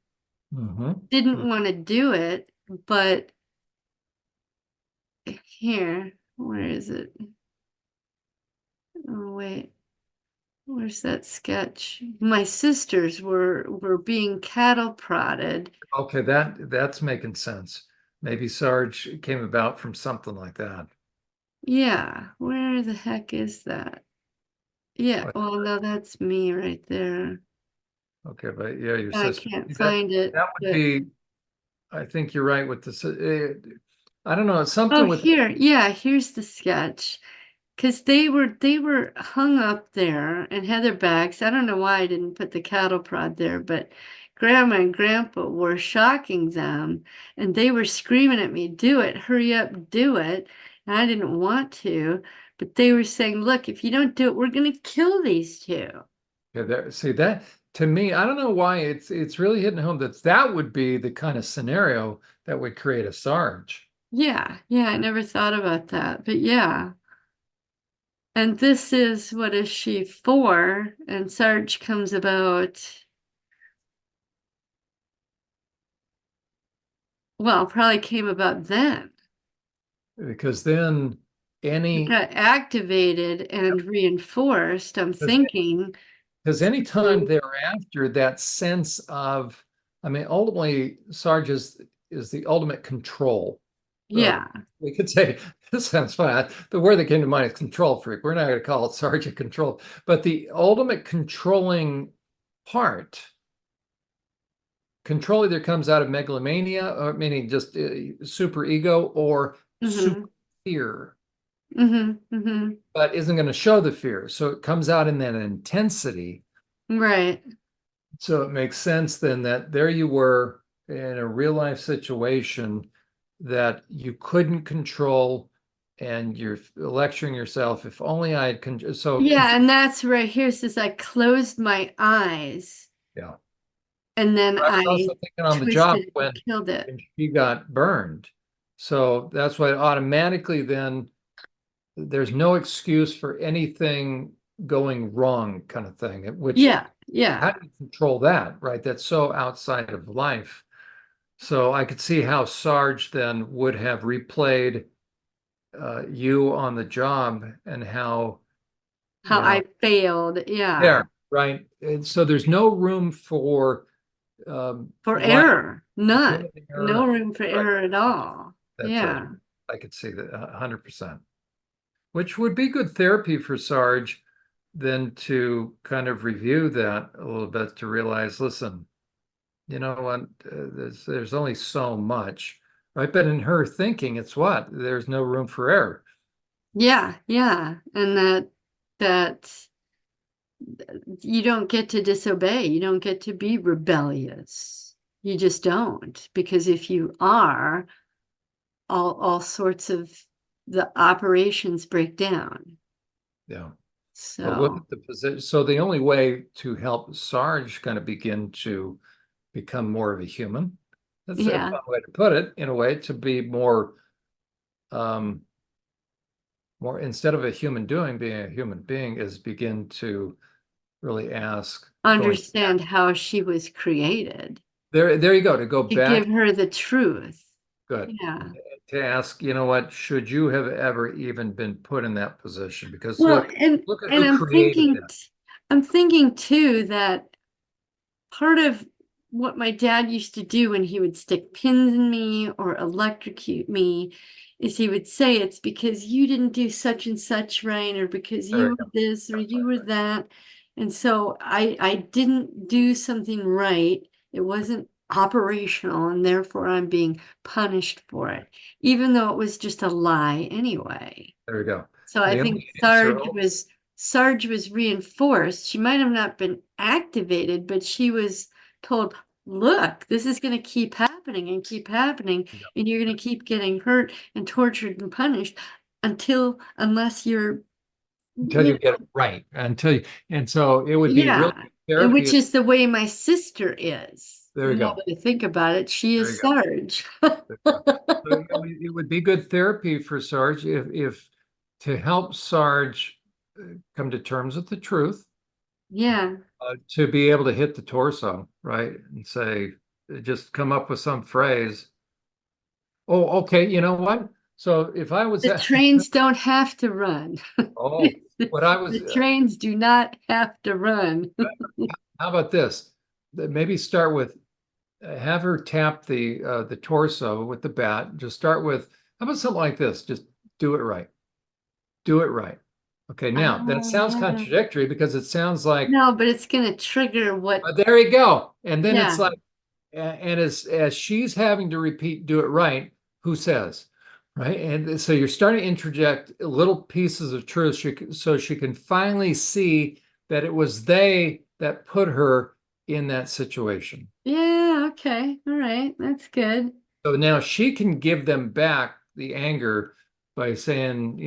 didn't want to do it, but here, where is it? Oh, wait. Where's that sketch? My sisters were being cattle prodded. Okay, that's making sense. Maybe Sarge came about from something like that. Yeah, where the heck is that? Yeah, well, no, that's me right there. Okay, but yeah, your I sister. can't That find it, that would but be. I think you're right with this. I don't know. It's something oh, with. here, yeah, here's the sketch. Because they were hung up there and had their backs. I don't know why I didn't put the cattle prod there, but Grandma and Grandpa were shocking them, and they were screaming at me, "Do it, hurry up, do it." And I didn't want to, but they were saying, "Look, if you don't do it, we're gonna kill these two." Yeah, see that to me, I don't know why it's really hitting home that that would be the kind of scenario that would create a Sarge. Yeah, yeah, I never thought about that, but yeah. And this is, what is she, 4? And Sarge comes about, well, probably came about then. Because then It any got activated and reinforced, I'm thinking. because anytime So, thereafter, that sense of, I mean, ultimately, Sarge is the ultimate control. Uh, yeah, we could say, this sounds fun. The word that came to mind is control freak. We're not going to call it Sarge a control, but the ultimate controlling part, control either comes out of megalomania, or meaning just super ego, or mm-hmm, super fear, mm-hmm, mm-hmm, but isn't going to show the fear. So it comes out in that intensity. right. So it makes sense then that there you were in a real life situation that you couldn't control, and you're lecturing yourself, if only I had Yeah, and that's right. Here's this, I closed my eyes yeah. and then I was I also thinking on the job twisted and killed it. when she got burned. So that's why automatically then there's no excuse for anything going wrong, kind of thing, which Yeah, yeah. how do you control that, right? That's so outside of life. So I could see how Sarge then would have replayed you on the job, and how, How you know, I failed. Yeah. there, right? And so there's no room for For life, error. None. human No error. room for Right. error at all. That's right. Yeah. I could see that 100%, which would be good therapy for Sarge then to kind of review that a little bit, to realize, listen, you know what, there's only so much, right? But in her thinking, it's what? There's no room for error. Yeah, yeah. And that you don't get to disobey. You don't get to be rebellious. You just don't. Because if you are, all sorts of the operations break down. Yeah. But what So the position, so the only way to help Sarge kind of begin to become more of a human, that's a yeah. fun way to put it, in a way, to be more, um, more, instead of a human doing, being a human being, is begin to really ask, going Understand how she was created. there you go, to go To give back. her the truth. good. Yeah. To ask, you know what, should you have ever even been put in that position? Because Well, look at and who created that. I'm thinking too that part of what my dad used to do when he would stick pins in me or electrocute me is he would say it's because you didn't do such and such right, or because There you you were this or you were that. And so I didn't do something right. It wasn't operational, and therefore I'm being punished for it, even though it was just a lie anyway. There you go. So I The think only answer, Sarge was reinforced. She might have not been activated, but she was told, look, this is going to keep happening and keep happening, and you're going to keep getting hurt and tortured and punished unless you're, until you you get it right, and so it know, would be really yeah. And therapy. which is the way my sister is. There you Now go. that I think about it, she There you is go. Sarge. So it would be good therapy for Sarge if to help Sarge come to terms with the truth, Yeah. to be able to hit the torso, right? And say, just come up with some phrase. Oh, okay, you know what? So if I was The at, trains don't have to run. oh, what I was, The trains do not have to run. how about this? Maybe start with, have her tap the torso with the bat. Just start with, how about something like this? Just do it right. Do it right. Okay, now that sounds Yeah. contradictory because it sounds like, No, but it's gonna trigger what, there you go. And then it's yeah. like, and as she's having to repeat, do it right, who says? Right. And so you're starting to interject little pieces of truth so she can finally see that it was they that put her in that situation. Yeah, okay. All right. That's good. So now she can give them back the anger by saying,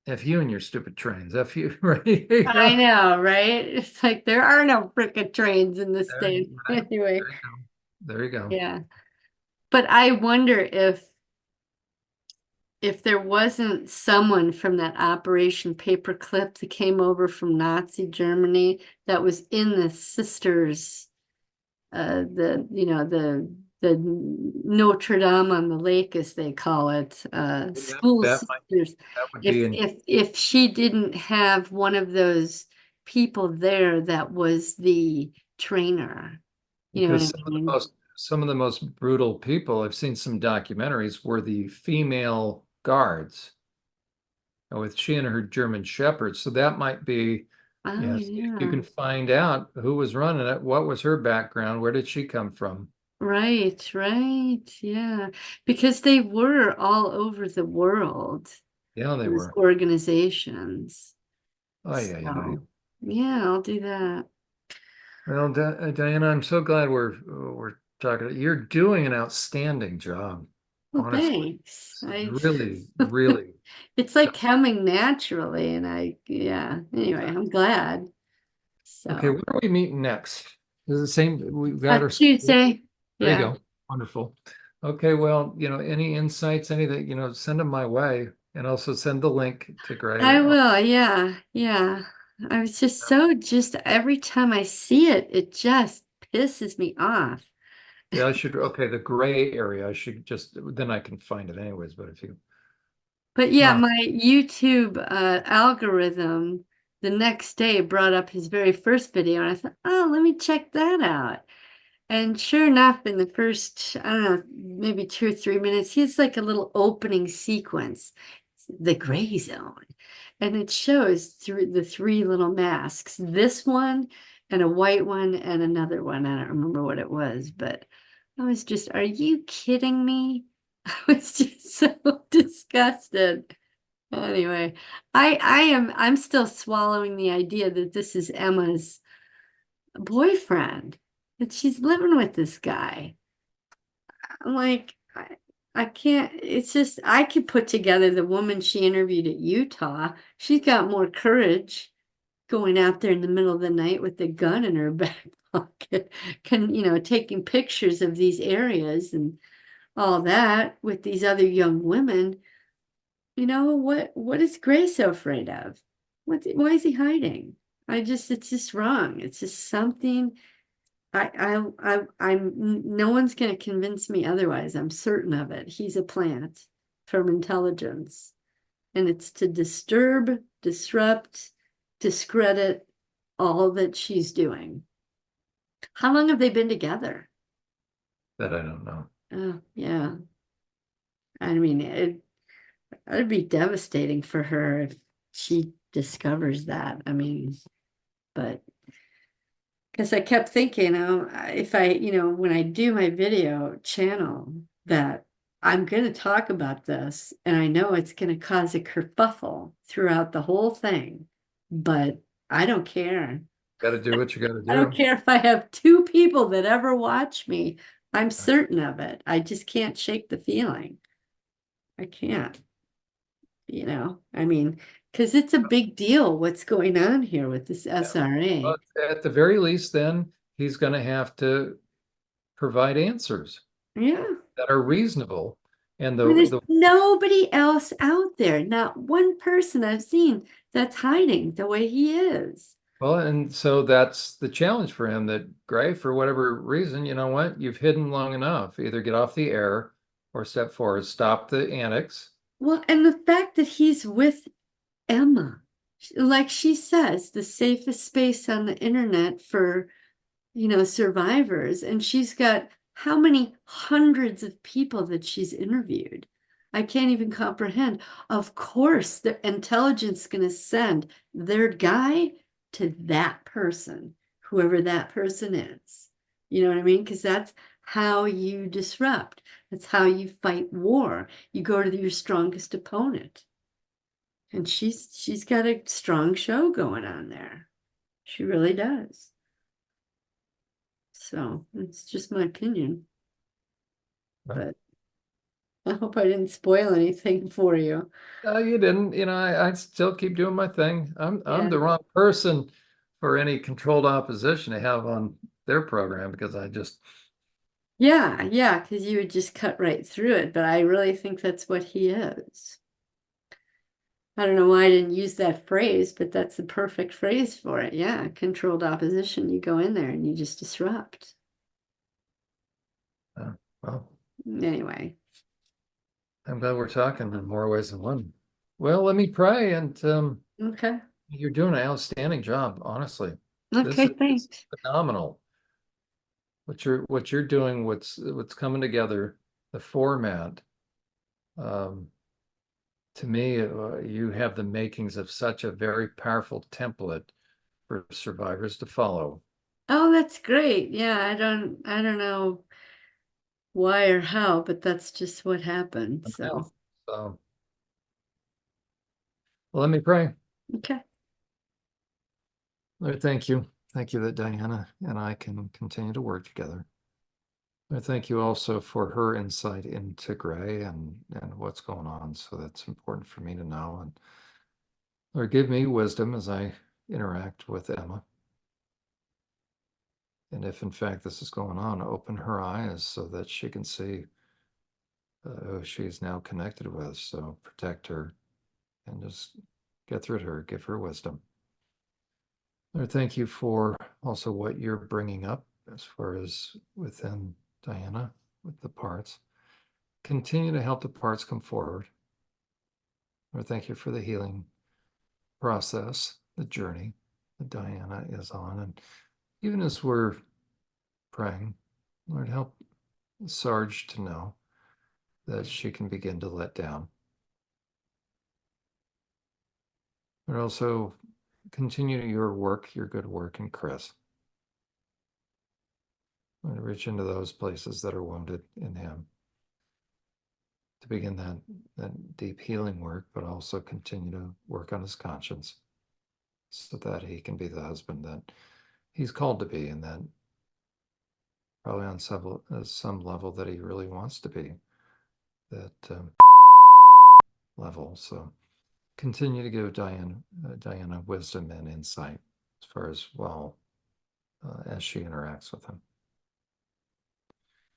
F you and your stupid trains. F you, right? You I know? know, right? It's like there are no frickin' trains in this There, state. right? Anyway, There you go. There you go. yeah. But I wonder if there wasn't someone from that Operation Paperclip that came over from Nazi Germany that was in the sisters, the Notre Dame on the lake, as they call it, That, school that might sisters. that would If be in if she didn't have one of those people there that was the trainer, you know what because I mean? some of the most brutal people I've seen some documentaries were the female guards with she and her German Shepherd. So that might be, Oh yes, if you yeah. can find out who was running it, what was her background, where did she come from? Right, right. Yeah. Because they were all over the world, Yeah, they those were. organizations. Oh yeah, yeah. So, yeah, I'll do that. Well, Diana, I'm so glad we're talking. You're doing an outstanding job, Well, honestly. thanks. This is really, really. It's like coming naturally, and yeah, anyway, I'm glad. Okay, So, when are we meeting next? Is it the same? We've got our schedule. Tuesday. There you Yeah, go. Wonderful. Okay, well, any insights, anything, send them my way, and also send the link to Gray. I will. Yeah, yeah. I was just every time I see it, it just pisses me off. Yeah, okay, the gray area, I should just, then I can find it anyways, but if you, But yeah, uh, my YouTube algorithm the next day brought up his very first video, and I thought, oh, let me check that out. And sure enough, in the first, I don't know, maybe 2 or 3 minutes, he has like a little opening sequence, the gray zone. And it shows through the three little masks, this one and a white one and another one. I don't remember what it was, but I was just, are you kidding me? I was just so disgusted. Anyway, I'm still swallowing the idea that this is Emma's boyfriend, that she's living with this guy. I'm like, I can't, it's just, I could put together the woman she interviewed at Utah. She's got more courage going out there in the middle of the night with the gun in her back pocket, taking pictures of these areas and all that with these other young women. What is Gray so afraid of? Why is he hiding? It's just wrong. It's just something no one's going to convince me otherwise. I'm certain of it. He's a plant from intelligence, and it's to disturb, disrupt, discredit all that she's doing. How long have they been together? That I don't know. Oh, yeah. I mean, it'd be devastating for her if she discovers that. I mean, but because I kept thinking, if I, when I do my video channel, that I'm going to talk about this, and I know it's going to cause a kerfuffle throughout the whole thing, but I don't care. Got to do what you got to I don't do. care if I have 2 people that ever watch me. I'm certain of it. I just can't shake the feeling. I can't, I mean, because it's a big deal what's going on here with this SRA. But at the very least, then he's going to have to provide answers Yeah. that are reasonable. And Well, there's the nobody else out there, not one person I've seen that's hiding the way he is. well, and so that's the challenge for him, that Gray, for whatever reason, you know what, you've hidden long enough. Either get off the air or step forward, stop the antics. Well, and the fact that he's with Emma, like she says, the safest space on the internet for, survivors. And she's got how many hundreds of people that she's interviewed? I can't even comprehend. Of course, the intelligence is going to send their guy to that person, whoever that person is. You know what I mean? Because that's how you disrupt. That's how you fight war. You go to your strongest opponent. And she's got a strong show going on there. She really does. So it's just my opinion. Right. But I hope I didn't spoil anything for you. You didn't, I still keep doing my thing. I'm Yeah. the wrong person for any controlled opposition to have on their program, because I just, Yeah, because you would just cut right through it. But I really think that's what he is. I don't know why I didn't use that phrase, but that's the perfect phrase for it. Yeah, controlled opposition. You go in there and you just disrupt. well, Anyway. I'm glad we're talking in more ways than one. Well, let me pray, and Okay. you're doing an outstanding job, honestly. This Okay, is thanks. phenomenal. What you're doing, what's coming together, the format. Um, to me, you have the makings of such a very powerful template for survivors to follow. Oh, that's great. Yeah, I don't know why or how, but that's just what happened. So, So, well, let me pray. okay. Lord, thank you. Thank you that Diana and I can continue to work together. I thank you also for her insight into Gray and what's going on. So that's important for me to know. And Lord, give me wisdom as I interact with Emma. And if in fact this is going on, open her eyes so that she can see who she's now connected with. So protect her and just get through to her, give her wisdom. Lord, thank you for also what you're bringing up as far as within Diana with the parts. Continue to help the parts come forward. Lord, thank you for the healing process, the journey that Diana is on. And even as we're praying, Lord, help Sarge to know that she can begin to let down. But also continue your work, your good work in Chris. Lord, reach into those places that are wounded in him to begin that deep healing work, but also continue to work on his conscience so that he can be the husband that he's called to be, and that probably on some level that he really wants to be, that level. So continue to give Diana wisdom and insight as far as as she interacts with him.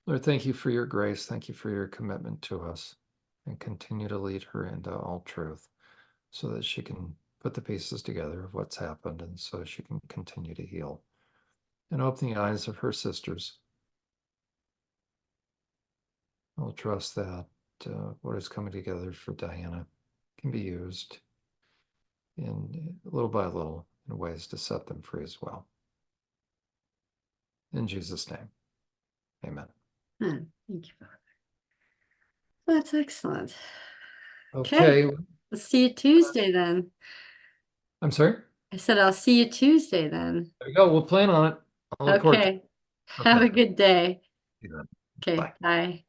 Lord, thank you for your grace. Thank you for your commitment to us, and continue to lead her into all truth so that she can put the pieces together of what's happened, and so she can continue to heal and open the eyes of her sisters. I'll trust that what is coming together for Diana can be used in little by little in ways to set them free as well. In Jesus' name, amen. Thank you, Father. That's excellent. Okay, I'll see you Tuesday then. I'm sorry. I said I'll see you Tuesday then. There we go. We'll plan on it. I'll look forward to it. Okay. Have a good day. Okay. Okay, Bye. bye.